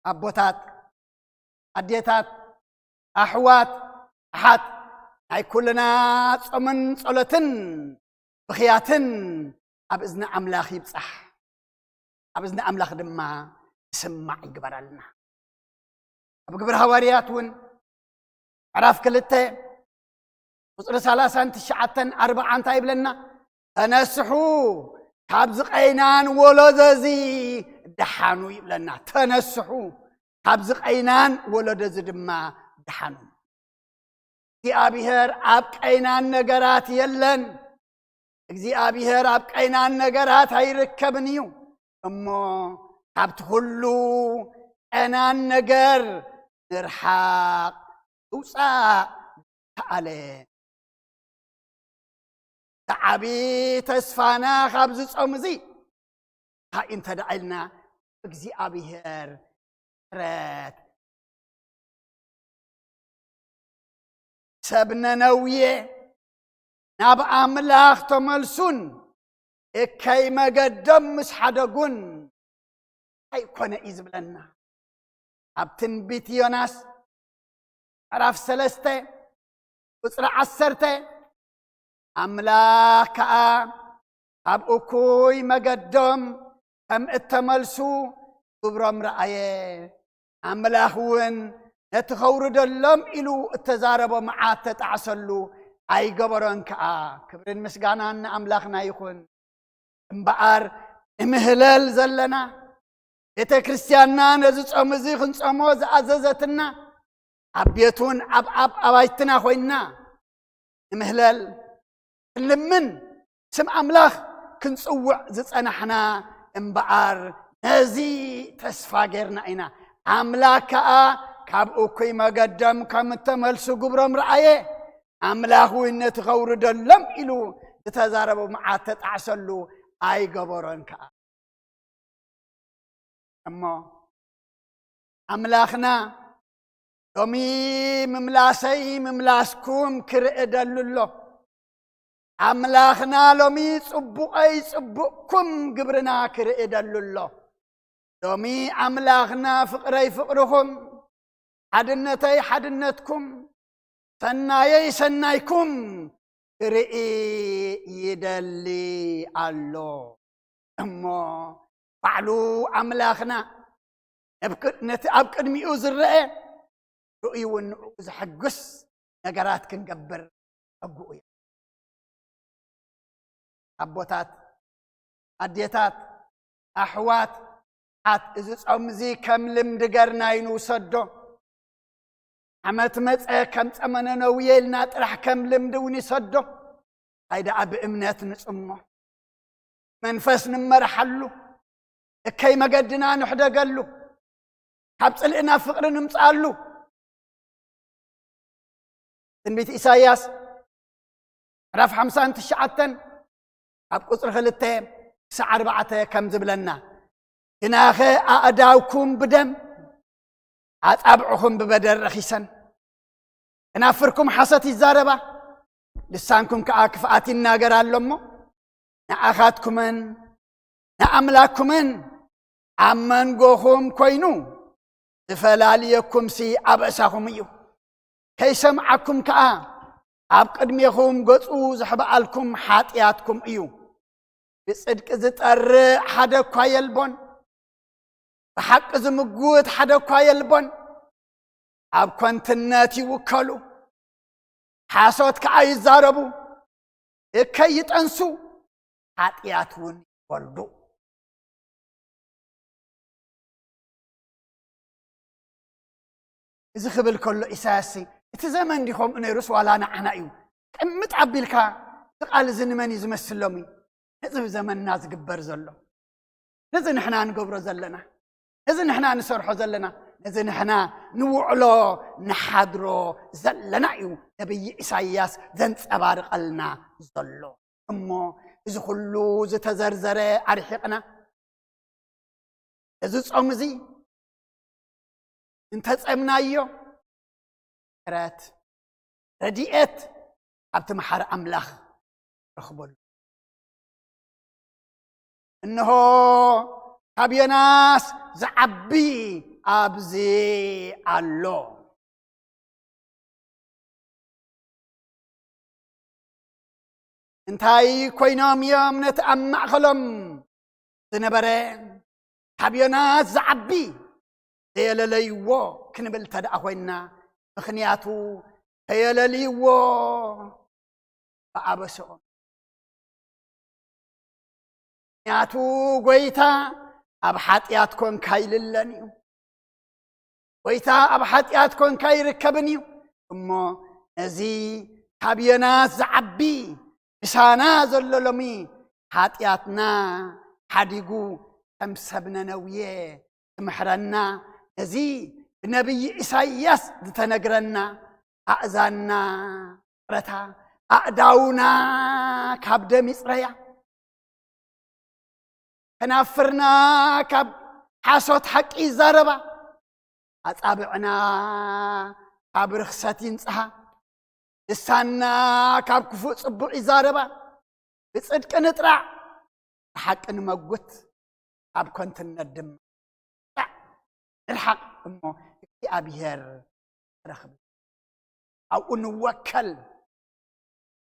ኣቦታት ኣዴታት ኣሕዋት ኣሓት ናይ ኩልና ጾምን ጸሎትን ብኽያትን ኣብ እዝኒ ኣምላኽ ይብጻሕ ኣብ እዝኒ ኣምላኽ ድማ ስማዕ ይግበረልና ኣብ ግብረ ሃዋርያት እውን ምዕራፍ 2 ቁፅሪ 39 40 እንታይ ይብለና ተነስሑ ካብ ዝቀይናን ወለዶዚ ደሓኑ ይብለና ተነስሑ ካብ ዝቀይናን ወለዶዚ ድማ ደሓኑ እግዚአብሔር ኣብ ቀይናን ነገራት የለን እግዚአብሔር ኣብ ቀይናን ነገራት አይርከብን እዩ እሞ ካብቲ ሁሉ ቀናን ነገር ንርሓቅ ውፃእ ተኣለ ተዓቢ ተስፋና ካብ ዝጾም እዚ እንታይ እንተደኣልና እግዚአብሔር ረት ሰብነነውየ ናብ ኣምላኽ ተመልሱን እከይ መገዶም ምስ ሓደጉን ኣይኮነ እዩ ዝብለና ኣብ ትንቢት ዮናስ ምዕራፍ 3 ቁፅሪ 10 ኣምላኽ ከዓ ኣብ እኩይ መገዶም ከም እተመልሱ ግብሮም ረአየ ኣምላኽ እውን ነቲ ኸውርደሎም ኢሉ እተዛረቦ መዓት ተጣዕሰሉ ኣይገበሮን ከዓ ክብርን ምስጋናን ንኣምላኽና ይኹን እምበኣር ንምህለል ዘለና ቤተ ክርስቲያንና ነዚ ጾም እዚ ክንጾሞ ዝኣዘዘትና ኣብ ቤቱን ኣብ ኣባይትና ኮይንና ንምህለል ክልምን ስም ኣምላኽ ክንጽውዕ ዝጸናሕና እምበኣር ነዚ ተስፋ ጌርና ኢና ኣምላኽ ከዓ ካብ እኩይ መገዶም ከም እተመልሱ ግብሮም ረአየ ኣምላኽ እውን ነቲ ኸውርደሎም ኢሉ ዝተዛረቦ መዓት ተጣዕሰሉ ኣይገበሮን ከዓ እሞ ኣምላኽና ሎሚ ምምላሰይ ምምላስኩም ክርኢ ደሉሎ ኣምላኽና ሎሚ ጽቡቐይ ጽቡቕኩም ግብርና ክርኢ ደሉሎ ሎሚ ኣምላኽና ፍቕረይ ፍቕርኹም ሓድነተይ ሓድነትኩም ሰናየይ ሰናይኩም ክርኢ ይደሊ ኣሎ እሞ ባዕሉ ኣምላኽና ነቲ ኣብ ቅድሚኡ ዝረአ ርእዩ እውን ንዕኡ ዘሐግስ ነገራት ክንገብር ሕጉኡ እዩ ኣቦታት ኣዴታት ኣሕዋት ሓት እዚ ጾም እዚ ከም ልምዲ ገርና ይንውሰዶ ዓመት መፀ ከም ፀመነ ነውየ ኢልና ጥራሕ ከም ልምዲ እውን ይሰዶ ሃይደኣ ብእምነት ንጽሞ መንፈስ ንመርሓሉ እከይ መገድና ንሕደገሉ ካብ ጽልእና ፍቕሪ ንምጽኣሉ ትንቢት ኢሳይያስ ምዕራፍ 59 ኣብ ቁፅሪ 2 ክሳብ 4 ከም ዝብለና ግናኸ ኣእዳውኩም ብደም ኣጻብዑኹም ብበደር ረኺሰን ከናፍርኩም ሓሰት ይዛረባ ልሳንኩም ከዓ ክፍኣት ይናገር ኣሎ እሞ ንኣኻትኩምን ንኣምላክኩምን ኣብ መንጎኹም ኮይኑ ዝፈላለየኩምሲ ኣብ እሳኹም እዩ ከይሰምዓኩም ከዓ ኣብ ቅድሜኹም ገጹ ዝሕበኣልኩም ሓጢኣትኩም እዩ ብጽድቂ ዝጠርእ ሓደ እኳ የልቦን ብሓቂ ዝምጉት ሓደ እኳ የልቦን ኣብ ኮንትነት ይውከሉ ሓሶት ከዓ ይዛረቡ እከይ ይጠንሱ ሓጢኣት እውን ይወልዱ إذا خبل كله إساسي إتزمن ديهم إنه يرس ولا نعنايو كم تعبيلك تقال زنماني زمسلومي نزل زمن الناس جبر زلوا نزل نحنا نقبر زلنا نزل نحنا نسرح زلنا نزل نحنا نوعلو نحضرو زلنا يو نبي إساياس زنت أبارق لنا زلوا أمو إذا كله زتزرزرة أرحقنا إذا صمزي انت تصمنا يو رات رديئت عبت محر أملاخ رخبل إنه كابيناس زعبي أبزي الله انتاي كوينام يوم نتأمع خلم زنبرين كابيناس زعبي يلليو كنبل تدعوينا مخنياتو يلليو فأبسون مخنياتو قويتا أبحاتياتكم كايللنيو قويتا أبحاتياتكم كايركبنيو أمو نزي كابينات زعبي بسانا زللمي حاتياتنا حديقو أمسبنا نويه محرنا نزي النبي إساياس تنقرنا أعزانا رتا أعداونا كابد مصريا كنافرنا كاب حاسوت حقي زاربا أصابعنا كاب رخصتين صحا لسانا كاب كفو صبوع زاربا بصدق نطرع حق نموت كاب كنت ندم الحق أمه في أبيهر رخب أو نوكل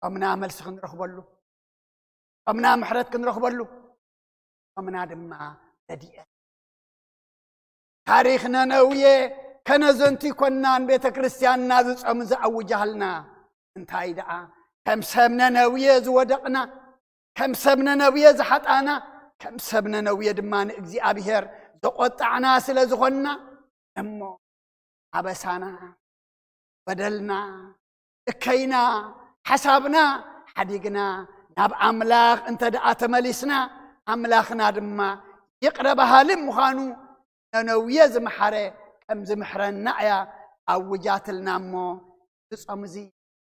أمنا ملسخ نرخبلو أمنا محرت نرخبلو أمنا دماء رديئة تاريخنا نوية كنزنتي كنان بيت كريستيان نازل أمز أو جهلنا انتهي دعا كم سبنا نوية زودقنا كم سبنا نوية زحطانا كم سبنا نوية دمان إجزي أبيهر زقطعنا سلازغنا أمو عبسانا بدلنا اكينا حسابنا حديقنا ناب أملاخ انت دعات مليسنا أملاخنا دما يقربها لمخانو ننوية زمحرة كم زمحرنا يا أوجات النامو تصمزي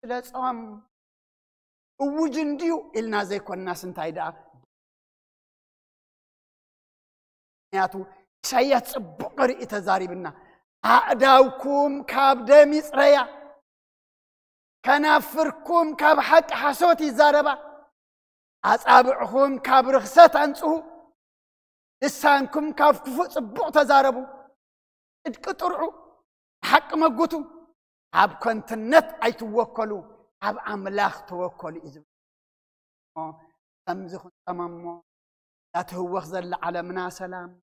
سلازغم ووجنديو إلنا زي كوناس انتاي دعا نياتو شايات صبقري تزاريبنا أعداوكم كاب دمي صريا كنافركم كاب حق حسوتي زاربا أصابعكم كاب رخصت أنصو لسانكم كاب كفو صبق تزاربو ادقطرعو حق مقوتو عب كنتنت أي توكلوا عب أملاخ توكلوا إذن أمزخ تمامو لا تهوخ زل عالمنا سلام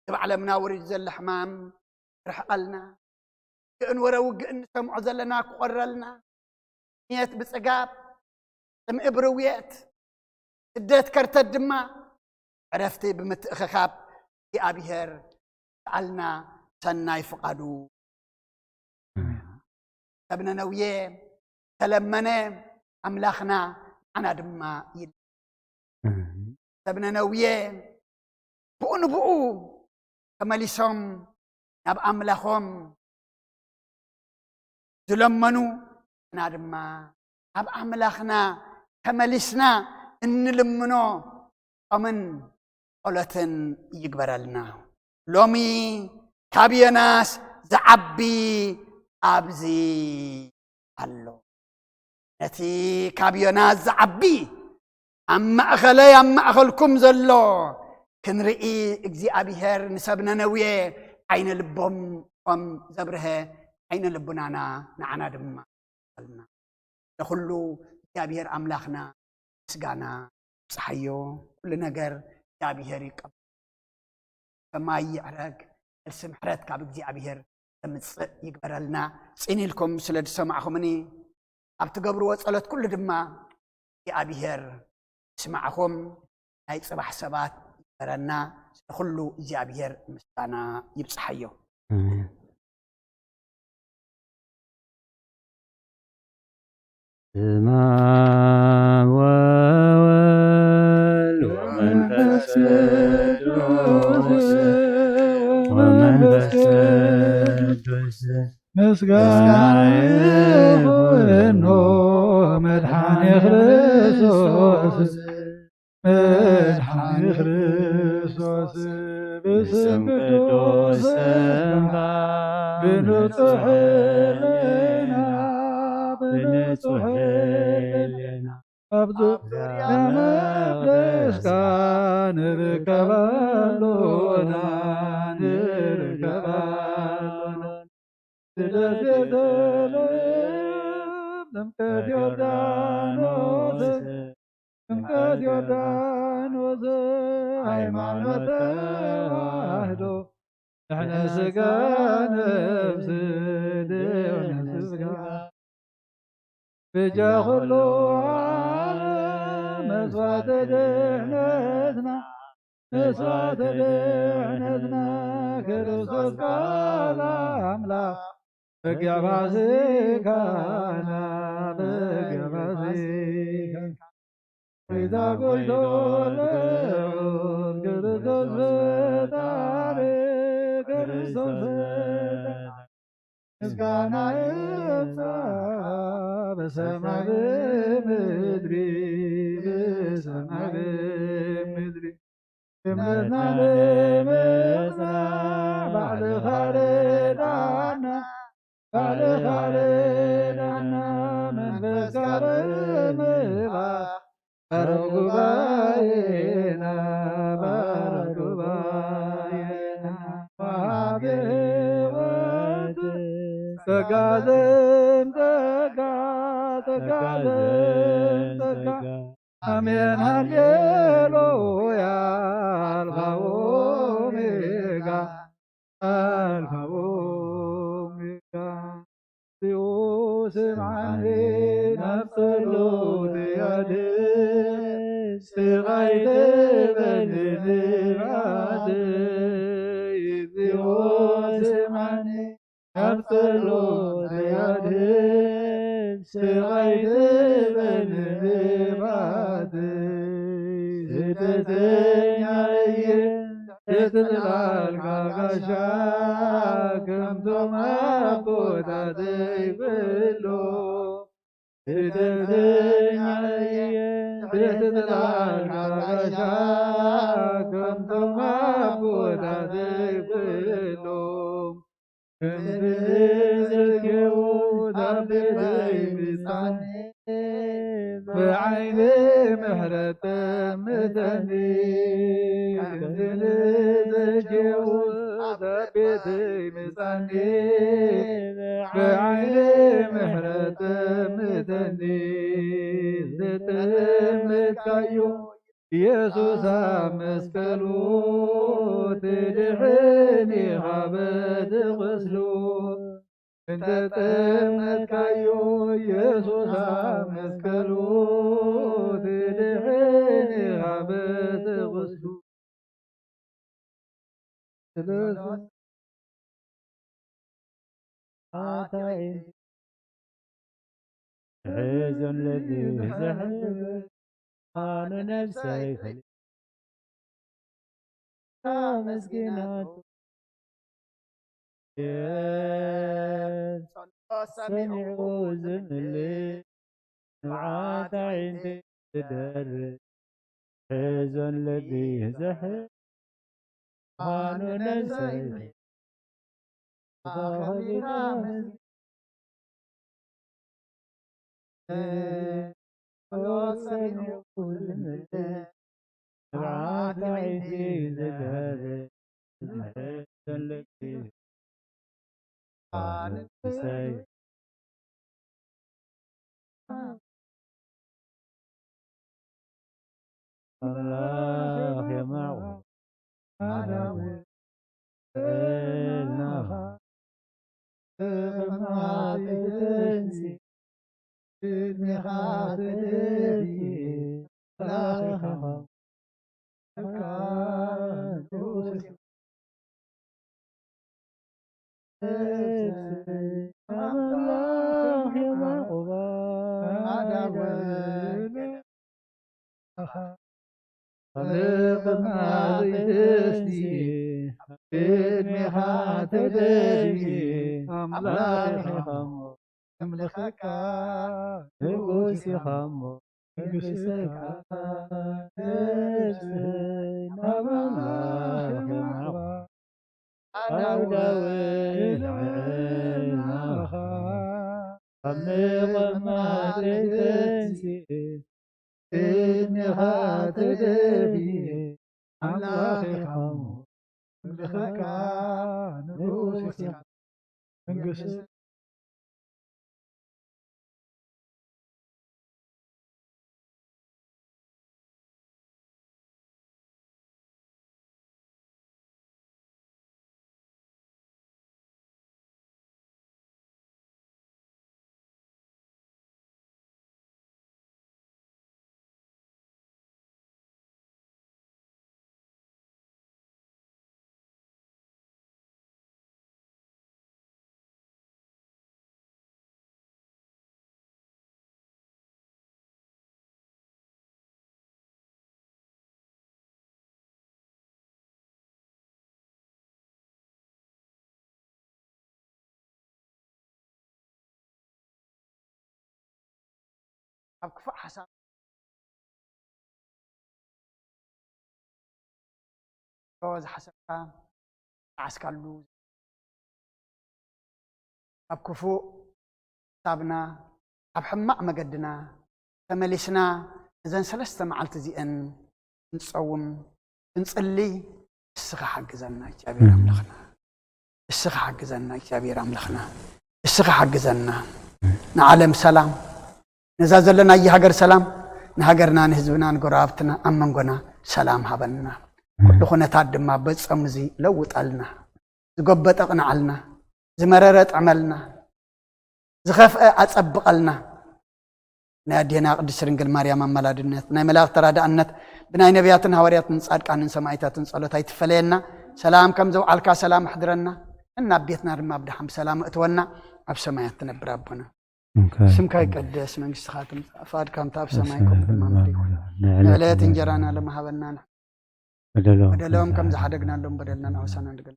تبع عالمنا ورد زل حمام رح قلنا كأن وروق إن سمع زلنا قرلنا نيت بسقاب سم إبرويات اديت كرت الدماء عرفتي بمتخخاب في أبيهر سألنا سناي فقدو سبنا نويه تلمنا أملاخنا أنا دماء يد سبنا نويه بؤن بؤو كماليسهم ناب أملاخهم تلمنوا أنا دماء ناب أملاخنا كماليسنا إن لمنو أمن قلتن يقبر لنا لومي كابيناس زعبي أبزي الله نتي كابيناس زعبي أما أخلي أما أخلكم زلو كنرئي إجزي أبيهر نسبنا نويه عين لبهم أم زبره عين لبنانا نعنا دم قلنا نخلو أبيهر أملاخنا سقانا صحيو كل نجر أبيهر يقب فما يعرق السمحرات كاب إجزي أبيهر يقبر لنا سيني لكم سلد سمعكم مني أبتقبروا وصلت كل دما أبيهر سمعكم هاي صباح سبات برنا كله إجابير مستانا يبصحيو ስማም ወወልድ ወመንፈስ ቅዱስ ወመንፈስ ቅዱስ ምስጋና ይሁን መድኃኔ ክርስቶስ መድኃኔ ክርስቶስ በስም ቅዱስ ብንጹሕ ሕሊና ብንጹሕ ሕሊና ኣብ ዙርያ መቅደስካ ንርከበሉና ስለት ቤተልሔም ጥምቀት ዮርዳኖስ ሃይማኖት ተዋህዶ ንሕነ ሥጋ ነፍስ ብጃ ኩሉ ዓለም መስዋዕተ ድሕነትና ክርስቶስ ቃል አምላክ በጊዕ ፋሲካና ቤዛ ጐይቶ ልዑል ክርስቶስ ፈጣሪ ምስጋና ይብዛ በሰማይ በምድሪ እምነትና ለእምነትና ባዕልኻ ረዳእና መንፈስካ ብምባእ ባርክ ጉባኤና ወሃቤ ሕይወት ጸጋ ዘምጸጋ አሜን ሃሌሉያ አልፋ ኦሜጋ ስምዓኒ ናብ ጸሎትያደ ስቓይ ተበኒ ንባደይ እግዚኦ ስምዓኒ ናብ ጸሎትያደ ስቓይ ተበኒ ንባደይ ስሕተተኛ እየ የተጥላልካ ጋሻ ከምቶም አቦታት ይበሎ ስሕተተኛ እየ የተጥላልካ ጋሻ ከምቶም አቦታት ይበሎ ከምዝዘኬቡት ኣብ ቤተይ ምጻኔ ብዓይኒ ምሕረት ጠምተኒ ከምዝዘኬቡት ኣብ ቤተይ ምጻኔ ብዓይኒ ምሕረት ጠምተኒ ዘጠመትካዮ ኢየሱስ ኣብ መስቀሉ ትድሕኒኻ በቲ ቁስሉ እንተጠመትካዮ ኢየሱስ ኣብ መስቀሉ ትድሕኒኻ በቲ ቁስሉ ሕዞን ልቢ ዘሕብር ኣነ ነፍሰይ መስኪናቱ ሰሚዑ ዝምልእ ንብዓት ዓይንቲ ዝደርብ ሕዞን ልቢ ዘሕብር ኣነ ነፍሰይ ሰሚዑ ዝምልእ ንብዓት ዓይንቲ ዝደርብ ሕዞን ልቢ ነፍሰይ አምላክ የማዕቆ ናኻ ብማዕጢተንሲ ቅድሚኻ ትደፊ ላኻ አምላክ የማዕቆ خلق ما زيدسي بدمي خاتدري أملاخي خمو أملخك نقوسي خمو نقوسك نبلاخي أنا وداوي عينها خلق ما زيدسي إني هاتدري أملاخي خمو أملخك نقوسي نقوسي أبكفأ حساب جواز حسابها عسكالو أبكفو حسابنا أبحمق مقدنا تملسنا إذن سلسة معلت زيئن نصوم نصلي السخة حق زنا يجابير أملخنا السخة حق زنا يجابير أملخنا السخة حق زنا نعلم سلام نزازل لنا أي هجر سلام نهجرنا نهزبنا نقرابتنا أمنقنا سلام هبنا كل خنا تعدم ما بس أمزي لو تقلنا زقبت أقنعلنا زمررت عملنا زخف أتسبقلنا نادينا قدس رنجل مريم ملادنت ناي ملاك ترى دأنت بناي نبياتنا هورياتنا صادق عن سمايتاتنا صلوات هاي تفلينا سلام كم زو على سلام حضرنا إن بيتنا رما بدها حم سلام أتونا أبسمايتنا بربنا سمك يقدس من خاتم فاد كم تاب سمايكم بالمامريكم نعلات انجرانا لما هبلنا بدلهم كم زحدقنا لهم بدلنا نوسنا نقل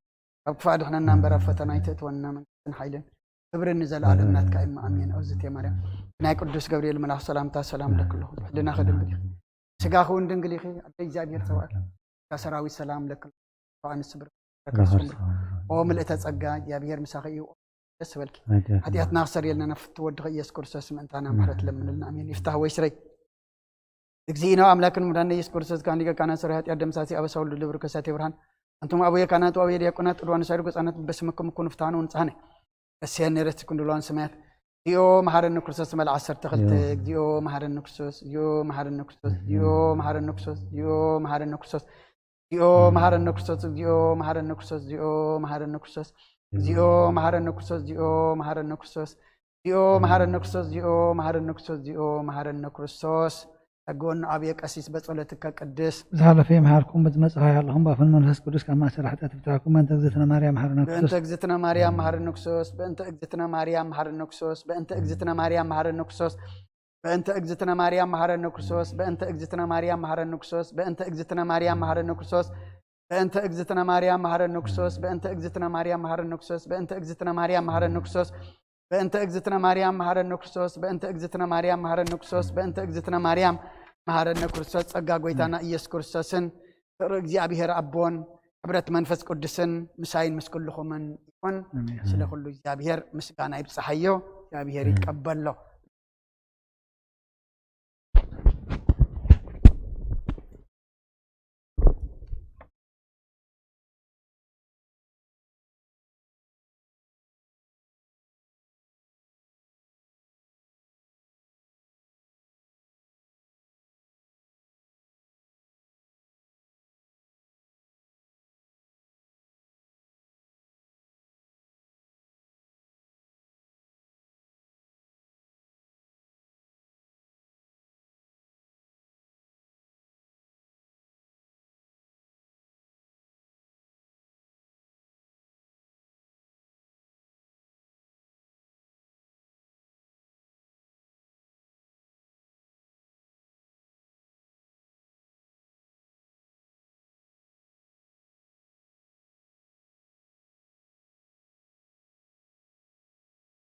فاد احنا نمبر فتنا يتتونا من حيلن كبر النزل عالمنات كائم امين اوزت يا مريم ناي قدوس جبريل ملاح سلامتا سلام لك له لنا خدم بدي سغاخو اندنجليخي اجابير توال كسراوي سلام لك وان صبر او ملئت ጸጋ እግዚአብሔር مساخي ደስ በልኪ ኃጢአትና አክሰር የለና ፍት ወድኸ ኢየሱስ ክርስቶስ መንታና ምህረት ለምንልና አሜን ይፍታህ ወይ ስረይ እግዚእና አምላክን ሙዳነ ኢየሱስ ክርስቶስ ካን ሊቀ ካህናት ሰራ ኃጢአት ደምሳሲ አበሳውል ልብር ከሳቴ ብርሃን አንቱም አቡየ ካህናት አቡየ ዲያቆናት ጥዷን ሳይዱ ገጻናት በስመከም ኩን ፍታኑ እንጻነ እሲያን ረስት ኩንዱላን ሰማያት ዲዮ መሐረነ ክርስቶስ መል 12 ዲዮ መሐረነ ክርስቶስ ዲዮ መሐረነ ክርስቶስ ዲዮ መሐረነ ክርስቶስ ዲዮ መሐረነ ክርስቶስ ዲዮ መሐረነ ክርስቶስ ዲዮ መሐረነ ክርስቶስ ዲዮ መሐረነ ክርስቶስ ዚኦ መሐረነ ክርስቶስ ዚኦ መሐረነ ክርስቶስ ዚኦ መሐረነ ክርስቶስ ዚኦ መሐረነ ክርስቶስ ዚኦ መሐረነ ክርስቶስ ተጎን አብየ ቀሲስ በጸሎትከ ቅድስ زالفي مهاركم بتمصحا يالهم بافن منفس قدوس كما سرحت بتاعكم انت اجزتنا مريم مهارنا ክርስቶስ በእንተ እግዝእትነ ማርያም መሐረነ ክርስቶስ በእንተ እግዝእትነ ማርያም መሐረነ ክርስቶስ በእንተ እግዝእትነ ማርያም መሐረነ ክርስቶስ በእንተ እግዝእትነ ማርያም መሐረነ ክርስቶስ በእንተ እግዝእትነ ማርያም መሐረነ ክርስቶስ በእንተ እግዝእትነ ማርያም መሐረነ ክርስቶስ بأنت أجزتنا مريم مهار النكسوس بأنت أجزتنا مريم مهار النكسوس بأنت أجزتنا مريم مهار النكسوس بأنت أجزتنا مريم مهار النكسوس بأنت أجزتنا مريم مهار النكسوس بأنت أجزتنا مريم مهار النكسوس أجا قويتنا إيس كرسوسن رجع بهر أبون عبرت منفس قدسن مساين مسكل خمن يكون سلخلو جابير مسكانا يبصحيو جابير يقبل له